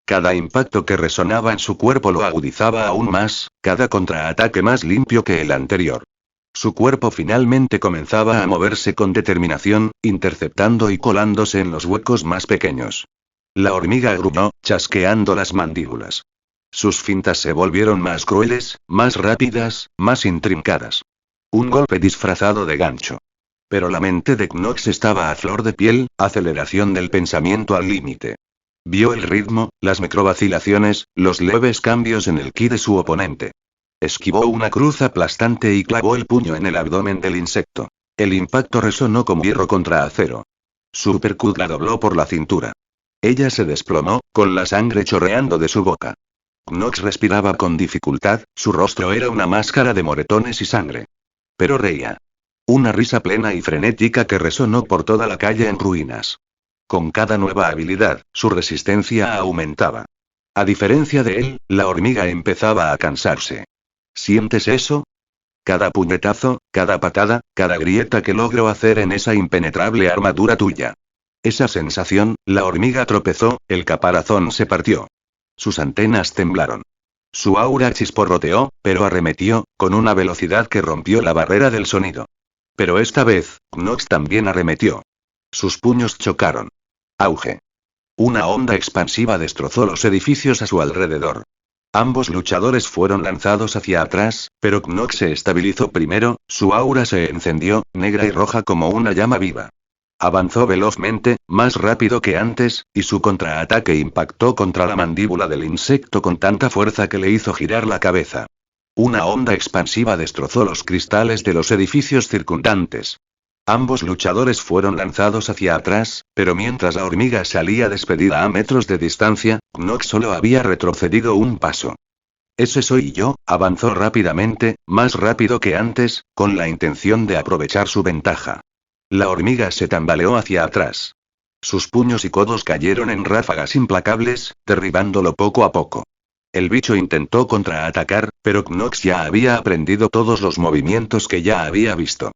Cada impacto que resonaba en su cuerpo lo agudizaba aún más, cada contraataque más limpio que el anterior. Su cuerpo finalmente comenzaba a moverse con determinación, interceptando y colándose en los huecos más pequeños. La hormiga gruñó, chasqueando las mandíbulas. Sus fintas se volvieron más crueles, más rápidas, más intrincadas. Un golpe disfrazado de gancho. Pero la mente de Knox estaba a flor de piel, aceleración del pensamiento al límite. Vio el ritmo, las microvacilaciones, los leves cambios en el ki de su oponente. Esquivó una cruz aplastante y clavó el puño en el abdomen del insecto. El impacto resonó como hierro contra acero. Su uppercut la dobló por la cintura. Ella se desplomó, con la sangre chorreando de su boca. Knox respiraba con dificultad, su rostro era una máscara de moretones y sangre. Pero reía. Una risa plena y frenética que resonó por toda la calle en ruinas. Con cada nueva habilidad, su resistencia aumentaba. A diferencia de él, la hormiga empezaba a cansarse. ¿Sientes eso? Cada puñetazo, cada patada, cada grieta que logro hacer en esa impenetrable armadura tuya. Esa sensación, la hormiga tropezó, el caparazón se partió. Sus antenas temblaron. Su aura chisporroteó, pero arremetió, con una velocidad que rompió la barrera del sonido. Pero esta vez, Knox también arremetió. Sus puños chocaron. Auge. Una onda expansiva destrozó los edificios a su alrededor. Ambos luchadores fueron lanzados hacia atrás, pero Knox se estabilizó primero, su aura se encendió, negra y roja como una llama viva. Avanzó velozmente, más rápido que antes, y su contraataque impactó contra la mandíbula del insecto con tanta fuerza que le hizo girar la cabeza. Una onda expansiva destrozó los cristales de los edificios circundantes. Ambos luchadores fueron lanzados hacia atrás, pero mientras la hormiga salía despedida a metros de distancia, Knox solo había retrocedido un paso. Ese soy yo, avanzó rápidamente, más rápido que antes, con la intención de aprovechar su ventaja. La hormiga se tambaleó hacia atrás. Sus puños y codos cayeron en ráfagas implacables, derribándolo poco a poco. El bicho intentó contraatacar, pero Knox ya había aprendido todos los movimientos que ya había visto.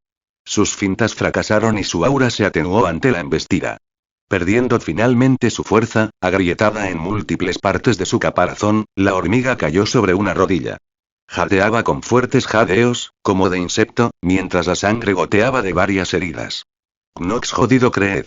Sus fintas fracasaron y su aura se atenuó ante la embestida. Perdiendo finalmente su fuerza, agrietada en múltiples partes de su caparazón, la hormiga cayó sobre una rodilla. Jadeaba con fuertes jadeos, como de insecto, mientras la sangre goteaba de varias heridas. Knox jodido creed.